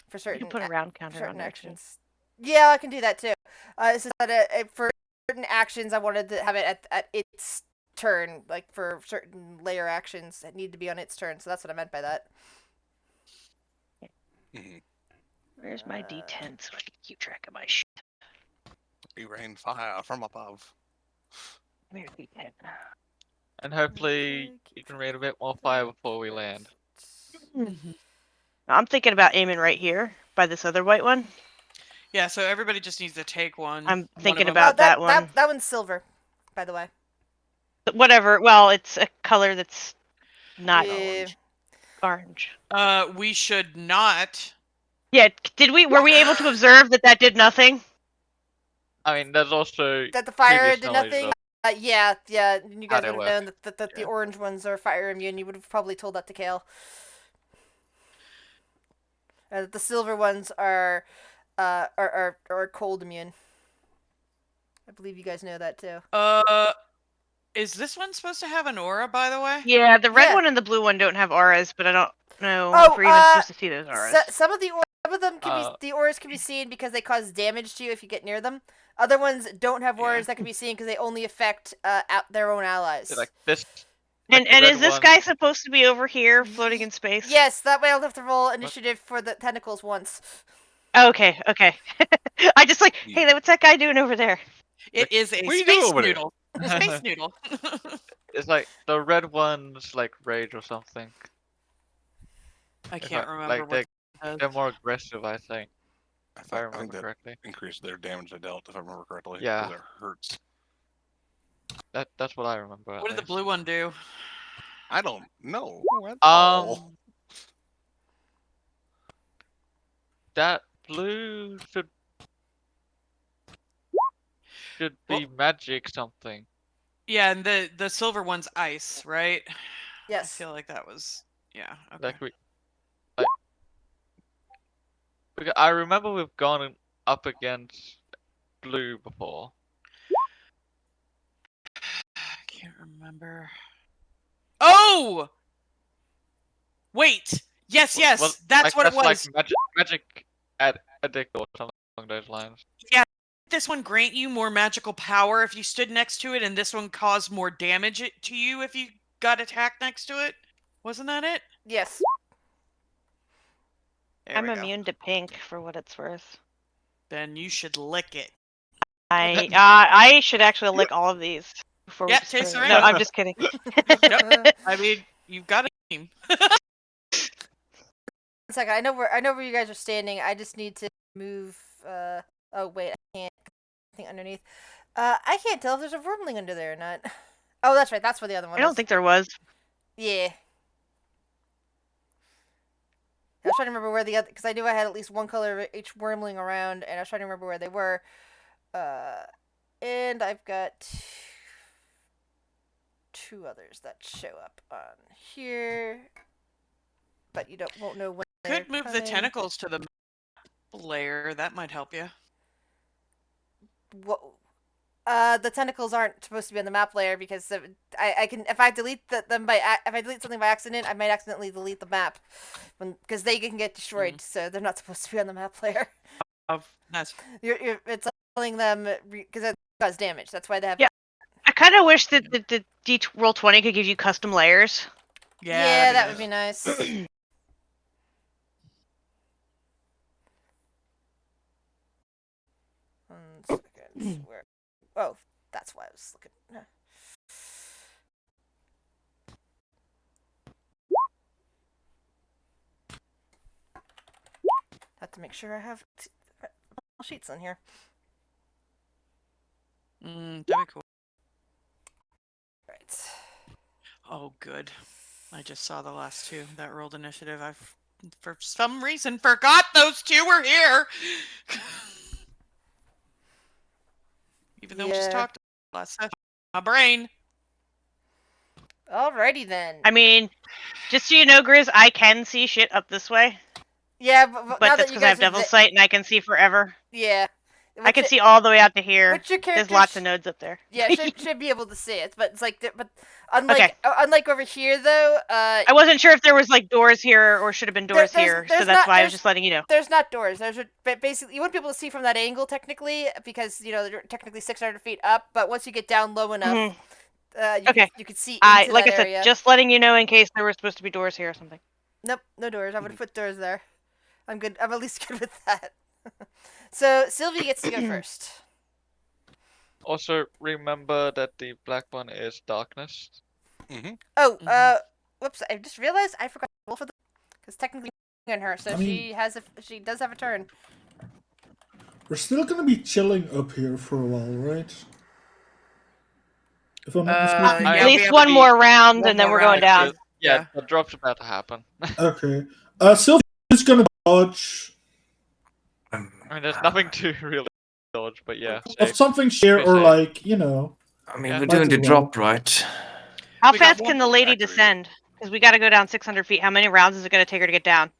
for You certain can put a round counter certain on there. actions. Yeah, I can do that too. It's just that for certain actions, I wanted to have it at its turn. Like for certain layer actions, it need to be on its turn. So that's what I meant by that. Mhm. Where's my D10 so I can keep track of my shit? We rain fire from above. Where's D10? And hopefully you can raid a bit more fire before we land. I'm thinking about aiming right here by this other white one. Yeah, so everybody just needs to take one. I'm One of thinking them- about that one. That one's silver, by the way. Whatever. Well, it's a color that's not Yeah. orange. We should not. Yeah. Were we able to observe that did nothing? I mean, there's also That the fire previous did knowledge nothing. of Yeah. And you how guys they would have known work. that the Yeah. orange ones are fire immune. You would have probably told that to Kale. The silver ones are cold immune. I believe you guys know that too. Is this one supposed to have an aura, by the way? Yeah, the red Yeah. one and the blue one don't have auras, but I don't know Oh, if we're even supposed to see those auras. Some of them can be the auras can be seen because they cause damage to you if you get near them. Other ones don't have auras that can be seen because they only affect their own allies. like this. And like the is red this one. guy supposed to be over here floating in space? Yes, that way I'll have to roll initiative for the tentacles once. Okay. I just like, hey, what's that guy doing over there? It is a What are you doing space over there? noodle. A space noodle. It's like the red one's like rage or something. I If can't I- remember like what it does. They're more aggressive, I think. I If I think remember that correctly. increased their damage they dealt, if I remember correctly. Yeah. 'cause it hurts. That's what I remember. at What did the least. blue one do? I don't know. At all. That blue should be magic something. Yeah, and the silver one's ice, right? I Yes. feel like that was okay. Like because I remember we've gone up against blue before. I can't remember. Oh! Wait! Yes, Well, that's like, what it was. Like magic addict or something along those lines. Yeah, this one grant you more magical power if you stood next to it, and this one caused more damage to you if you got attacked next to it. Wasn't that it? Yes. There I'm we go. immune to pink for what it's worth. Then you should lick it. I should actually lick all of these before Yeah, we taste destroy the it. No, rainbow. I'm just kidding. I mean, you've got a team. One second. I know where you guys are standing. I just need to move. Oh wait, I can't. Anything underneath. I can't tell if there's a wormling under there or not. Oh, that's right. That's where the other one. I don't is. think there was. Yeah. I was trying to remember where the other, because I knew I had at least one color of each wormling around, and I was trying to remember where they were. And I've got two others that show up on here, but you won't know when. Could they're move the coming. tentacles to the layer. That might help you. the tentacles aren't supposed to be on the map layer because I can if I delete them if I delete something by accident, I might accidentally delete the map, because they can get destroyed. So they're not supposed to be on the map layer. Nice. It's telling them because it causes damage. That's why they have. Yeah. I kind of wish that the Roll20 could give you custom layers. Yeah, that that'd would be nice. 1 second. Where? Oh, that's why I was looking. Have to make sure I have sheets in here. that'd be cool. Right. Oh, good. I just saw the last two that rolled initiative. I, for some reason, forgot those two were here. Even though we just Yeah. talked last session. My brain. Alrighty then. I mean, just so you know, Grizz, I can see shit up this way, Yeah, but now but that that's you because I guys have are Devil's Sight and I can see forever. yeah. I can see all the way out to here. Which your character There's lots of nodes up there. Yeah, should be able to see it, but it's like, but unlike Okay. unlike over here though, I wasn't sure if there was like doors here or should have been doors here, so that's why I was just letting you know. There's not doors. There's basically you wouldn't be able to see from that angle technically because they're technically 600 feet up. But once you get down low enough, you could see into like that I said, area. just letting you know in case there were supposed to be doors here or something. Nope, no doors. I would have put doors there. I'm good. I'm at least good with that. So Sylvie gets to go first. Also, remember that the black one is darkness. Oh, whoops! I just realized I forgot to roll for the because technically on her, so she does have a turn. We're still gonna be chilling up here for a while, right? If I'm not mistaken. yeah, At we least have one to more round, one and then more we're going round. down. Yeah, the drop's about to happen. Okay. Sylvie is gonna dodge. I mean, there's nothing to really dodge, but yeah. Of something share or like, I mean, Yeah. we're doing the drop, right? How We got fast one can the more lady factory. descend? Because we got to go down 600 feet. How many rounds is it going to take her to get down?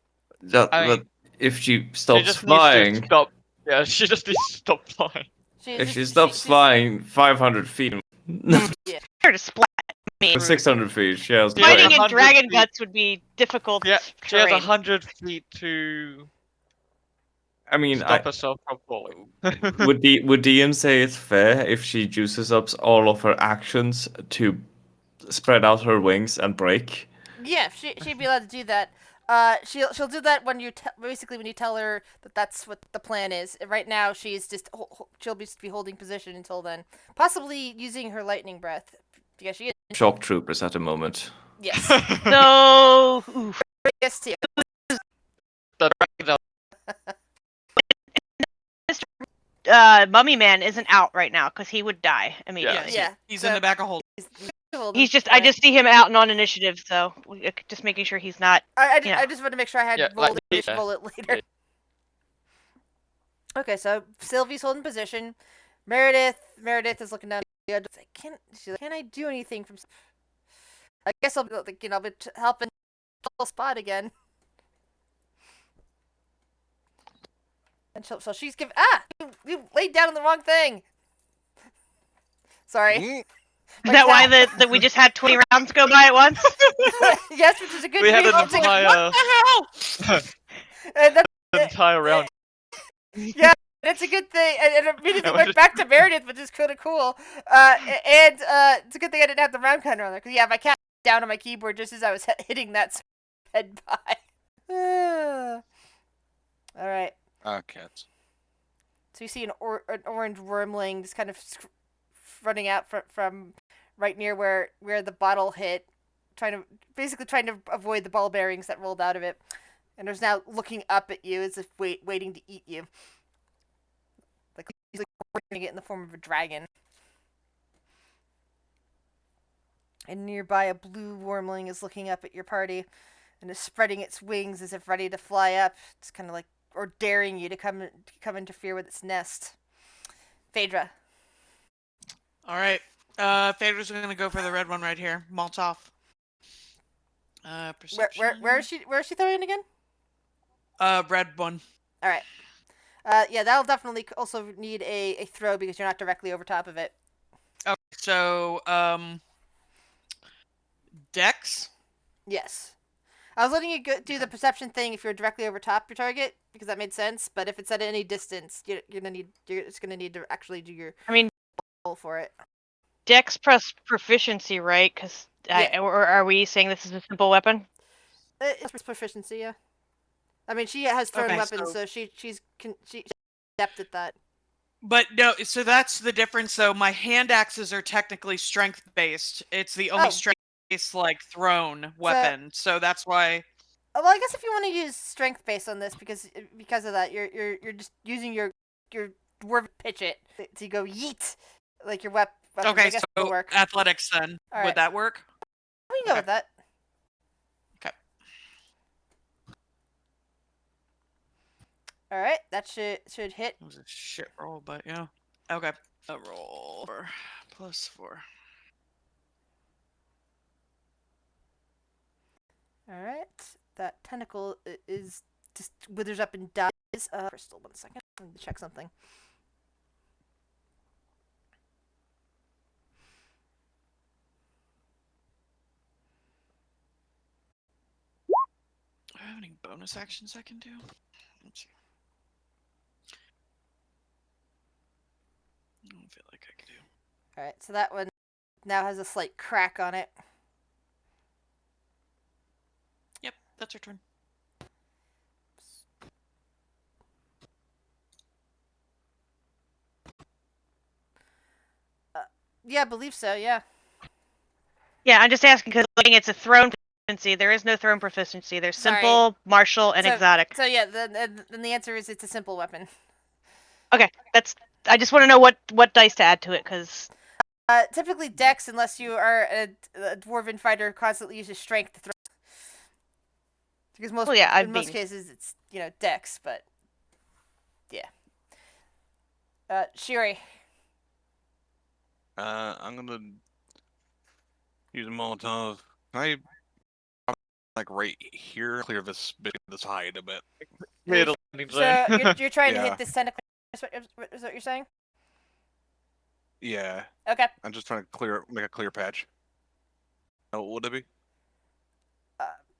But if she She stops just flying, needs to stop. Yeah, she just needs to stop flying. if she stops flying 500 feet, Her to splat me. 600 feet, she has Fighting like, in 100 dragon feet. guts would be difficult. Yeah, she has terrain. 100 feet to I mean, stop herself from falling. would DM say it's fair if she uses up all of her actions to spread out her wings and break? Yeah, she'd be allowed to do that. She'll do that when you basically when you tell her that that's what the plan is. Right now, she's just she'll be holding position until then, possibly using her lightning breath because she is Shock troopers at the moment. yes. No. Oof. Yes, too. Mummy Man isn't out right now because he would die immediately. Yeah, He's in the back of hold. He's just. I just see him out and on initiative, so just making sure he's not. I just want to make sure I had rolled roll it later. Yeah. Okay, so Sylvie's holding position. Meredith is looking down. Can I do anything from? I guess I'll be helping spot again. And so she's giving. You laid down on the wrong thing. Sorry. Is that why that we just had 20 rounds go by at once? Yes, which is a good. We had an thing. entire. What the hell? Entire round. Yeah, that's a good thing. And it immediately went back to Meredith, which is kind of cool. And it's a good thing I didn't have the round counter on there. Because, yeah, my cat was down on my keyboard just as I was hitting that head by. All right. Cats. So you see an orange wormling just kind of running out from right near where the bottle hit, trying to avoid the ball bearings that rolled out of it. And is now looking up at you as if waiting to eat you. Like he's holding it in the form of a dragon. And nearby, a blue wormling is looking up at your party and is spreading its wings as if ready to fly up. It's kind of like, or daring you to come interfere with its nest. Phaedra. All right. Phaedra's gonna go for the red one right here. Molotov. Perception. Where is she throwing it again? Red one. All right. Yeah, that'll definitely also need a throw because you're not directly over top of it. Okay, so Dex. Yes. I was letting you do the perception thing if you're directly over top your target because that made sense. But if it's at any distance, you're just gonna need to actually do your I mean, roll for it. Dex plus proficiency, right? Because Yeah. or are we saying this is a simple weapon? It's proficiency, yeah. I mean, she has thrown Okay, weapons, so- so she's adept at that. But no, so that's the difference though. My hand axes are technically strength based. It's the only Oh. strength based like thrown weapon. So that's why. Well, I guess if you want to use strength based on this, because of that, you're just using your dwarf pitch it to go yeet like your weapon. Okay, I guess so it'll work. athletics then. All right. Would that work? We can go Okay. with that. Okay. All right, that should hit. It was a shit roll, but yeah. Okay. A roll +4. All right, that tentacle is just withers up and dies. Crystal, 1 second. I need to check something. Do I have any bonus actions I can do? Let's see. I don't feel like I can do. All right, so that one now has a slight crack on it. Yep, that's your turn. Yeah, I believe so. Yeah. Yeah, I'm just asking because it's a thrown proficiency. There is no thrown proficiency. There's Sorry. simple, martial, and So- exotic. So yeah, then the answer is it's a simple weapon. Okay, that's. I just want to know what dice to add to it because Typically Dex, unless you are a dwarven fighter, constantly uses strength to throw. Because most, Well, yeah, in most cases, it's Dex, but yeah. Shiri. I'm gonna use a Molotov. Can I like right here clear this hide a bit? Made a landing So zone. you're trying to Yeah. hit this tentacle. Is what you're saying? Yeah, Okay. I'm just trying to make a clear patch. Oh, what would it be?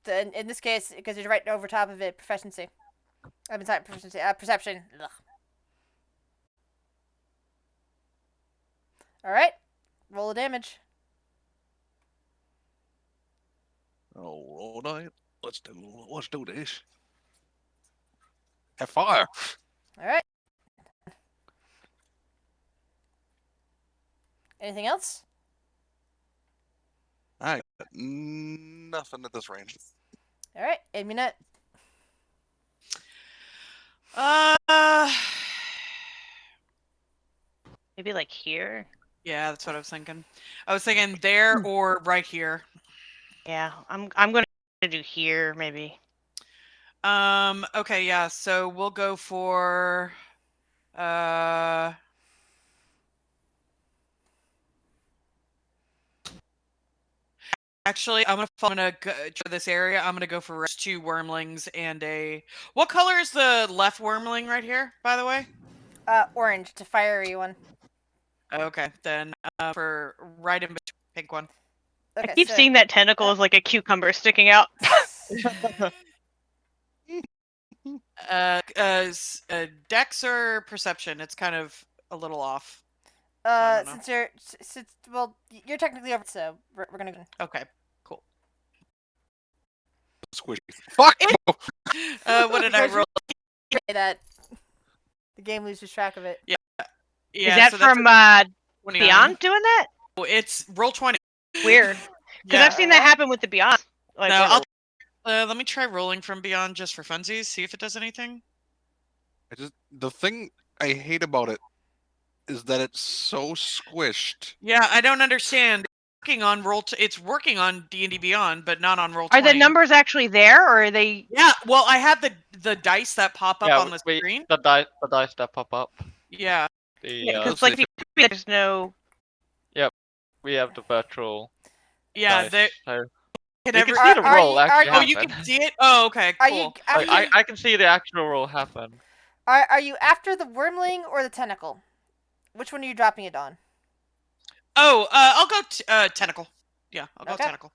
Then in this case, because you're right over top of it, proficiency. I'm sorry, proficiency. Perception. Ugh. All right. Roll the damage. All right, let's do this. Have fire. All right. Anything else? I got nothing at this range. All right. Amunet. maybe like here. Yeah, that's what I was thinking. I was thinking there or right here. Yeah, I'm gonna do here maybe. Okay, yeah, so we'll go for actually, I'm gonna go to this area. I'm gonna go for 2 wormlings and a. What color is the left wormling right here, by the way? Orange. It's a fiery one. Okay, then for right in between, pink one. Okay, I keep seeing that tentacle as like a cucumber sticking out. Dex or perception? It's kind of a little off. I don't know. You're technically over, so we're gonna. Okay, cool. Squishy. Fuck! What did I roll? That the game loses track of it. Yeah, Is that so that's from 29. Beyond doing that? Oh, it's roll 20. Weird. Because Yeah. I've seen that happen with the Beyond. Like, No, let me try rolling from Beyond just for funsies. See if it does anything. The thing I hate about it is that it's so squished. Yeah, I don't understand. It's working on D&D Beyond, but not on roll. Are 20. the numbers actually there, or are they? Yeah, well, I have the dice that pop up Yeah, on the screen. The dice that pop up. Yeah. Yeah, let's because like see there's no. We have the virtual. Yeah, dice, they so can you ever. can see the roll are actually Oh, you happen. can see it. Oh, okay, Are cool. you? Like, I can see the actual roll happen. Are you after the wormling or the tentacle? Which one are you dropping it on? Oh, I'll go tentacle. Yeah, I'll go Okay. tentacle.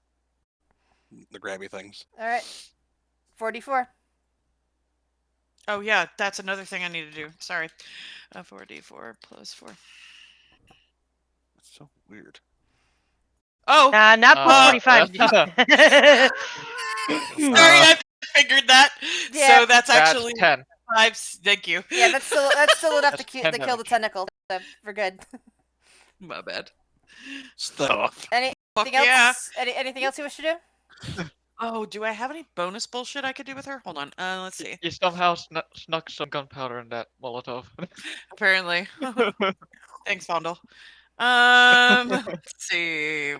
The grabby things. All right. 44. Oh yeah, that's another thing I need to do. Sorry. 4d4 plus 4. That's so weird. Oh, Not plus Uh, 45. sorry, I figured that. Yeah. So that's actually That's 10. 5. Thank you. Yeah, that's still enough That's to 10 kill the damage. tentacle. So we're good. My bad. Stuff. Anything Fuck else? yeah. Anything else you wish to do? Oh, do I have any bonus bullshit I could do with her? Hold on. Let's see. You somehow snuck some gunpowder in that Molotov. Apparently. Thanks, Fondle. Let's see.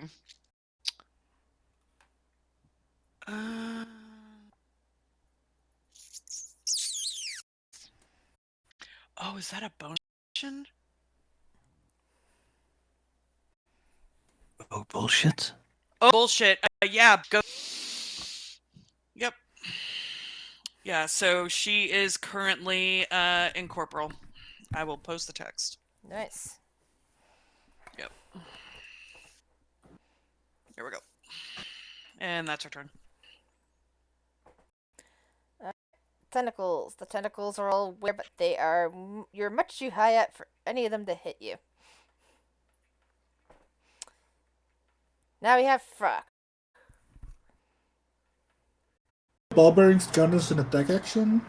Oh, is that a bonus action? Oh, bullshit. Oh, bullshit. Yeah, go. Yep. Yeah, so she is currently incorporeal. I will post the text. Nice. Yep. Here we go. And that's her turn. Tentacles. The tentacles are all weird, but they are. You're much too high up for any of them to hit you. Now we have Frock. Ball bearings count as an attack action.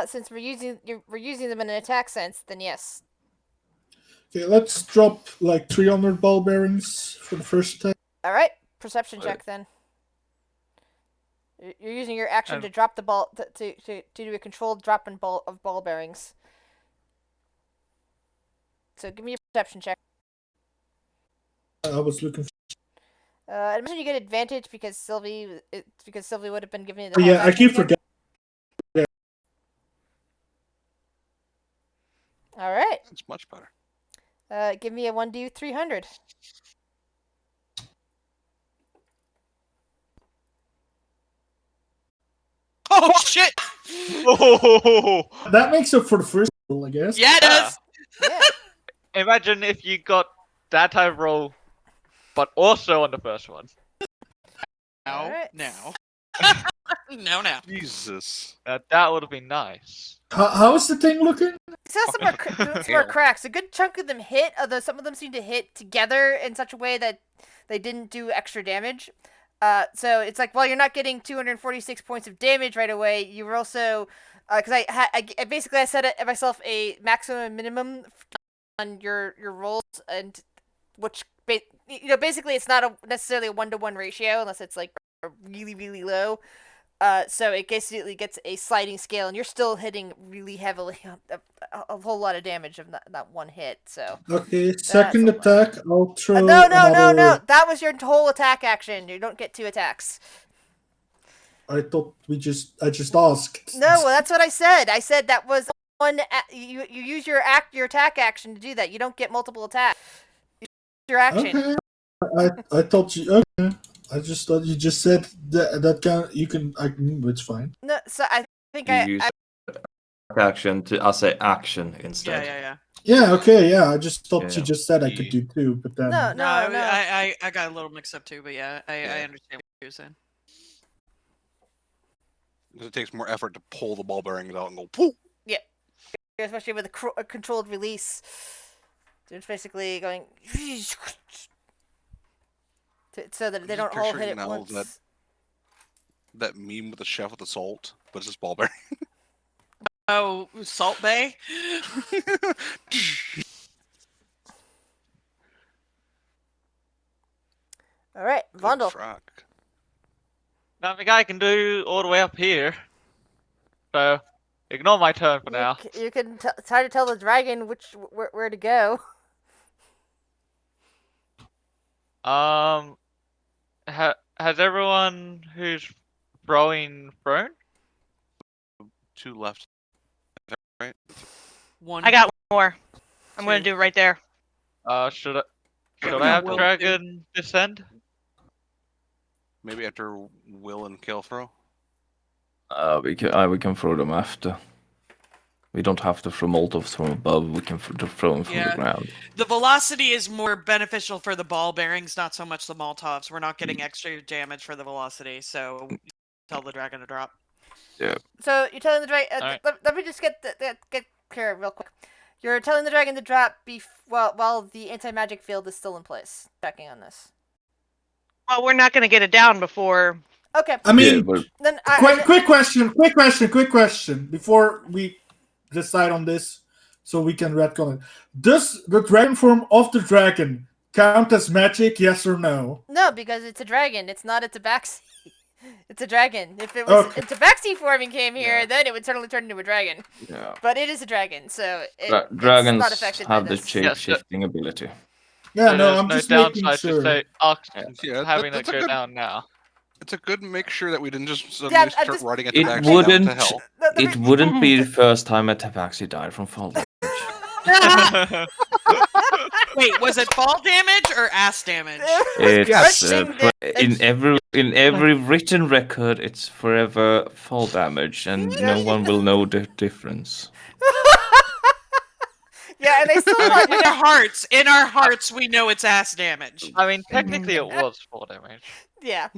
Since we're using them in an attack sense, then yes. Okay, let's drop like 300 ball bearings for the first attack. All right. Perception check then. You're using your action to drop the ball to do a controlled drop of ball bearings. So give me a perception check. I was looking for. I imagine you get advantage because Sylvie would have been giving you the. Yeah, I keep forgetting. All right. It's much better. Give me a 1d 300. Oh shit! Oh! That makes up for the first roll, I guess. Yeah, it does. Yeah. Imagine if you got that type of roll, but also on the first one. Now, Alright. now. Now. Jesus. That would have been nice. How is the thing looking? It's got some more cracks. A good chunk of them hit, although some of them seem to hit together in such a way that they didn't do extra damage. So it's like, while you're not getting 246 points of damage right away, you were also, because I basically I set it myself a maximum and minimum on your rolls, and which basically it's not necessarily a 1-to-1 ratio unless it's like really really low. So it basically gets a sliding scale, and you're still hitting really heavily, a whole lot of damage of not one hit. So Okay, second a lot. attack, I'll throw no. another... That was your whole attack action. You don't get 2 attacks. I thought I just asked. No, well, that's what I said. I said that was one. You use your attack action to do that. You don't get multiple attacks. Your action. Okay. I thought you... Okay. I just thought you just said that can you can... it's fine. No, so I think You I use action to... I say action instead. Yeah. Yeah, okay, yeah. I just thought Yeah. you just said I could do 2, but then... No. I got a little mixed up too, but yeah, I understand what you're saying. Because it takes more effort to pull the ball bearings out and go poof. Yeah, especially with a controlled release. So it's basically going so that they Just don't all hit picturing at now once. That meme with the chef with the salt, but it's just ball bearing. Oh, Salt Bay? All right, Vondel. Frock. Nothing I can do all the way up here. So, ignore my turn for now. You can try to tell the dragon where to go. Has everyone who's throwing thrown? 2 left. Right? One. I got one more. I'm Two. gonna do it right there. Should I have the Will dragon descend? Maybe after Will and Kill throw. We can throw them after. We don't have to throw Molotovs from above. We can throw them from the Yeah. ground. The velocity is more beneficial for the ball bearings, not so much the Molotovs. We're not getting extra damage for the velocity, so tell the dragon to drop. So you're telling the dragon. Alright. Let me just get clear real quick. You're telling the dragon to drop while the anti-magic field is still in place. Checking on this. Well, we're not going to get it down before. Okay. I mean, Then quick question before we decide on this, so we can retcon it. Does the dragon form of the dragon count as magic? Yes or no? No, because it's a dragon. It's not a tabaxi. It's a dragon. If it was Okay. a tabaxi form and came here, Yeah. then it would certainly turn into a dragon. Yeah. But it is a dragon, so Dragons it's not affected by have the this. shape-shifting ability. Yeah, So no, there's I'm no just making downside sure. to say Ox Yeah, having that's it a go good. down now. It's a good make sure that we didn't just Yeah, suddenly I'm start just- riding a It tabaxi down wouldn't. to hell. It wouldn't be the first time a Tabaxi died from fall damage. Wait, was it fall damage or ass damage? It's Rushing in every written record. It's forever fall damage, and no one will know the difference. Yeah, and they still like In our hearts, we know it's ass damage. I mean, technically it was fall damage. yeah.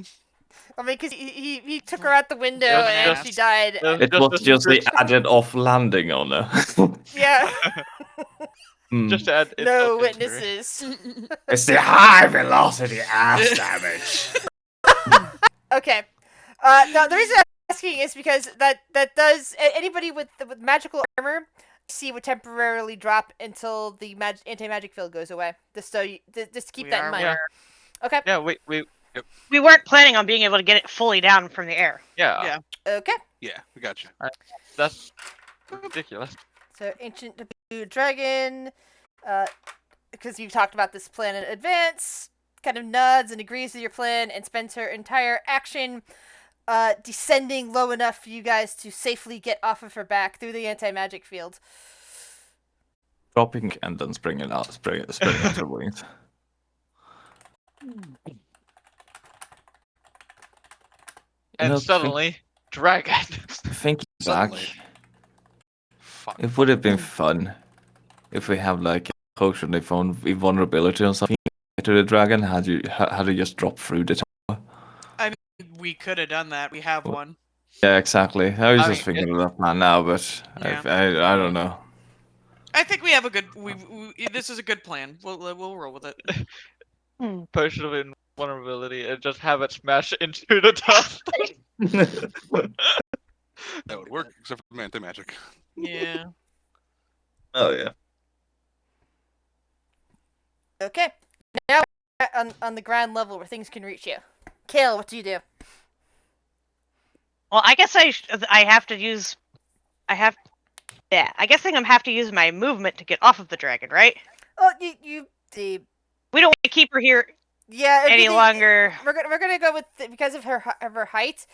I mean, because he took her out the window It was and just- she died. It was just the added off landing on her. Yeah. Just to add No insult to injury. witnesses. It's the high velocity ass damage. Okay. No, the reason I'm asking is because that does anybody with magical armor C would temporarily drop until the anti-magic field goes away. Just so just to keep We that in are mind. aware. Okay. Yeah, We weren't planning on being able to get it fully down from the air. yeah, Okay. Yeah, we got you. that's ridiculous. So ancient blue dragon, because you've talked about this plan in advance, kind of nods and agrees with your plan and spends her entire action descending low enough for you guys to safely get off of her back through the anti-magic field. Dropping and then springing out her wings. And No, suddenly, dragon. Thinking back, Suddenly. Fuck. it would have been fun if we have like a potion of invulnerability or something to the dragon. Had you just dropped through the top? We could have done that. We have one. Yeah, exactly. I was I just mean, thinking of that plan now, but Yeah. I don't know. I think we have a good. This is a good plan. We'll roll with it. Potion of invulnerability and just have it smash into the dust. That would work, except for anti-magic. Yeah. Oh yeah. Okay. Now we're on the ground level where things can reach you. Kale, what do you do? Well, I guess I have to use. Yeah, I guess I'm gonna have to use my movement to get off of the dragon, right? Oh, We don't want to keep her here yeah. it'd be any longer. We're gonna go with because of her height.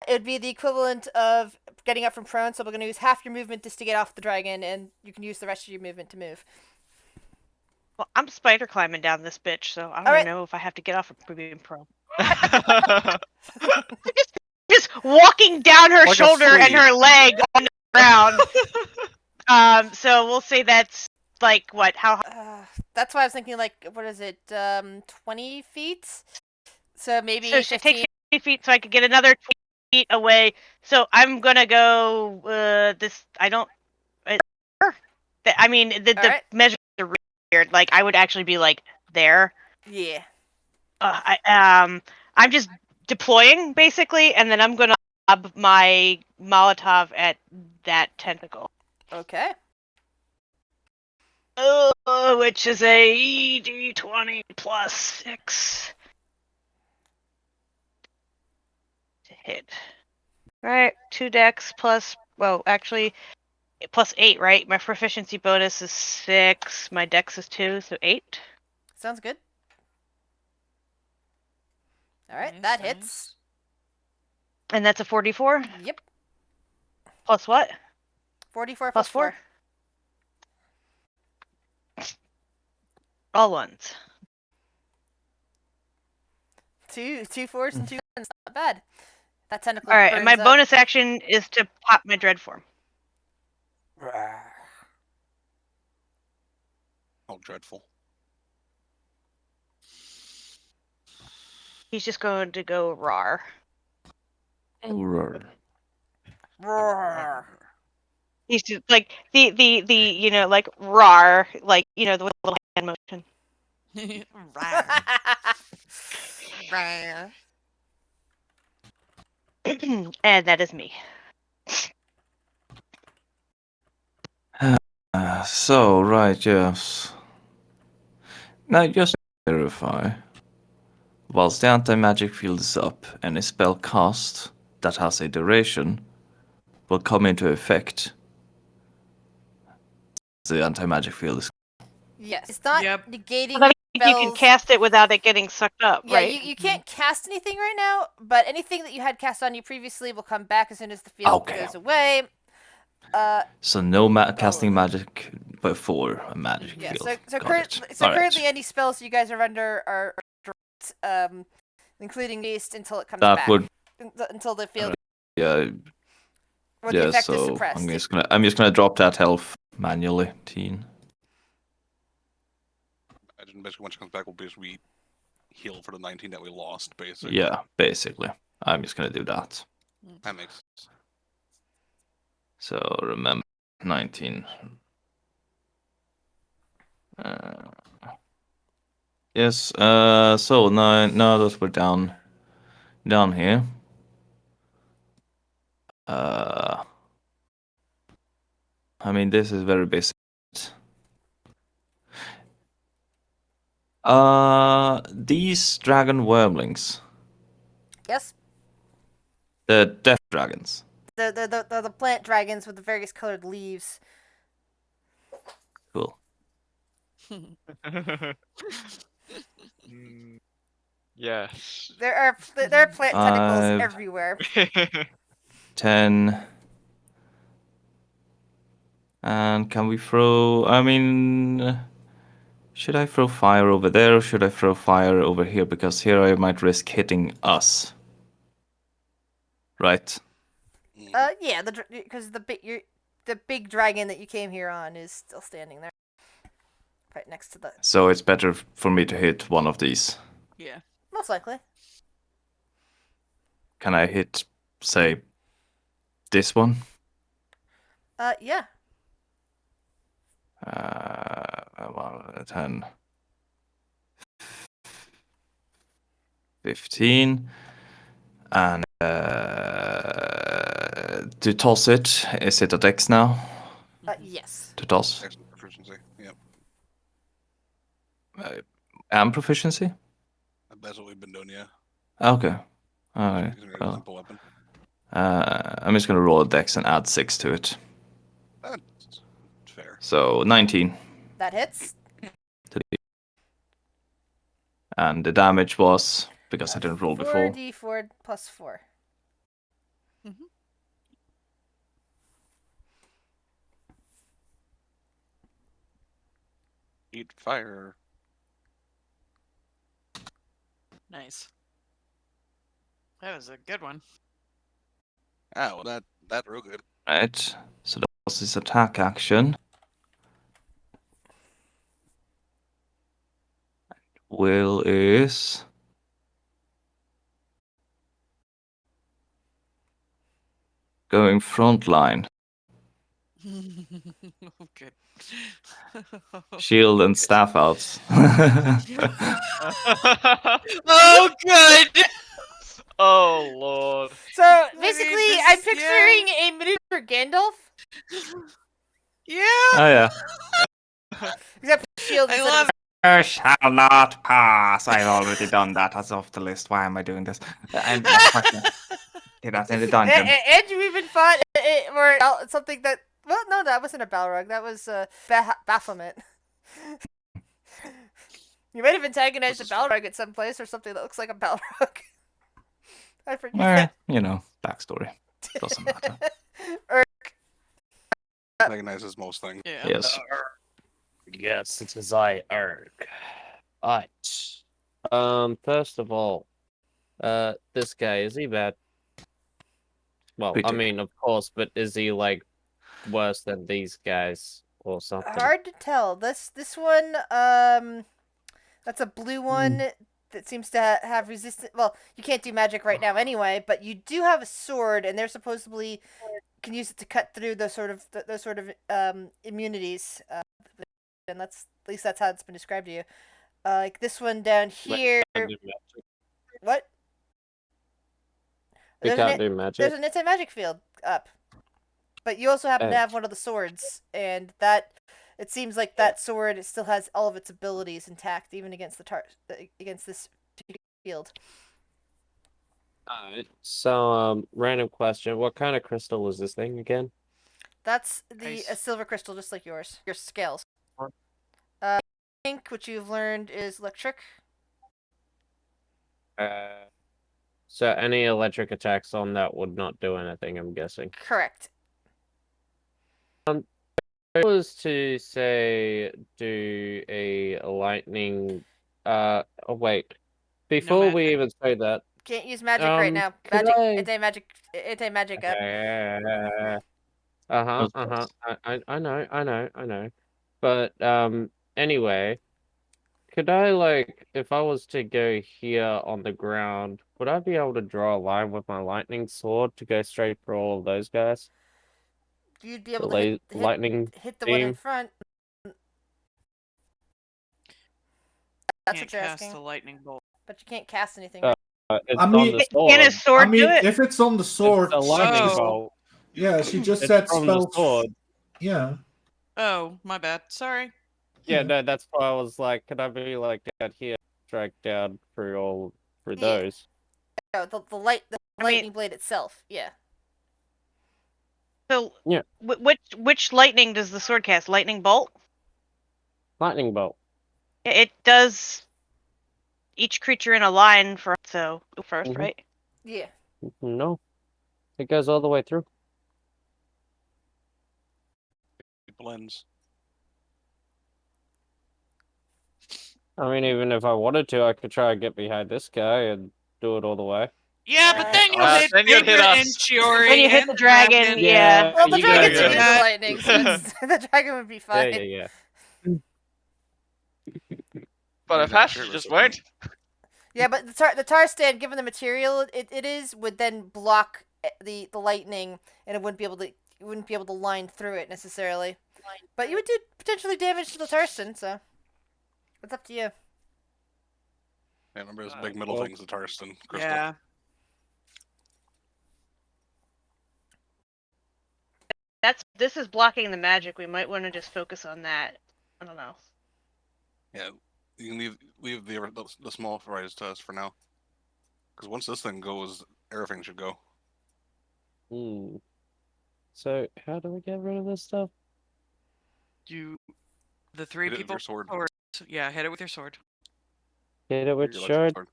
It would be the equivalent of getting up from prone. So we're gonna use half your movement just to get off the dragon, and you can use the rest of your movement to move. Well, I'm spider climbing down this bitch, so I don't Alright. know if I have to get off of being prone. Just walking down her Like a shoulder and flea. her leg on the ground. So we'll say that's like what? How? That's why I was thinking like, what is it? 20 feet. So maybe So it should 15. take 50 feet, so I could get another 20 feet away. So I'm gonna go. This I don't. I mean, the Alright. measures are really weird. Like I would actually be like there. Yeah. I'm just deploying basically, and then I'm gonna lob my Molotov at that tentacle. Okay. Which is a d20 plus 6 to hit. Right, 2 dex plus, well, actually, plus 8, right? My proficiency bonus is 6, my dex is 2, so 8. Sounds good. All right, Nice, that nice. hits. And that's a 44? Yep. Plus what? 44 Plus plus 4. 4? All ones. Two fours and 2 ones. Not bad. That tentacle. Alright, and my burns up. bonus action is to pop my dread form. Oh, dreadful. He's just going to go rar. Roar. Roar. He's just like the like rar, like the little hand motion. Rawr. Rawr. And that is me. So, right, yes. Now, just to verify. Whilst the anti-magic field is up, any spell cast that has a duration will come into effect. The anti-magic field is... Yes. It's not Yep. negating But I think you can spells. cast it without it getting sucked up, Yeah, right? you can't cast anything right now, but anything that you had cast on you previously will come back as soon as the field Okay. goes away. So no casting magic before a magic Yeah, field. so Got it. currently Alright. any spells you guys are under are dropped, including haste until it comes That back. would... Until the field Yeah, or the yeah, effect is so suppressed. I'm just gonna drop that health manually, teen. Imagine basically when she comes back, we'll basically heal for the 19 that we lost, basically. Yeah, basically. I'm just gonna do that. That makes sense. So remember 19. Yes, so now that we're down here. I mean, this is very basic. These dragon wormlings, Yes, the death dragons. the plant dragons with the various colored leaves. Cool. Yes. There are plant tentacles 5, everywhere. 10. And can we throw... I mean... Should I throw fire over there or should I throw fire over here? Because here I might risk hitting us. Right? Yeah, because the big dragon that you came here on is still standing there, right next to the. So it's better for me to hit one of these. Yeah. Most likely. Can I hit, say, this one? Yeah. 10. 15. And to toss it, is it a dex now? Yes. To toss? Excellent proficiency. Yep. And proficiency? That's what we've been doing, yeah. Okay. Alright. Using a Well, simple weapon. I'm just gonna roll a dex and add 6 to it. That's fair. So 19. That hits. And the damage was, because I didn't roll before. 4d4 plus 4. Eat fire. Nice. That was a good one. Oh, that real good. Right. So that was his attack action. Will is going front line. Good. Shield and staff outs. Oh, good. Oh lord. So mean, basically, this I'm is- picturing a miniature Gandalf, Yeah. Oh yeah. except for shield I instead love of I shall not pass. I've already done that. That's off the list. Why am I doing this? I'm did that in the dungeon. And you even fought or something that. Well, no, that wasn't a Balrog. That was Baphomet. You might have antagonized a Balrog at some place or something that looks like a Balrog. I forget. Backstory. Doesn't matter. Recognizes most things. Yeah. Yes. Yes, it is I, Erg. Right. First of all, this guy, is he bad? Well, I Pretty. mean, of course, but is he like worse than these guys or something. Hard to tell. This one, that's a blue one that seems to have resistance. Well, you can't do magic right now anyway, but you do have a sword, and they're supposedly can use it to cut through those sort of immunities. And that's at least that's how it's been described to you. Like this one down here. What? We There's can't an, do magic. there's an anti-magic field up. But you also happen to have one of the swords, and that it seems like that sword it still has all of its abilities intact, even against against this field. Alright. So, random question: what kind of crystal is this thing again? That's Nice. a silver crystal, just like yours. Your scales. What? Pink, which you've learned is electric. So any electric attacks on that would not do anything, I'm guessing. Correct. If I was to say do a lightning oh wait. Before we magic. even say that, Can't use magic right now. could Magic, I anti-magic up. I know. But anyway, could I like if I was to go here on the ground, would I be able to draw a line with my lightning sword to go straight for all of those guys? You'd be The able to lightning hit the one in beam? front. That's Can't what you're cast asking. the lightning bolt. But you can't cast anything. It's I on mean- the Can a sword. sword I mean, do it? if it's on the sword, It's a lightning Oh. bolt. yeah, she just It's said from the spells. sword. Yeah. Oh, my bad. Sorry. Yeah, no, that's why I was like, could I be like down here, drag down through Yeah. those? No, the I mean- lightning blade itself. Yeah. So, Yeah. which lightning does the sword cast? Lightning bolt? Lightning bolt. It does each creature in a line first, Mhm. right? Yeah. No, it goes all the way through. It blends. I mean, even if I wanted to, I could try and get behind this guy and do it all the way. Yeah, but then you'll hit then you'd hit Figure us. and Shiori. Then you hit and the dragon, yeah. Well, the you dragon's gotta immune go. to lightning, so the dragon would be fine. Yeah. But if Not Ash sure just what's went, Yeah, but the tar stand, given the material it is, would then block the lightning, and it wouldn't be able to line through it necessarily. But you would do potentially damage to the tar stand, so it's up to you. Yeah, remember his big middle well- thing's the Tarston crystal. Yeah. This is blocking the magic. We might want to just focus on that. I don't know. Yeah, you can leave the small fries to us for now. Because once this thing goes, everything should go. So how do we get rid of this stuff? The three Hit it with people. your sword. Yeah, hit it with your sword. Hit it with Your electric sword.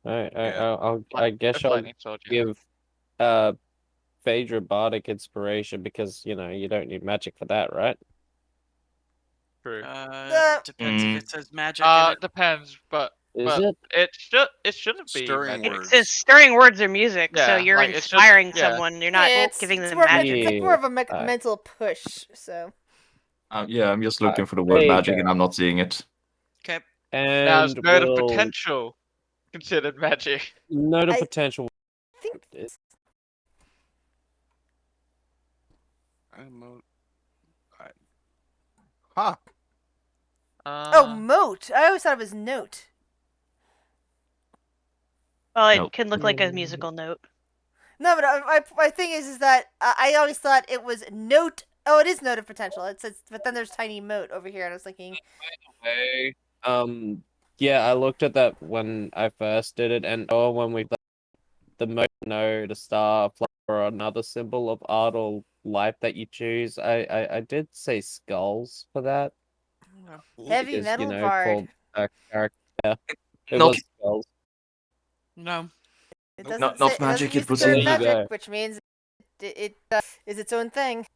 sword. I guess with I'll lightning sword, yeah. give Phaedra Bardic inspiration because you don't need magic for that, right? True. Depends Mm. if it says magic. in it. Depends, but Is it? it shouldn't be Stirring magic. words. It says stirring words are music, so Yeah, you're like, it's just- inspiring yeah. someone. You're not Yeah, giving them more, magic. It's more of a Alright. mental push. So Yeah, I'm just looking for the there word you magic go. and I'm not seeing it. Okay. Now, is And mode of we'll potential considered magic? note of I- potential. I think Huh. moat. I always thought it was note. Well, it Nope. can look like a musical note. No, but my thing is that I always thought it was note. Oh, it is note of potential. It says, but then there's tiny moat over here, and I was thinking, Hey, yeah, I looked at that when I first did it, and when we the mode node, a star, flower, or another symbol of art or life that you choose, I did say skulls for that. heavy Because, metal for bard. character, yeah, it Not- was skulls. No. It Nope. doesn't Not say, magic, It doesn't use it was the term There you magic, go. which means it is its own thing.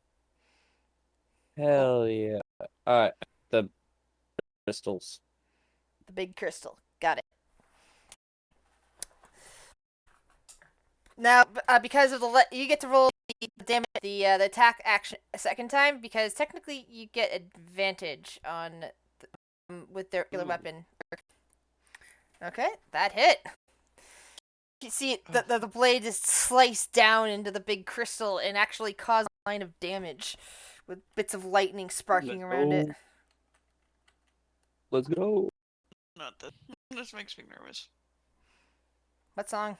Hell yeah! All right, the crystals. The big crystal. Got it. Now, because of you get to roll damage the attack action a second time because technically you get advantage on with their regular weapon. Okay, that hit. You see the blade just sliced down into the big crystal and actually caused a line of damage with bits of lightning sparking around it. Let's go. Not that. This makes me nervous. What song?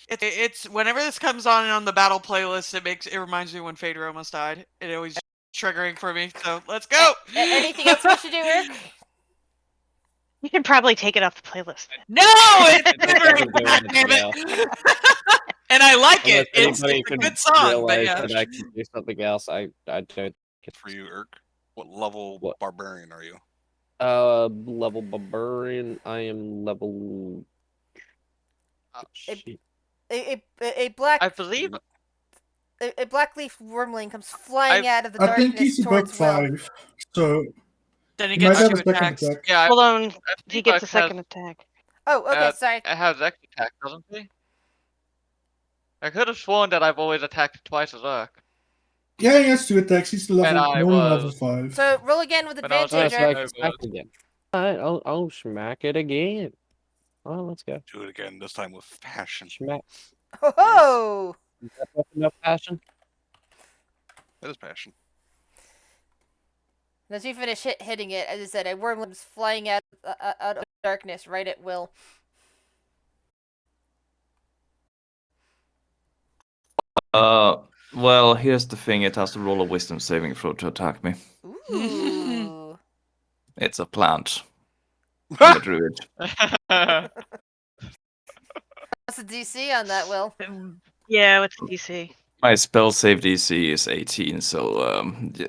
It's whenever this comes on the battle playlist, it reminds me when Fader almost died. It always triggering for me. So let's go. Anything else we should do, Eric? You can probably take it off the playlist. No, it's doesn't do God damn anything it. And I like Unless it. It's anybody a could good song, but realize yeah. that I can do something else, I don't. For you, Irk, what level What? barbarian are you? Level barbarian. I am level. Shit. A black I believe a black leaf wormling comes flying out of the I darkness think he's above towards Will. 5, so Then he he might gets have two a second attacks. attack. yeah, Hold on, I he think gets a Ark second attack. Oh, okay, sorry. It has extra attack, doesn't he? I could have sworn that I've always attacked twice as Ark. Yeah, he has 2 attacks. He's And level I more than level was 5. So roll again with when I was advantage, Oh, so I Eric. can smack it again. Alright, I'll smack it again. Oh, let's go. Do it again, this time with passion. Smack. Oh, Is that with enough passion? That is passion. and as you finish hitting it, as I said, a wormling's flying out of darkness right at Will. Well, here's the thing. It has to roll a wisdom saving throw to attack me. Ooh. It's a plant. I'm a druid. What's the DC on that, Will? Yeah, what's the DC? My spell save DC is 18, so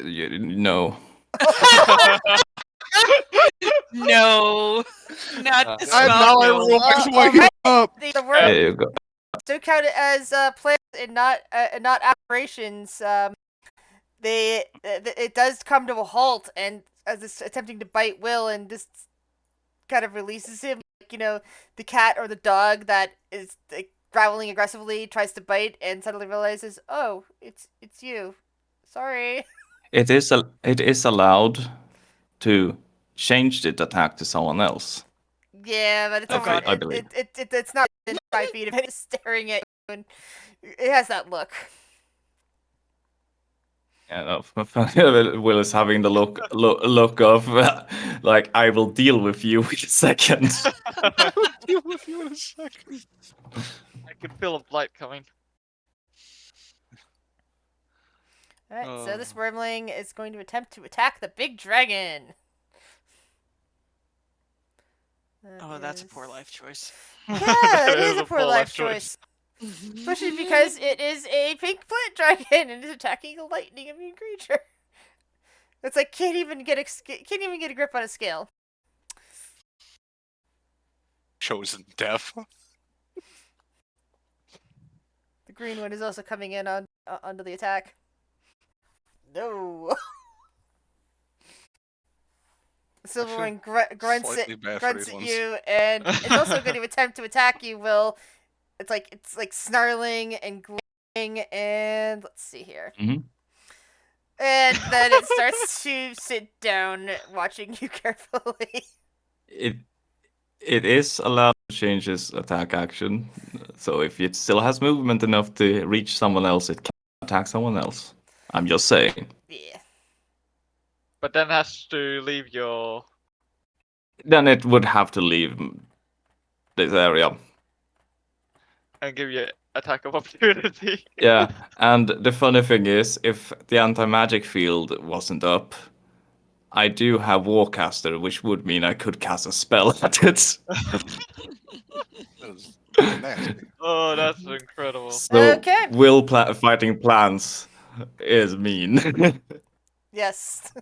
you know. No, not this And now I Will. roll my way alright. up. The There worm you go. still counted as plants and not aberrations. It does come to a halt, and as it's attempting to bite Will, and just kind of releases him, like, the cat or the dog that is like, growling aggressively tries to bite, and suddenly realizes, oh, it's you. Sorry. It is allowed to change the attack to someone else. Yeah, but it's I over. I believe. It's not within 5 feet of it. It's staring at you, and it has that look. Yeah, no, Will is having the look of like I will deal with you in a second. I will deal with you in a second. I can feel a blight coming. Alright, so this wormling is going to attempt to attack the big dragon. Oh, that's a poor life choice. Yeah, it is a poor life choice. Especially because it is a pink plant dragon and is attacking a lightning immune creature. It's like can't even get a grip on a scale. Chosen death. The green one is also coming in on onto the attack. No. The silver one grunts slightly bad for grunts these at ones. you, and it's also going to attempt to attack you. Will it's like snarling and glowing, and let's see here. Mhm. And then it starts to sit down, watching you carefully. It is allowed to change its attack action. So if it still has movement enough to reach someone else, it can attack someone else. I'm just saying. Yeah. But then has to leave your. Then it would have to leave this area. And give you attack of opportunity. Yeah, and the funny thing is, if the anti-magic field wasn't up, I do have Warcaster, which would mean I could cast a spell at it. That is nasty. Oh, that's incredible. So, Okay. Will fighting plants is mean. Yes.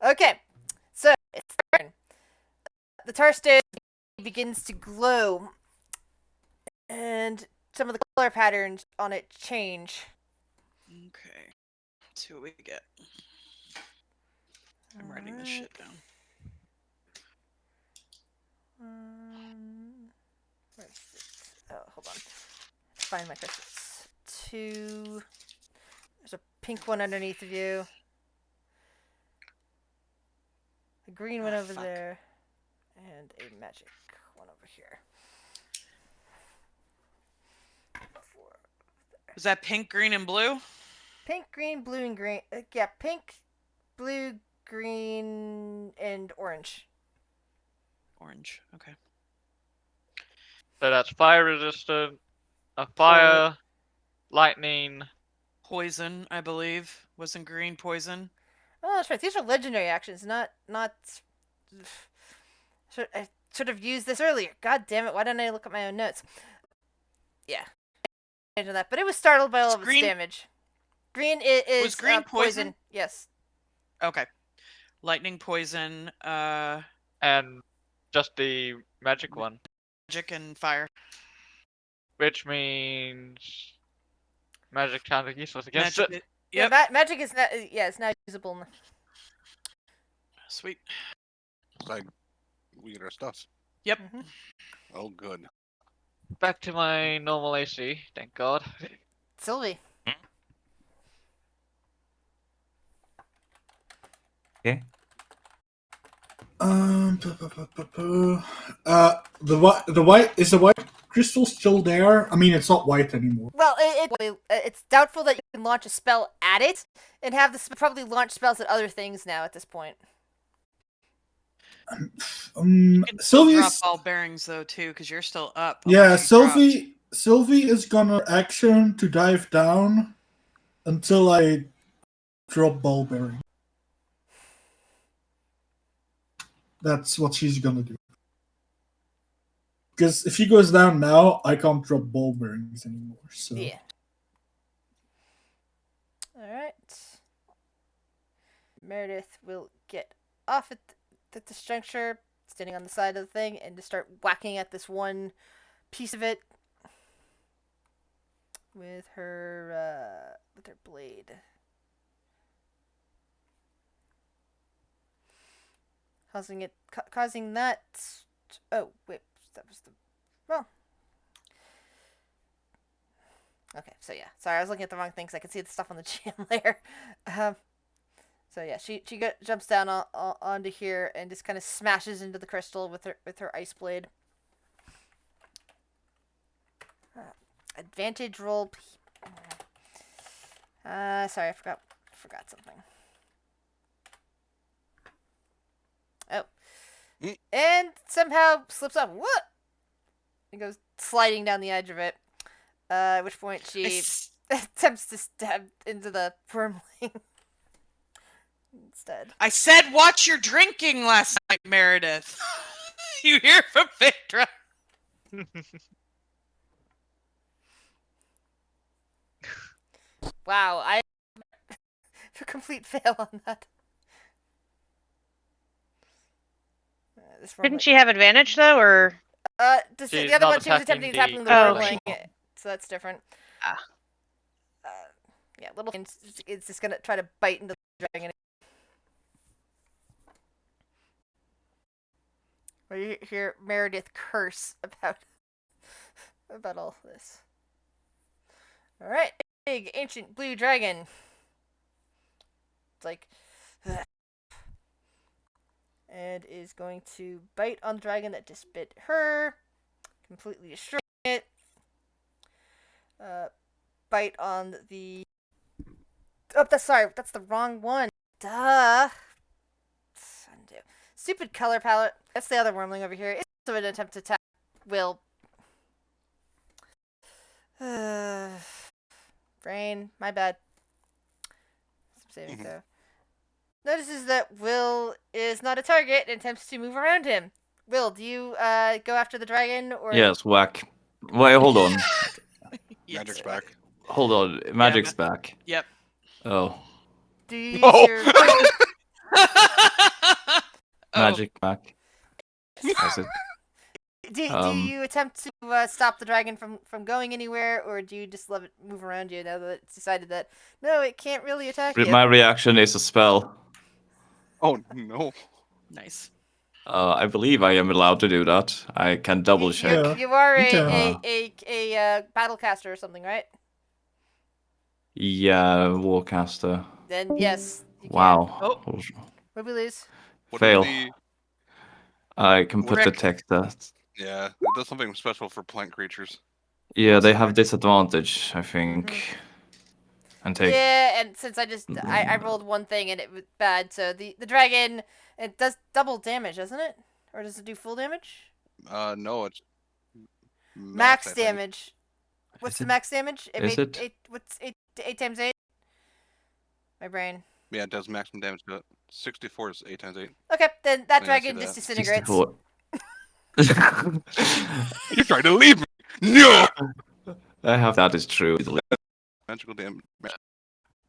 Okay. So it's turn. The tar stone begins to glow, and some of the color patterns on it change. Okay. Let's see what we get. I'm writing this shit down. Where's it? Oh, hold on. Find my crystals. to... There's a pink one underneath of you. A green one over fuck. there. And a magic one over here. Is that pink, green, and blue? Pink, green, blue, and green. Yeah, pink, blue, green, and orange. Orange. Okay. So that's fire resistant, a fire, lightning. Poison, I believe. Wasn't green poison? Oh, that's right. These are legendary actions, not. I should have used this earlier. God damn it! Why didn't I look at my own notes? Yeah, into that. But it was startled by all of its green- damage. Green is Was green poison? Yes. Okay. Lightning, poison, And just the magic one, magic, and fire. which means magic can't be useless against Magic. it. Yep. Yeah, magic is not. Yeah, it's now usable. Sweet. Like, we get our stuff. Yep. Mm-hmm. Oh, good. Back to my normal AC, thank God. Sylvie. Okay. The white crystal still there? I mean, it's not white anymore. Well, it's doubtful that you can launch a spell at it, and have the probably launch spells at other things now at this point. You can still drop Sylvie's ball bearings though too, because you're still up. yeah. unless you dropped. Sylvie is gonna action to dive down until I drop ball bearing. That's what she's gonna do. Because if she goes down now, I can't drop ball bearings anymore. So Yeah. All right. Meredith will get off at this juncture, standing on the side of the thing, and just start whacking at this one piece of it with her blade. Causing that. Oh wait, that was the. Well. Okay, so yeah, sorry, I was looking at the wrong things. I could see the stuff on the GM layer. So yeah, she jumps down onto here and just kind of smashes into the crystal with her ice blade. Advantage roll. Sorry, I forgot something. Oh, and somehow slips off. What? And goes sliding down the edge of it. At which point she attempts to stab into the wormling instead. I said, watch your drinking last night, Meredith. You hear from Victra. Wow, I a complete fail on that. Didn't she have advantage though, or? She's the other not one she was attempting attacking to tap in the Oh. wormling, so that's different. Ah. Yeah, little it's just gonna try to bite into the dragon. Or you hear Meredith curse about all this. All right, big ancient blue dragon. It's like, and is going to bite on the dragon that just bit her, completely destroy it. Bite on the. Oh, that's the wrong one. Duh. Undo. Stupid color palette. That's the other wormling over here. It's also an attempt to attack Will. Brain, my bad. Some saving throw. Notices that Will is not a target and attempts to move around him. Will, do you go after the dragon or? Yes, whack. Wait, hold on. Yes. Magic's back. Hold on. Magic's back. Yep. Oh. Do you use Oh. your Magic back. That's it. do you attempt to stop the dragon from going anywhere, or do you just let it move around you now that it's decided that no, it can't really attack you? My reaction is a spell. Oh, no. Nice. I believe I am allowed to do that. I can double check. Yeah. You are You can. a battlecaster or something, right? Yeah, Warcaster. Then yes, you can. Wow. Oh. What did we lose? What Fail. is the? I can put the Rick. text that. Yeah, it does something special for plant creatures. Yeah, What's they the have Rick? disadvantage, I think. And take. Yeah, and since I rolled one thing and it was bad, so the dragon, it does double damage, doesn't it? Or does it do full damage? No, it's Max I think. damage. What's Is the it- max damage? is it? What's eight times eight? My brain. Yeah, it does maximum damage to it. 64 is 8 times 8. Okay, then that Yeah, I see dragon just that. disintegrates. 64. You're trying to leave me! No! I have that is true. Magical damage.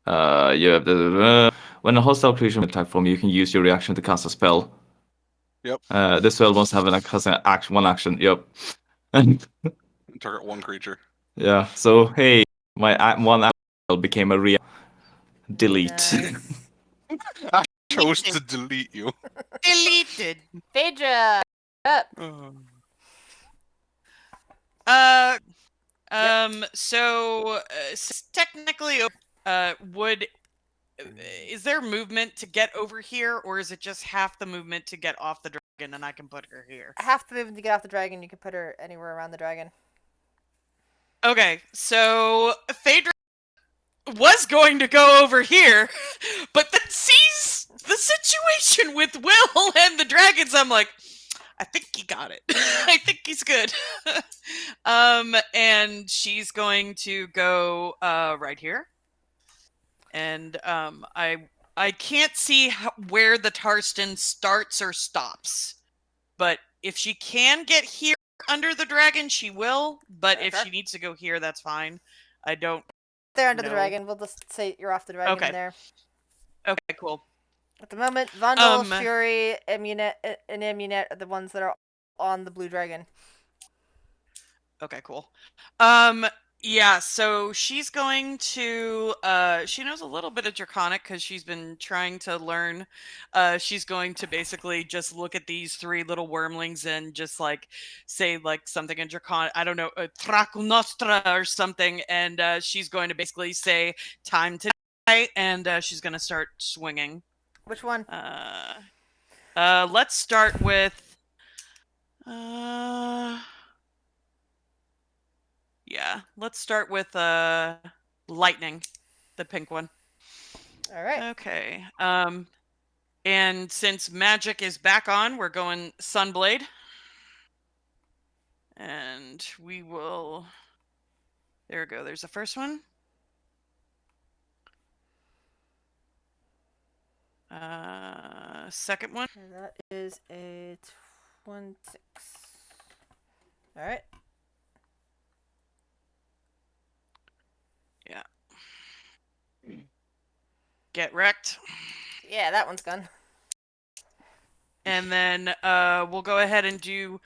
You have the when a hostile creature attack from you can use your reaction to cast a spell. Yep. This spell must have one action. Yep. And Target one creature. yeah. So hey, my one action became a real delete. Nice. I chose to delete you. Deleted. Phaedra, up. So technically, would is there movement to get over here, or is it just half the movement to get off the dragon, and I can put her here? Half the movement to get off the dragon. You can put her anywhere around the dragon. Okay, so Phaedra was going to go over here, but then sees the situation with Will and the dragons. I'm like, I think he got it. I think he's good. And she's going to go right here. And I can't see where the Tarston starts or stops. But if she can get here under the dragon, she will. But if Okay. she needs to go here, that's fine. I don't. There under the No. dragon. We'll just say you're off the dragon Okay. there. Okay, cool. At the moment, Vandal, Fury, Immunet, and Immunet are the ones that are on the blue dragon. Okay, cool. Yeah, so she's going to she knows a little bit of Draconic because she's been trying to learn. She's going to basically just look at these three little wormlings and just like say like something in Draconic, I don't know, Tracu Nostra or something, and she's going to basically say time to die, and she's gonna start swinging. Which one? Let's start with yeah, let's start with lightning, the pink one. All right. Okay. And since magic is back on, we're going Sunblade. And we will there we go. There's the first one. Second one. And that is a 26. All right. Yeah. Get wrecked. Yeah, that one's gone. And then we'll go ahead and do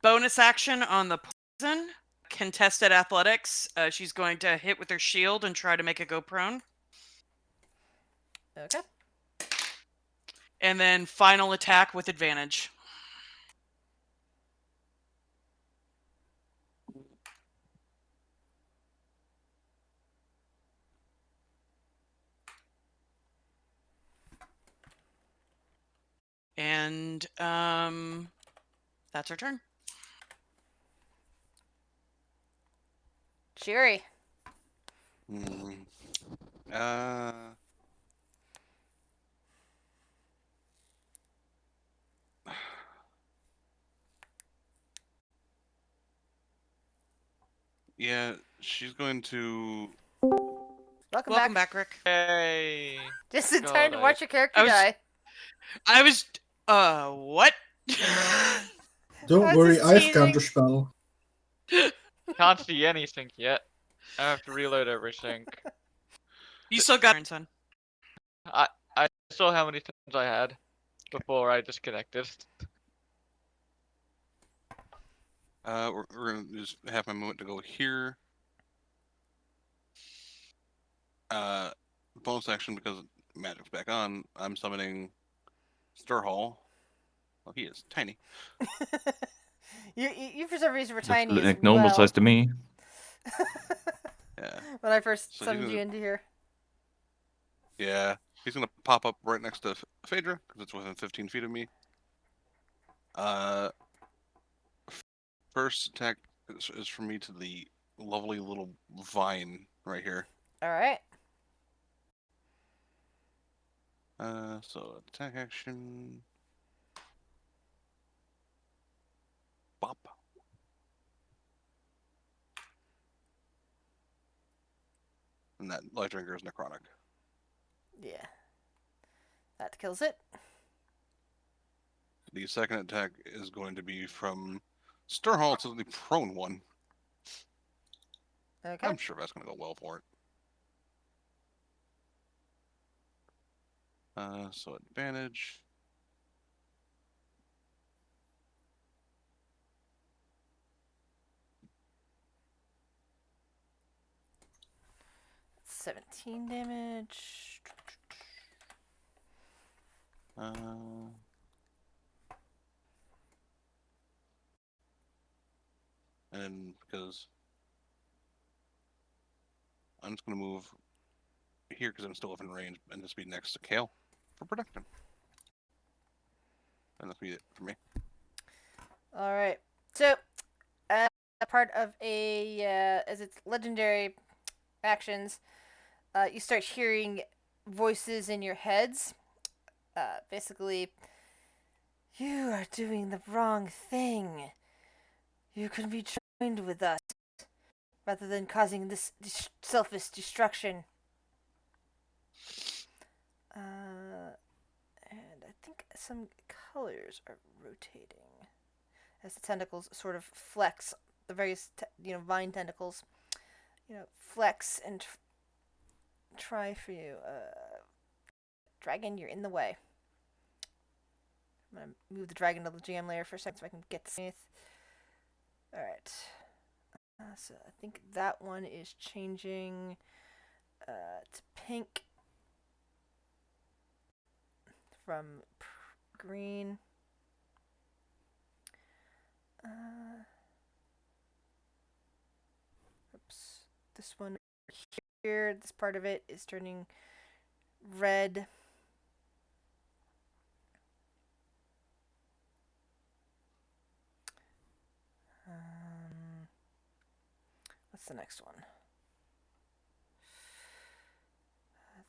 bonus action on the poison. Contested athletics. She's going to hit with her shield and try to make it go prone. Okay. And then final attack with advantage. And that's her turn. Cheery. Yeah, she's going to. Welcome back. Rick. Hey. Just in God, time to watch your character die. I was what? Don't I was worry, just I have teasing. counterspell. Can't see anything yet. I have to reload everything. You still got it, son. I saw how many turns I had before I disconnected. We're gonna just have my movement to go here. Bonus action because magic's back on. I'm summoning Stirhall. Well, he is tiny. you for some reason were Looks tiny as like normal well. size to me. Yeah. When I first So he's summoned you gonna, into here. yeah, he's gonna pop up right next to Phaedra because it's within 15 feet of me. First attack is from me to the lovely little vine right here. All right. So attack action. Bop. And that life drinker is necrotic. Yeah. That kills it. The second attack is going to be from Stirhall to the prone one. Okay. I'm sure that's going to go well for it. So advantage. That's 17 damage. And because I'm just going to move here because I'm still within range and just be next to Kale for protection. And that'll be it for me. All right. So, a part of as its legendary actions, you start hearing voices in your heads. Basically, you are doing the wrong thing. You can be joined with us rather than causing this selfish destruction. And I think some colors are rotating as the tentacles sort of flex. The various, vine tentacles, flex and try for you. Dragon, you're in the way. I'm gonna move the dragon to the GM layer for a second so I can get the. All right. So I think that one is changing to pink from green. Oops. This one here, this part of it is turning red. What's the next one?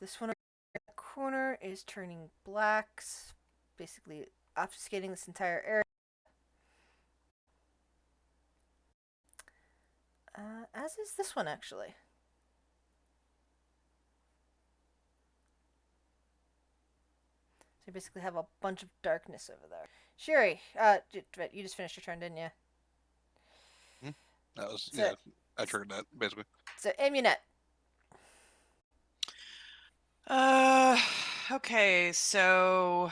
This one in the corner is turning black, basically obfuscating this entire area. As is this one, actually. So you basically have a bunch of darkness over there. Shiri, you just finished your turn, didn't you? That was, So, yeah, I triggered that, basically. So, Amunet. Okay, so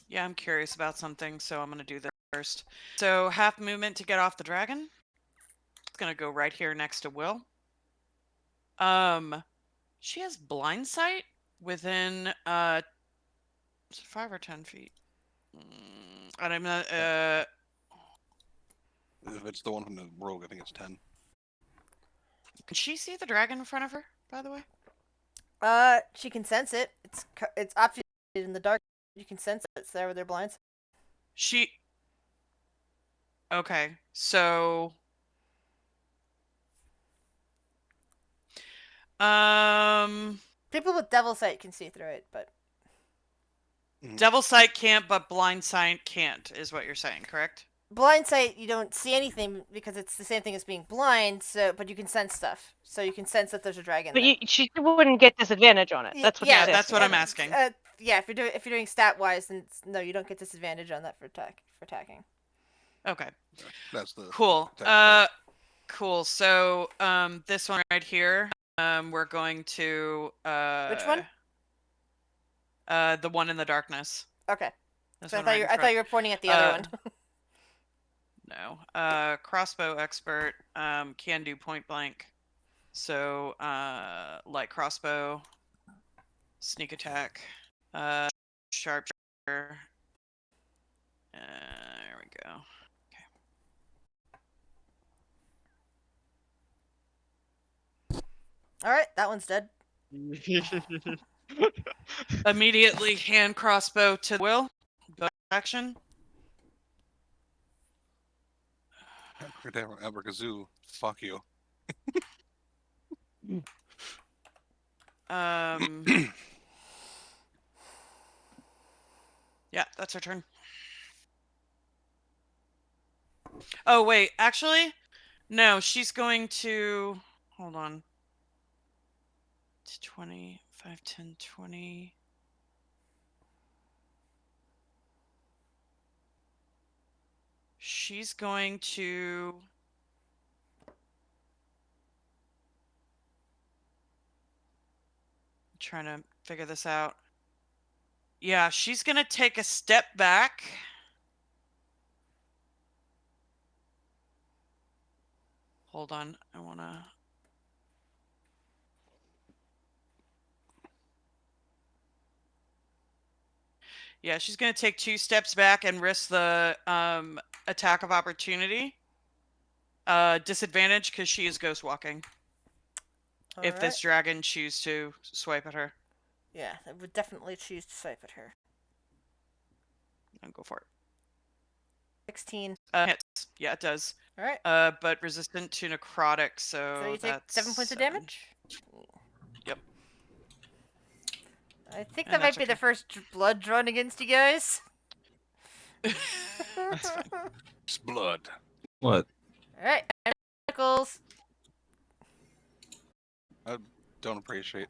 yeah, I'm curious about something, so I'm gonna do this first. So half movement to get off the dragon. It's gonna go right here next to Will. She has blind sight within 5 or 10 feet. And I'm not If it's the one from the rogue, I think it's 10. Can she see the dragon in front of her, by the way? She can sense it. It's obfuscated in the dark. You can sense it. It's there with their blinds. She. Okay, so. People with devil sight can see through it, but Devil sight can't, but blind sight can't, is what you're saying, correct? blind sight, you don't see anything because it's the same thing as being blind. So, but you can sense stuff. So you can sense that there's a dragon. But there. she wouldn't get disadvantage on it. That's what Yeah, she's that's asking. what I'm asking. Yeah, if you're doing stat wise, then no, you don't get disadvantage on that for attacking. Okay. That's the cool. attack. Cool. So this one right here, we're going to Which one? The one in the darkness. Okay. This So one right in I thought front. you were pointing at the other one. No. Crossbow expert can do point blank. So light crossbow, sneak attack, sharpshooter. There we go. Okay. All right, that one's dead. Immediately hand crossbow to Will. Bonus action. Abracazoo. Fuck you. Yeah, that's her turn. Oh, wait. Actually, no, she's going to... Hold on. 20, 5, 10, 20... She's going to... I'm trying to figure this out. Yeah, she's going to take a step back. Hold on. I want to... Yeah, she's going to take 2 steps back and risk the attack of opportunity. Disadvantage because she is ghost walking. If Alright. this dragon chooses to swipe at her. Yeah, I would definitely choose to swipe at her. And go for it. 16. Hits. Yeah, it does. Alright. But resistant to necrotic, so So you take that's 7 points of 7. damage? Yep. I think And that might that's be okay. the first blood drawn against you guys. That's fine. It's blood. What? Alright, tentacles. I don't appreciate.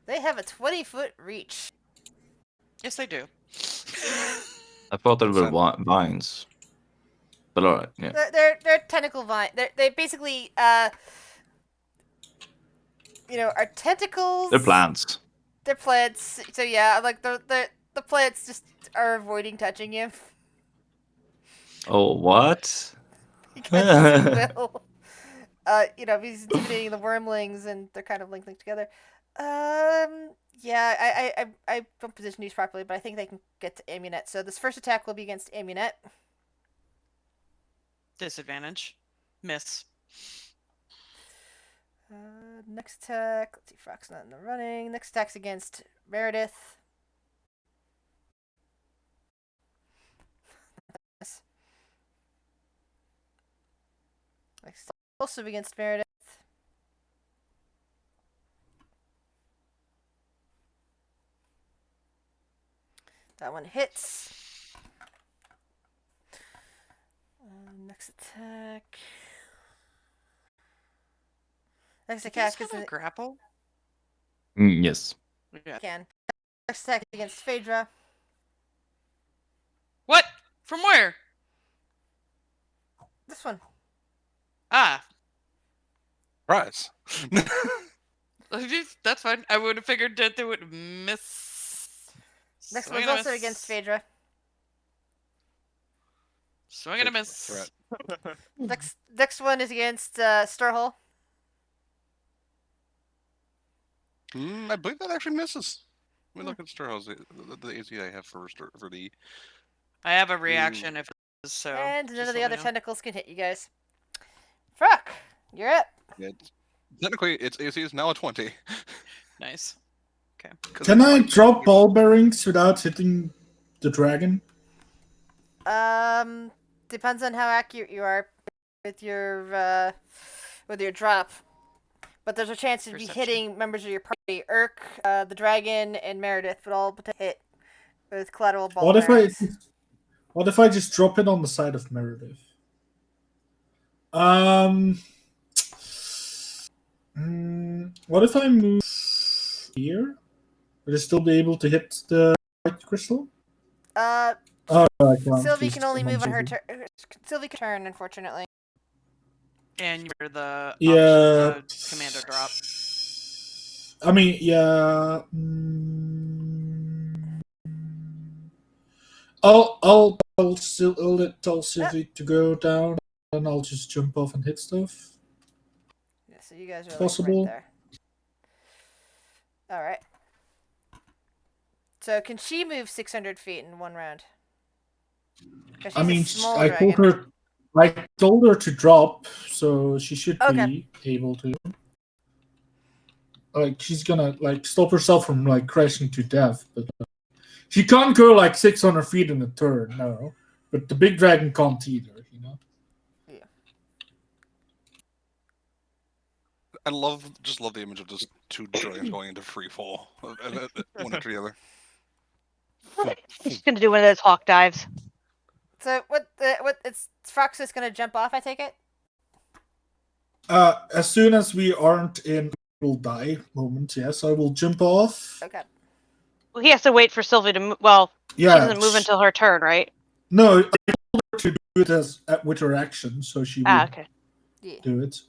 They have a 20-foot reach. Yes, they do. I thought they were So- vines. But alright, yeah. They're tentacle vine. They basically are tentacles. They're plants. They're plants. So yeah, like the plants just are avoiding touching you. Oh, what? Because you will. He's intimidating the wormlings, and they're kind of linked together. Yeah, I don't position these properly, but I think they can get to Amunet. So this first attack will be against Amunet. Disadvantage. Miss. Next attack. Let's see, Frog's not in the running. Next attack's against Meredith. Next also against Meredith. That one hits. Next attack. Next Did these attack have is a grapple? Yes. Yeah. can. Next attack against Phaedra. What? From where? This one. Ah. Surprise. That's fine. I would have figured that they would miss. Next Swing one's and a also miss. against Phaedra. Swing and a Take miss. threat. Next one is against Starhole. I believe that actually misses. Let me look at Starhouse. The AC I have for the. I have a reaction if it is so. And none just of the let other me know. tentacles can hit you guys. Fruck, you're up. Technically, its AC is now a 20. Nice. Okay. Can I drop ball bearings without hitting the dragon? Depends on how accurate you are with your drop. But there's a chance you'd be Perception. hitting members of your party. Urk, the dragon, and Meredith would all hit with collateral ball What if bearings. What if I just drop it on the side of Meredith? What if I move here? Would I still be able to hit the white crystal? Uh, Oh, I can't. Sylvie Jesus, can only I'm move on her Sylvie. turn. Sylvie can turn, unfortunately. And you're the Yeah. commander drop. I mean, yeah. I'll tell Sylvie to go down, and I'll just jump off and hit stuff. Yeah, so you guys are Possible. like right there. All right. So can she move 600 feet in one round? 'Cause she's I mean, a small I dragon. told her to drop, so she should Okay. be able to. like she's gonna like stop herself from like crashing to death, but she can't go like 600 feet in a turn. No, but the big dragon can't either. You know. I just love the image of just two dragons going into free fall, one after the other. She's gonna do one of those hawk dives. So what it's Fox is gonna jump off, I take it? As soon as we aren't in will die moment, yes, I will jump off. Okay. Well, he has to wait for Sylvie to move. Well, Yeah. she doesn't move until her turn, right? No, I told her to do it with her action, so she would Okay. do it.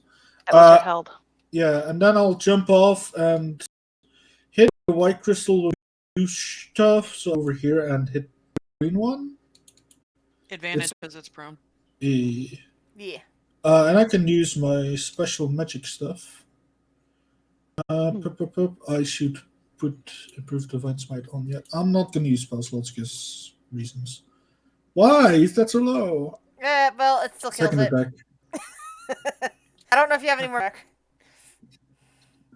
That was held. Yeah, and then I'll jump off and hit the white crystal with new stuff, so over here, and hit the green one. Advantage because it's prone. Yeah. Yeah. And I can use my special magic stuff. I should put Improved Divine Smite on yet. I'm not going to use spell slots because reasons. Why is that so low? Well, it still kills Second it. attack. I don't know if you have any more back.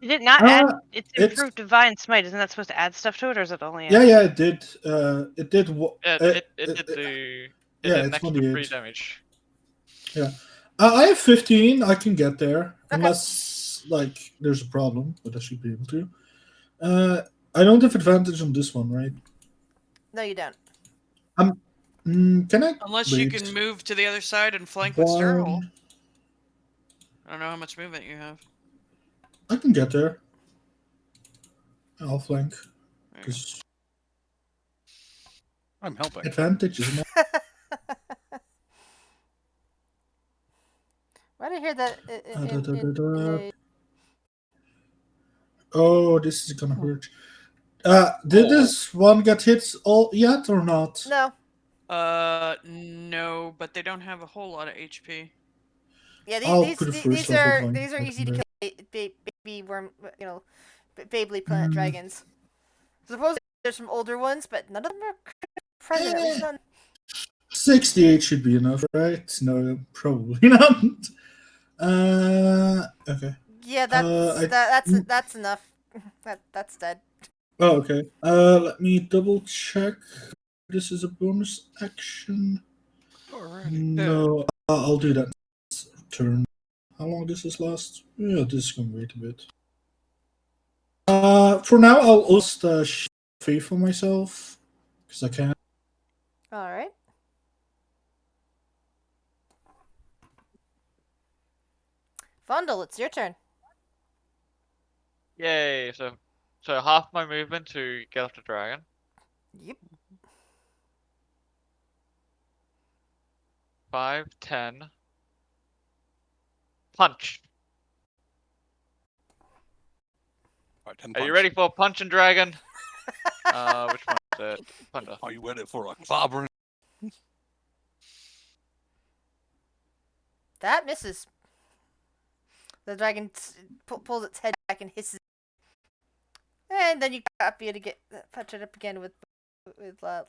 Did it not add? It's Improved Divine Smite. Isn't that supposed to add stuff to it, or is it only? Yeah, it did. It did. It did an extra 3 damage. Yeah. I have 15. I can get there. Okay. Unless, like, there's a problem, but I should be able to. I don't have advantage on this one, right? No, you don't. Can I? Unless you can move to the other side and flank with Stirhole. I don't know how much movement you have. I can get there. I'll flank. Because I'm helping. Advantage, isn't it? Why did I hear that? Oh, this is gonna hurt. Did this one get hit all yet or not? No. No, but they don't have a whole lot of HP. Yeah, these are easy to kill. Baby worm, Babely plant dragons. Supposedly there's some older ones, but none of them are present. At least none. 68 should be enough, right? No, probably not. Okay. Yeah, that's enough. That's dead. Oh, okay. Let me double check. This is a bonus action. No, I'll do that turn. How long does this last? Yeah, this is gonna wait a bit. For now, I'll also faith on myself because I can. All right. Vondel, it's your turn. Yay! So half my movement to get off the dragon. Yep. 5, 10. Punch. Right, 10 Are punch. you ready for a punch and dragon? Which one is it? Thunder. Are you ready for a clobbering? That misses. The dragon pulls its head back and hisses. And then you copy it again, punch it up again with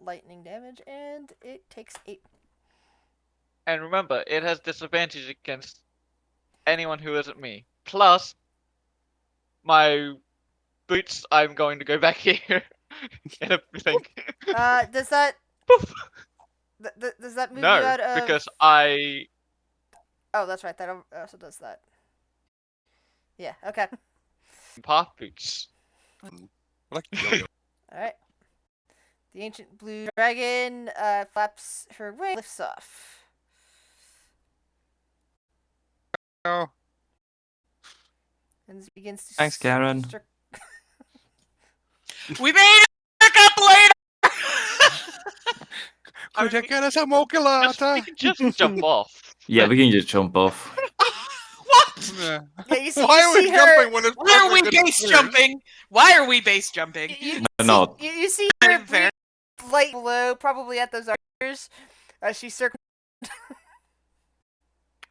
lightning damage, and it takes 8. And remember, it has disadvantage against anyone who isn't me. Plus, my boots, I'm going to go back here and everything. Does that... does that move no, you out of... because I... Oh, that's right, that also does that. Yeah, okay. Path boots. Alright. The ancient blue dragon flaps her wing, lifts off. Oh. And begins to... Thanks, Karen. We made it up later! Could you get us a mokulata? We can just jump off. Yeah, we can just jump off. What? Yeah. Yeah, you see, Why you are we see jumping her... when it's Why are we perfectly base clear? jumping? Why are we base jumping? Not. You see I'm her fair. light below, probably at those archers, as she circles.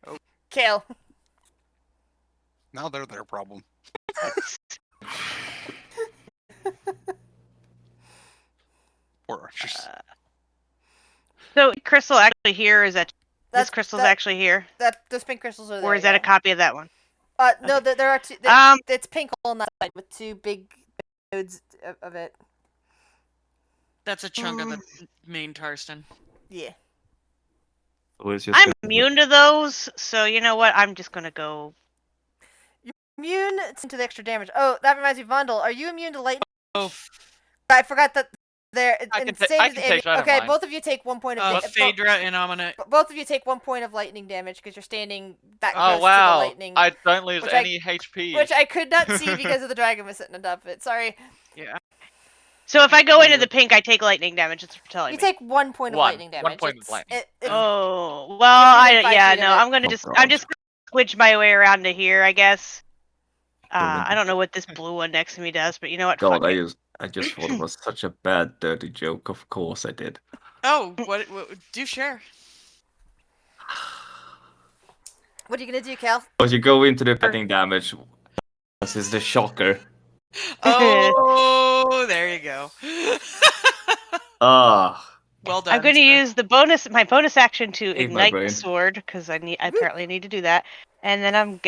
Oh. Kale. Now they're their problem. Poor archers. So crystal actually here is that this That's- crystal's that- actually here, Those pink crystals are there. or is that a yeah. copy of that one? No, Okay. there are two. It's pink hole on that side with two big nodes of it. That's a chunk of the main Tarston. Yeah. Where's your I'm schedule? immune to those, so you know what? I'm just gonna go. Immune to the extra damage. Oh, that reminds me, Vondel. Are you immune to lightning? Oh, I forgot that there. I And can same I with can Amy. take that. I don't Okay, mind. both of you take 1 point of Phaedra and Ominate. both of you take 1 point of lightning damage because you're standing that close Oh to the wow! lightning. I don't lose which any HP. Which I could not see because of the dragon was sitting on top of it. Sorry. Yeah. So if I go into the pink, I take lightning damage. That's what you're telling You me. take 1 point of One. lightning damage. 1 point of lightning. Oh well, if you're within 5 feet of it. I'm gonna Oh, just God. I'm just gonna switch my way around to here, I guess. Brilliant. I don't know what this blue one next to me does, but you know what? God, Fuck it. I just thought it was such a bad, dirty joke. Of course I did. Oh, what do share? What are you gonna do, Cal? But you go into the lightning damage. This is the shocker. Oh, there you go. Ah, Well done. I'm going to sir. use my bonus action to Ate my ignite the brain. sword because I apparently need to do that, and then I'm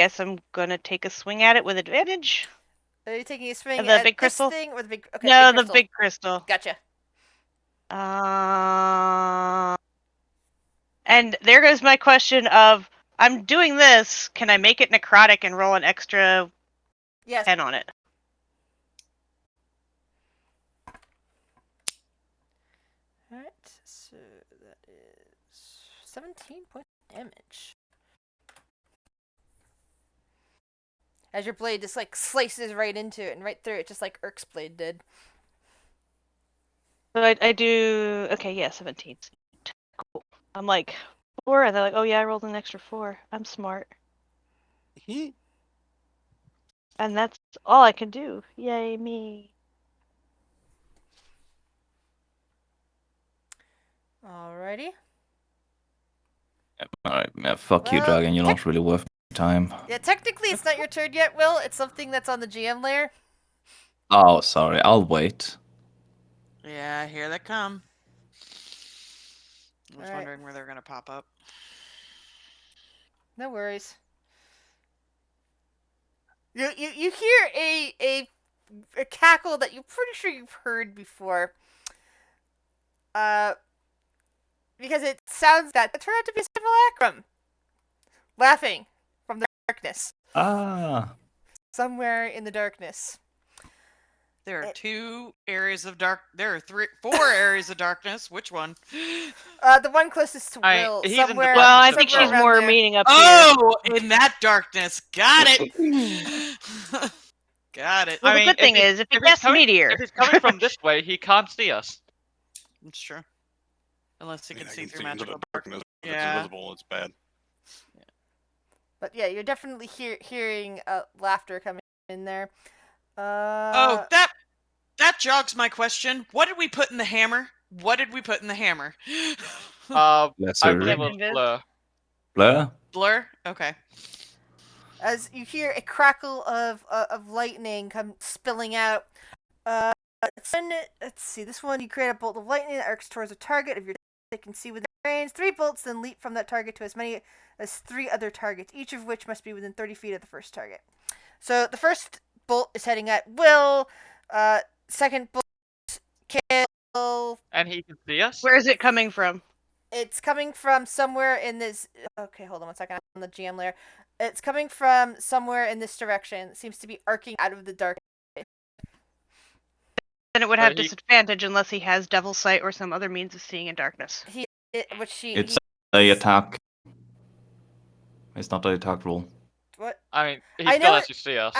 gonna take a swing at it with advantage. Are you taking a swing The at big this crystal? thing or the big? Okay, No, big the crystal. big crystal. Gotcha. And there goes my question of, I'm doing this, can I make it necrotic and roll an extra Yes. 10 on it? Alright, so that is 17 points of damage. As your blade just like slices right into it and right through it, just like Urk's blade did. So I do, okay, yeah, 17. Cool. I'm like, 4, and they're like, oh yeah, I rolled an extra 4. I'm smart. And that's all I can do. Yay, me. Alrighty. alright, yeah, fuck you, Well, dragon. You're not really worth my time. Yeah, technically it's not your turn yet, Will. It's something that's on the GM layer. Oh, sorry. I'll wait. Yeah, here they come. I was Alright. wondering where they're gonna pop up. No worries. You hear a cackle that you're pretty sure you've heard before. Because it sounds that it turned out to be a simulacrum. Laughing from the darkness. Ah. Somewhere in the darkness. There are 2 areas of dark. There are 4 areas of darkness. Which one? The one closest to Will. he's in the Somewhere. Well, I darkness think somewhere she's around more there. meaning up here. Oh, in that darkness. Got it. Got it. Well, I the mean, good thing is, if it casts meteor. If he's coming from this way, he can't see us. It's true. Unless he I mean, can I see can through see into magical the darkness. If it's Yeah. invisible, it's bad. But yeah, you're definitely hearing laughter coming in there. Oh, that jogs my question. What did we put in the hammer? What did we put in the hammer? I Lesser. believe it was Invis. Blur. Blur? Blur? Okay. As you hear a crackle of lightning come spilling out. Let's see. This one, you create a bolt of lightning that arcs towards a target of your they can see within range. 3 bolts then leap from that target to as many as 3 other targets, each of which must be within 30 feet of the first target. So the first bolt is heading at Will. Second bolt, kill. And he can see us? Where is it coming from? It's coming from somewhere in this. Okay, hold on 1 second. I'm on the GM layer. It's coming from somewhere in this direction. It seems to be arcing out of the dark. Then it would But have he- disadvantage unless he has Devil Sight or some other means of seeing in darkness. It's a attack. It's not an attack roll. What? I mean, he I still know has to see us.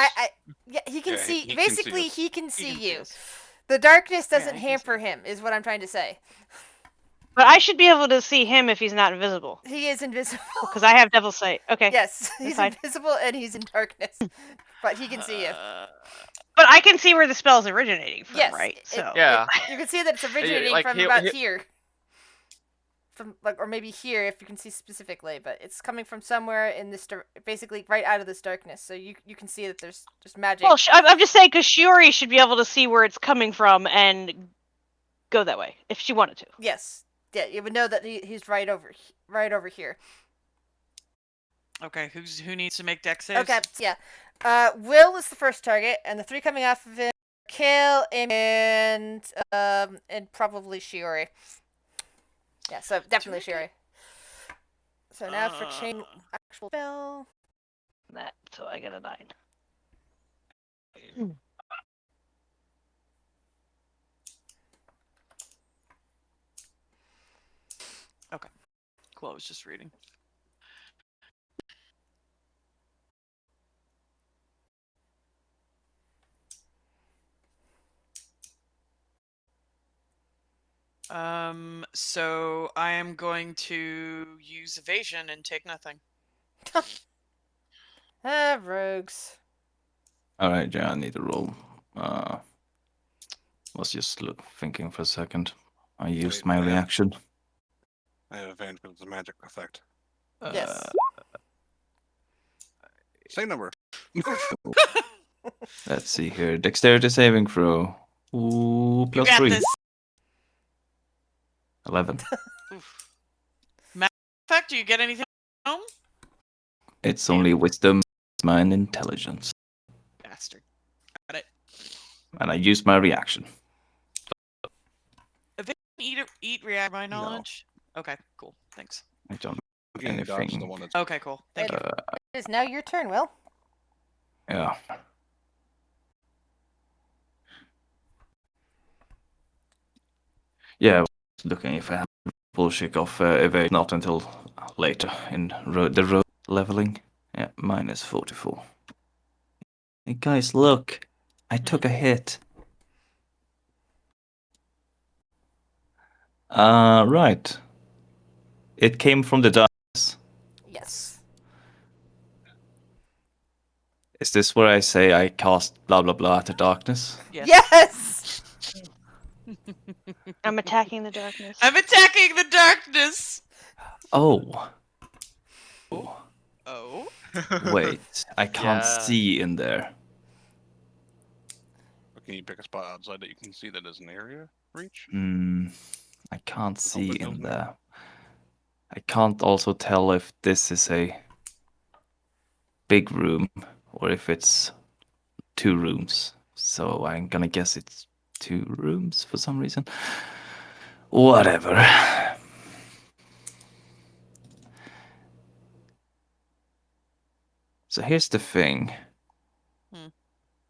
Yeah, he can Yeah, see. he can Basically, see us. he can see can you. us. The darkness Yeah, doesn't he can hamper him, is what I'm trying to say. But I should be able to see him if he's not invisible. He is invisible. Because I have Devil Sight. Okay. Yes, he's fine. invisible and he's in darkness, but he can see you. But I can see where the spell's originating from, Yes, right? it- So Yeah. You can see that it's originating like, from he'll- about he'll- here. From or maybe here if you can see specifically, but it's coming from somewhere in this basically right out of this darkness. So you can see that there's just magic. Well, I'm just saying because Shiori should be able to see where it's coming from and go that way if she wanted to. Yes, yeah, you would know that he's right over here. Okay, who needs to make dex saves? Okay, so yeah. Will is the first target, and the 3 coming off of him: Kale, Amy, and probably Shiori. Yeah, so definitely Shiori. So now for chain actual spell. That, so I get a 9. Cool, I was just reading. So I am going to use evasion and take nothing. Rogues. Alright, yeah, I need to roll. Was just thinking for a second. I used Wait, my I have- reaction. I have advantage because it's a magic effect. Yes. Same number. Let's see here. Dexterity saving throw. Ooh, You plus got 3. this. 11. Oof. Magic effect? Do you get anything home? It's only wisdom, and intelligence. Bastard. Got it. And I used my reaction. Eat react my knowledge. Okay, cool. Thanks. I don't Again, dodge the anything. one that's Okay, cool. Thank you. It is now your turn, Will. Yeah. Yeah, I was looking if I have bullshit of evade, not until later in the road leveling. Yeah, minus 44. Hey guys, look! I took a hit. Right. It came from the darkness. Yes. Is this where I say I cast blah blah blah at the darkness? Yes. Yes! I'm attacking the darkness. I'm attacking the darkness. Oh. Oh. Wait, I can't Yeah. see in there. Can you pick a spot outside that you can see that is an area reach? I can't see but in no. there. I can't also tell if this is a big room or if it's 2 rooms. So I'm gonna guess it's 2 rooms for some reason. Whatever. So here's the thing.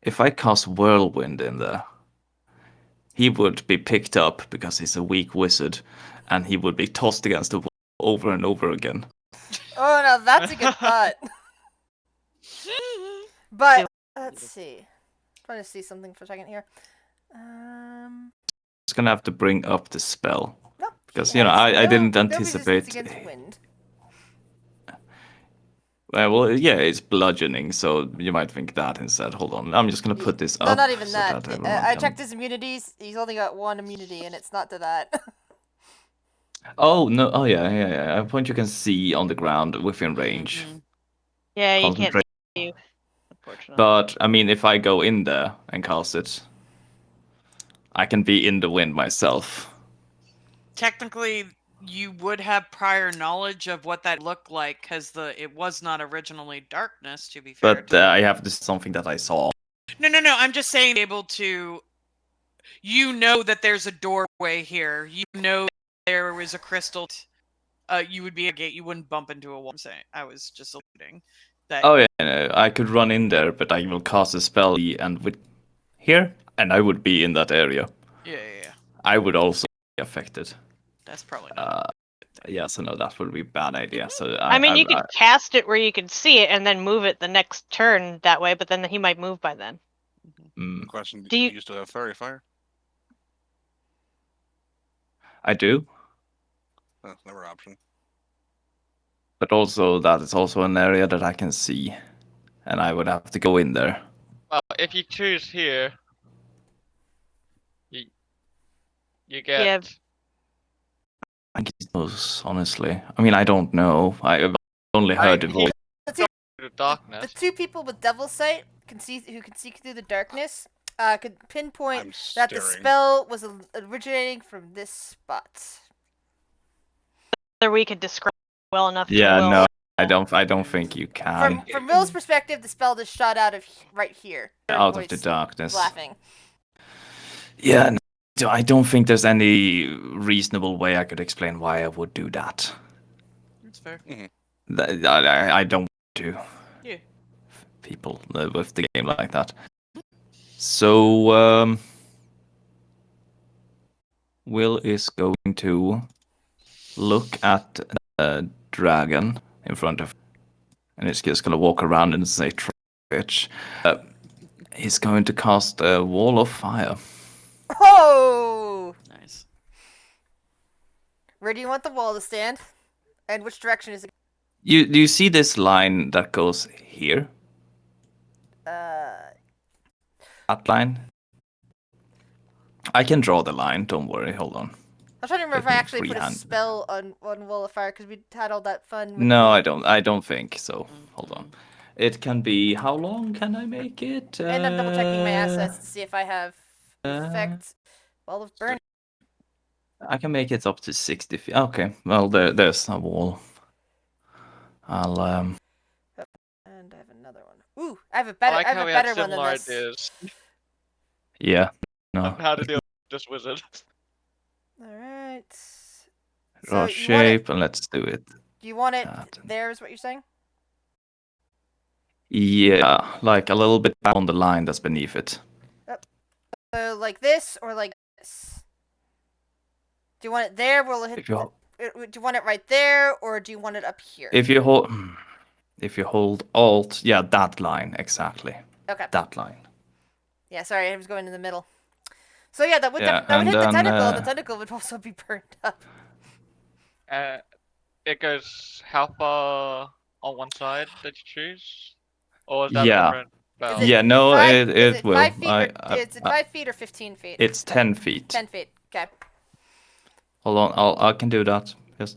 If I cast Whirlwind in there, he would be picked up because he's a weak wizard, and he would be tossed against the wall over and over again. Oh, now that's a good thought. But let's see. Trying to see something for a second here. Just gonna have to bring up the spell. Nope. Because, he you know, has I didn't no anticipate. resistance against wind. Well, yeah, it's bludgeoning, so you might think that instead. Hold on, I'm just gonna put this No, up. not even so that. everyone I can- checked his immunities. He's only got 1 immunity, and it's not to that. Oh no! Oh yeah. A point you can see on the ground within range. Yeah, you can't Concentrate. see you, unfortunately. But I mean, if I go in there and cast it, I can be in the wind myself. Technically, you would have prior knowledge of what that looked like because it was not originally darkness. To be fair, But I have this something that I saw. no. I'm just saying, able to. You know that there's a doorway here. You know there was a crystal. You would be a gate. You wouldn't bump into a wall. I'm saying. I was just alluding that. Oh yeah, no, I could run in there, but I will cast a spell and with here, and I would be in that area. Yeah. I would also be affected. That's probably not. Yeah, so no, that would be a bad idea. So I mean, you could cast it where you could see it and then move it the next turn that way, but then he might move by then. Question: Do you- you still have fairy fire? I do, That's never an option. but also that is also an area that I can see, and I would have to go in there. Well, if you choose here, you get. Yeah. I guess those, honestly. I mean, I don't know. I've only heard the voice. The The darkness. 2 people with Devil Sight who can see through the darkness could pinpoint I'm that the staring. spell was originating from this spot. Whether we could describe it well enough Yeah, to Will. no, I don't think you can. From Will's perspective, the spell just shot out of right here. Out of the darkness. Laughing. Yeah, I don't think there's any reasonable way I could explain why I would do that. That's fair. I don't do Yeah. people with the game like that. So Will is going to look at a dragon in front of, and he's just gonna walk around and say, "Bitch." He's going to cast a wall of fire. Oh! Nice. Where do you want the wall to stand? And which direction is it? Do you see this line that goes here? That line? I can draw the line, don't worry, hold on. I'm trying to remember if Let I me actually put a freehand. spell on Wall of Fire because we had all that fun. With No, I don't think so. Hold on. It can be, how long can I make it? And I'm double checking my assets to see if I have effect Wall of Burn. I can make it up to 60 feet. Okay, well, there's a wall. I'll, And I have another one. Ooh, I have a I better, like I have how a we had better one than similar this. ideas yeah, no. on how to deal with this wizard. Alright. Draw So you want it, shape, and let's do it. you want it that. there is what you're saying? Yeah, like a little bit down the line that's beneath it. So like this or like this? Do you want it there? Will it hit? If you Do you want it right there, or do you want it up here? if you hold Alt, yeah, that line exactly. Okay. That line. Yeah, sorry, I was going in the middle. So yeah, that would Yeah, that would hit and the then, tentacle. And the tentacle would also be burned up. It goes how far on one side that you choose, or is that Yeah. different? Spell? Is it Yeah, no, is it will. 5 feet or, is it 5 feet or 15 feet? It's 10 feet. 10 feet. Okay. Hold on, I can do that.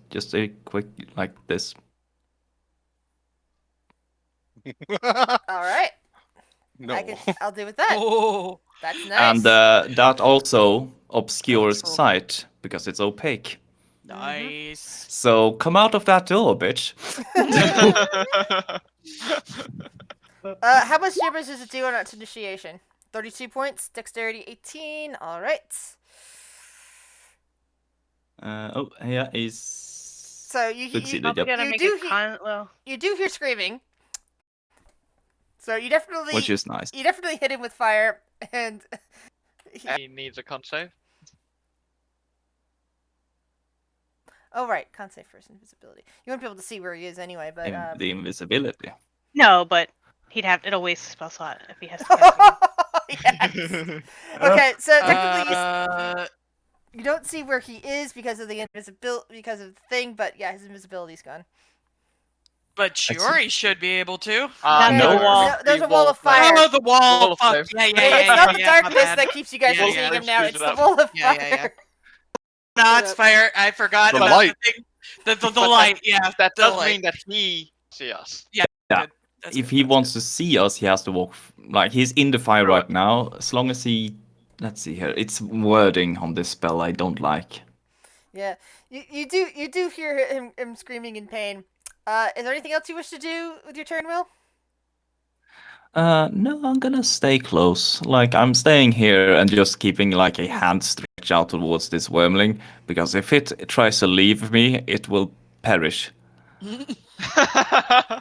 Just a quick like this. All right. No. I'll do with that. Oh. That's nice. And that also obscures cool. sight because it's opaque. Nice. So come out of that door, bitch. How much damage does it do on its initiation? 32 points. Dexterity 18. All right. Oh, yeah, he's So you succeeded. I'm Yep. gonna You make do a well. you do hear screaming. So you definitely Which is nice. you definitely hit him with fire, and He needs a con save. oh right, can't say first invisibility. You won't be able to see where he is anyway, but The invisibility. No, but it'll waste a spell slot if he has to cast it. yes. Okay, so technically Uh, you don't see where he is because of the because of the thing, but yeah, his invisibility's gone. but Chiori should be able to. Not no. the wall. No, there's The a wall of wall of fire. Oh, the wall. Wall of Fuck. fire. Yeah, yeah, Yeah, yeah. it's yeah, not the yeah, my darkness bad. that keeps you guys Yeah, from yeah. seeing him now. Screws It's it the up. wall of Yeah, fire. yeah, yeah. No, it's fire. I forgot The about light. the thing. The But light. Yeah. That the does light. mean that he see us. That's If good, he that's wants good. to see us, he has to walk. Like he's in the fire Right. right now. As long as he, let's see here. It's wording on this spell I don't like. Yeah, you do hear him screaming in pain. Is there anything else you wish to do with your turn, Will? No, I'm gonna stay close. Like I'm staying here and just keeping like a hand stretched out towards this wormling because if it tries to leave me, it will perish.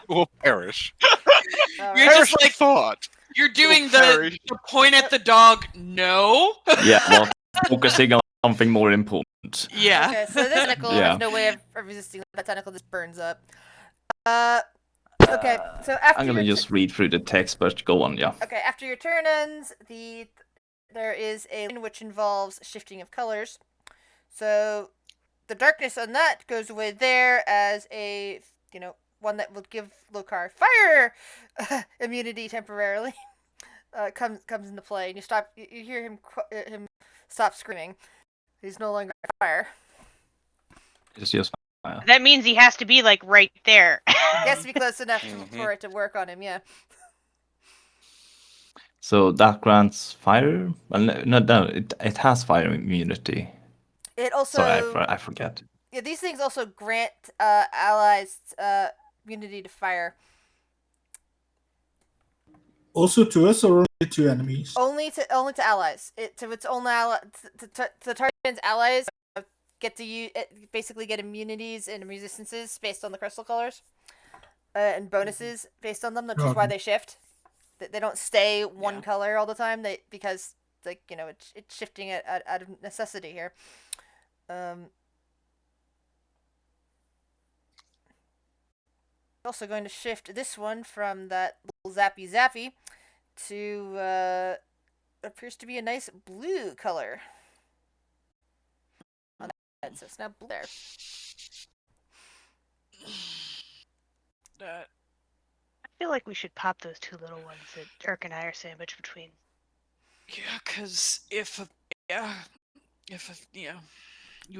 Will perish. All You're right. just Perish the like thought. you're doing perish. the point at the dog. No. Yeah, well, focusing on something more important. Yeah. Okay, so this tentacle Yeah. has no way of resisting that tentacle. Just burns up. Okay, so after I'm gonna your just read through the text, but go on, yeah. okay, after your turn ends, there is a line which involves shifting of colors. So the darkness on that goes away there as a one that will give Lokar fire immunity temporarily. Comes into play, and you hear him stop screaming. He's no longer on fire. It's just That means he has to be like right there. He has to be close enough for it to work on him. Yeah. so that grants fire. Well, no, it has fire immunity. It also Sorry, I forget. yeah, these things also grant allies immunity to fire. Also to us or only to enemies? Only to allies. To its own ally. To the target's allies get to use basically get immunities and resistances based on the crystal colors, and bonuses based on them. That's just why they shift. They don't stay one color all the time. Because it's shifting it out of necessity here. Also going to shift this one from that little zappy to appears to be a nice blue color. On that head, so it's now blue there. I feel like we should pop those two little ones that Dirk and I are sandwiched between. Yeah, because you Erk.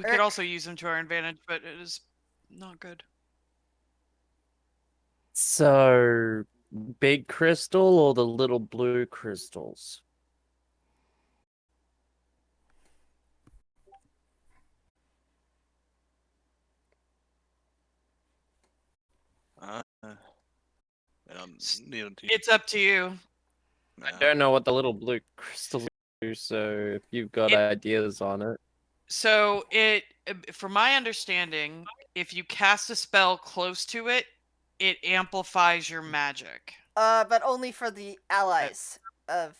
could also use them to our advantage, but it is not good. So, big crystal or the little blue crystals? It's up to you. I don't know what the little blue crystals do, so if you've got ideas on it. So from my understanding, if you cast a spell close to it, it amplifies your magic. But only for the allies of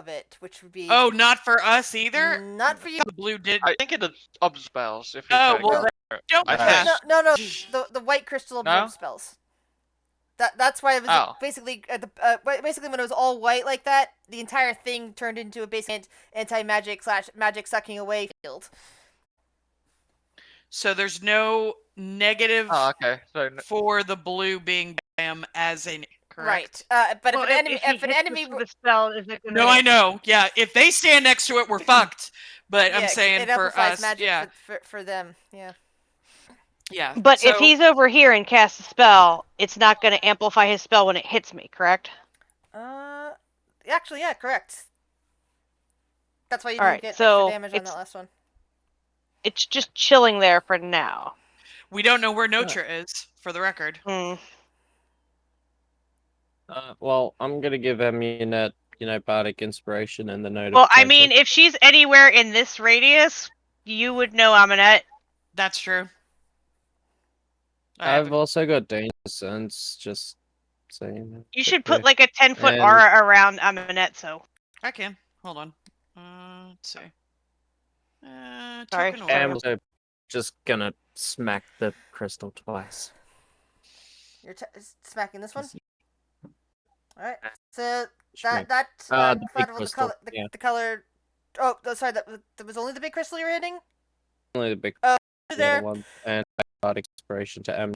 it, which would be. Oh, not for us either. Not for you. The blue did. I think it absorbs spells if you Oh, can't well, go. don't I cast. think. No. The white crystal absorbs No? spells. That's why it was Oh. basically basically when it was all white like that, the entire thing turned into a basic anti-magic / magic sucking away field. So there's no negative Oh, okay. So for the blue being bam as a correct. Right. But Well, if an enemy the spell, is it gonna? No, I know. Yeah, if they stand next to it, we're fucked. But I'm saying it for amplifies us, magic yeah, for them. Yeah. yeah. But so, if he's over here and casts a spell, it's not going to amplify his spell when it hits me, correct? Actually, yeah, correct. That's why you All didn't right, get so extra damage on that last one. It's just chilling there for now. we don't know where Notra is, for the record. Well, I'm gonna give Emunet, bardic inspiration and the note. Well, I mean, if she's anywhere in this radius, you would know Aminette. That's true. I've also got danger sense. Just saying. that You should quickly. put like a 10-foot And- aura around Aminette, so. I can. Hold on. Let's see. Sorry. Token I'm aura. also just gonna smack the crystal twice. You're smacking this one. All right. So Smack. that The big the crystal, color yeah. the color. Oh, sorry. That was only the big crystal you were hitting. Only the big There one, and bardic inspiration to M.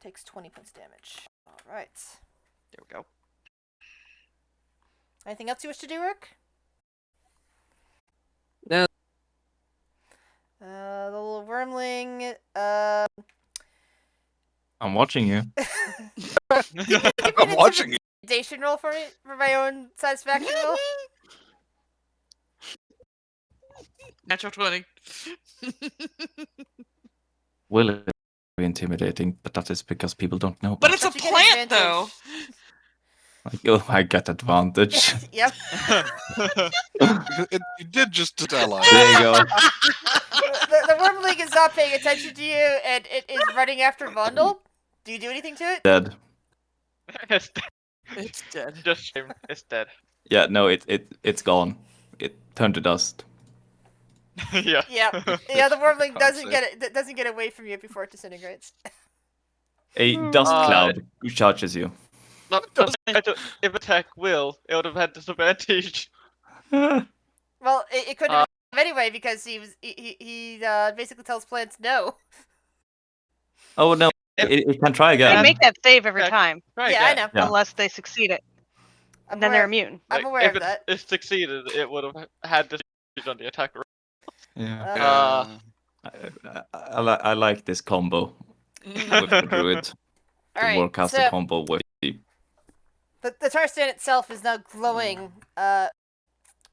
takes 20 points damage. All right. There we go. Anything else you wish to do, Rick? No. The little wormling. I'm watching you. I'm watching you. Intimidation roll for me for my own satisfaction roll. Natural 20. Will it be intimidating? But that is because people don't know. But about it's a But you get plant, though. advantage. Like, oh, I get advantage. Yep. You did just tell us. There you go. The wormling is not paying attention to you, and it is running after Vondel. Do you do anything to it? Dead. it's dead. It's dead. Just shame. It's dead. Yeah, no, it's gone. It turned to dust. Yeah. Yeah. Yeah. The wormling doesn't Can't get it. Doesn't get away from you before it disintegrates. A dust cloud charges you. Not just if attack will, it would have had disadvantage. Well, it couldn't have anyway because he basically tells plants no. Oh no, it can try They again. make that save every Yeah. time, Right. Yeah, I know. Yeah. unless they succeed it. I'm And then they're aware- immune. I'm aware of that. If it succeeded, it would have had disadvantage on the attack roll. Yeah. I like this combo with the druid. The All right. warcaster So combo with the the tar stand itself is now glowing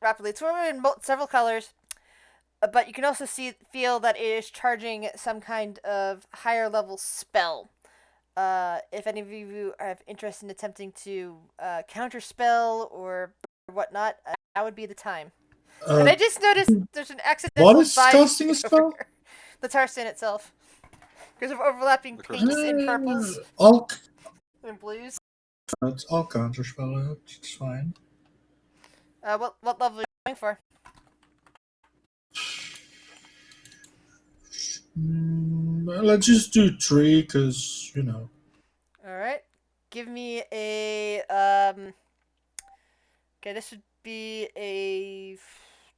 rapidly. It's glowing in several colors, but you can also feel that it is charging some kind of higher level spell. if any of you have interest in attempting to counterspell or whatnot, that would be the time. And I just noticed there's an accidental what is vibe casting a over spell? here. The Tarstan itself. Because of overlapping The pinks crystal. and purples I'll and blues. counterspell it. It's fine. What level are you going for? Let's just do 3, cause you know. Alright. Give me a okay, this would be a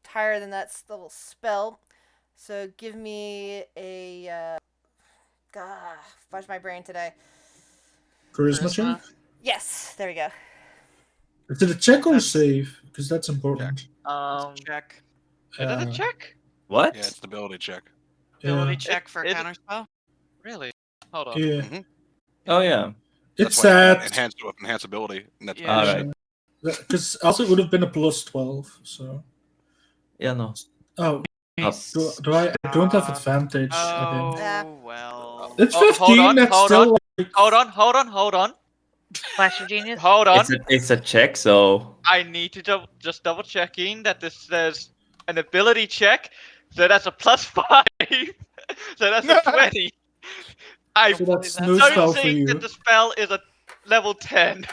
higher than that level spell. So give me a fudge my brain today. Charisma check. Yes, there we go. Is it a check or a That's- save? Because that's important. Check. Is it a Uh, check? What? Yeah, it's the ability check. Ability Yeah. check for it- counterspell. Really? Hold on. Yeah. Oh yeah. It's That's why you can sad. enhance it with enhance ability, and that's Yeah. bonus Alright. shit. Because also it would have been a plus 12. So. Yeah, no. Oh, Nice. do I don't have advantage? Oh Okay. well. It's Oh, 15. hold on, That's hold still. Like, Hold on. Flash of genius. Hold on. It's a check, so I need to just double checking that this says an ability check. So that's a plus 5. So that's a 20. I so that's no don't spell for think you. that the spell is a level 10.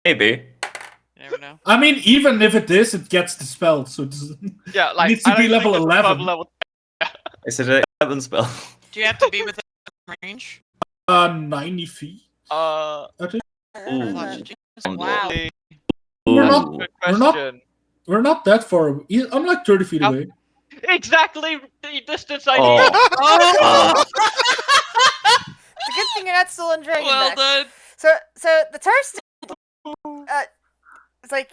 maybe. You never know. I mean, even if it is, it gets dispelled. So it's, Yeah, like needs to I be don't think level it's above 11. level. Is it a 11 spell? Do you have to be within range? 90 feet. Uh, Ooh. Flash of genius? Um, Wow. really We're Ooh. not- good We're not- question. We're not that far away. I'm like 30 feet How- away. Exactly the distance I Oh. need. Oh. It's a good thing you're not still in Dragon Well Deck. done. So the Tarstan, it's like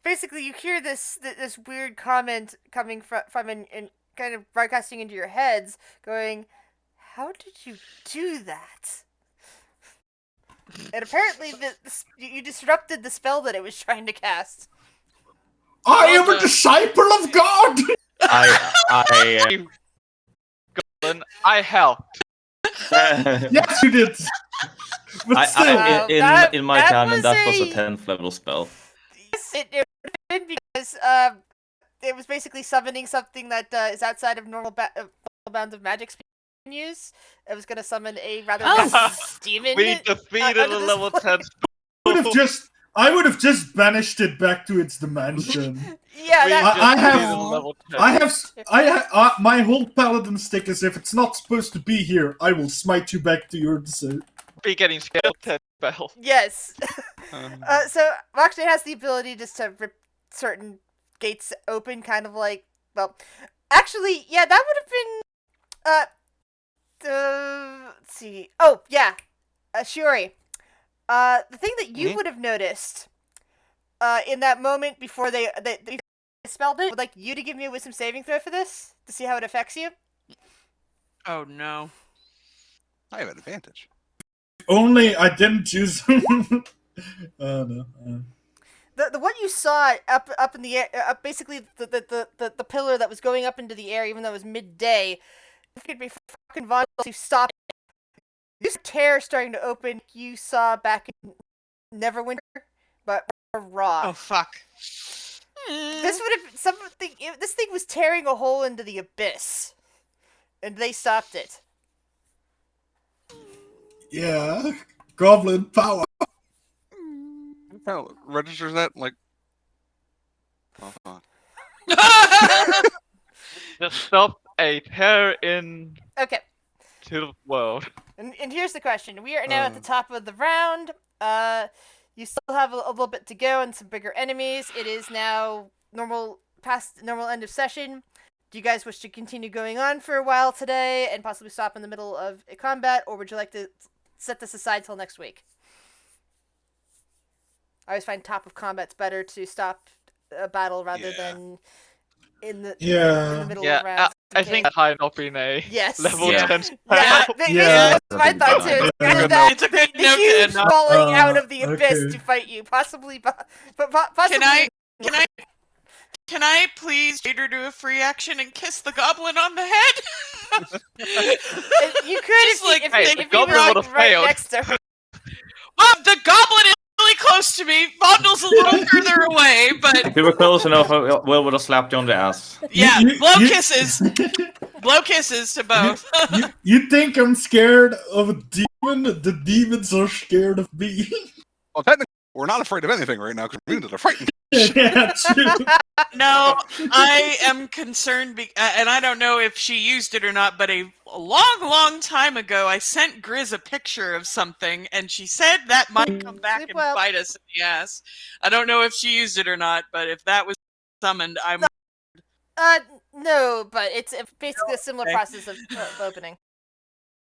basically you hear this weird comment coming from and kind of broadcasting into your heads, going, "How did you do that?" And apparently, you disrupted the spell that it was trying to cast. I Well am a done. disciple of God! I I helped. Yes, you did! But still. Wow, in my that canon was that was a a- 10th level spell. Yes, it would have been because it was basically summoning something that is outside of normal bounds of magic speed you can use. It was going to summon a rather massive demon. We defeated under a this level point. 10 I would have just banished it back to its dimension. Yeah, We that, just I have- defeated a level 10. My whole paladin stick is if it's not supposed to be here, I will smite you back to your desert. Be getting scared of 10 spell. yes. Um, So Moxley has the ability just to rip certain gates open, kind of like, well, actually, yeah, that would have been, let's see. Oh, yeah, Shiori. The thing that you Mhm. would have noticed, in that moment before they spelled it, would like you to give me a wisdom saving throw for this to see how it affects you. Oh no. I have an advantage. Only I didn't use. No. The what you saw up in the air, basically the pillar that was going up into the air, even though it was midday, could be fucking vital to stop it. This tear starting to open. You saw back in Neverwinter, but raw. Oh fuck. This would have something. This thing was tearing a hole into the abyss, and they stopped it. Yeah, goblin power. How registers that? Like, oh, fuck. Just stop a tear in Okay, to the world. and here's the question: we are now at the top of the round. You still have a little bit to go and some bigger enemies. It is now past normal end of session. Do you guys wish to continue going on for a while today and possibly stop in the middle of a combat, or would you like to set this aside till next week? I always find top of combat's better to stop a battle rather Yeah. than in the middle Yeah, of rounds. I think that might not been a Yes. level Yeah. 10 spell. Yeah, Yeah. that's my thought too. Yeah. Either that, It's a great the note to huge end on. falling out of the abyss Okay. to fight you, possibly, but possibly. Can I Can I please Jader do a free action and kiss the goblin on the head? You could Just like, if, hey, if, the if he was goblin like would've right failed. next to her. Well, the goblin is really close to me. Vondel's a little further away, but If you were close enough, Will would have slapped you on the ass. yeah, You- blow you- kisses. Blow kisses to both. You think I'm scared of a demon? The demons are scared of me. Well, technically, we're not afraid of anything right now because we're immune to the frightened. Yeah, true. No, I am concerned, and I don't know if she used it or not, but a long, long time ago, I sent Grizz a picture of something, and she said that might come back Sleep and well. bite us in the ass. I don't know if she used it or not, but if that was summoned, I'm... No, but it's basically a similar Okay. process of opening.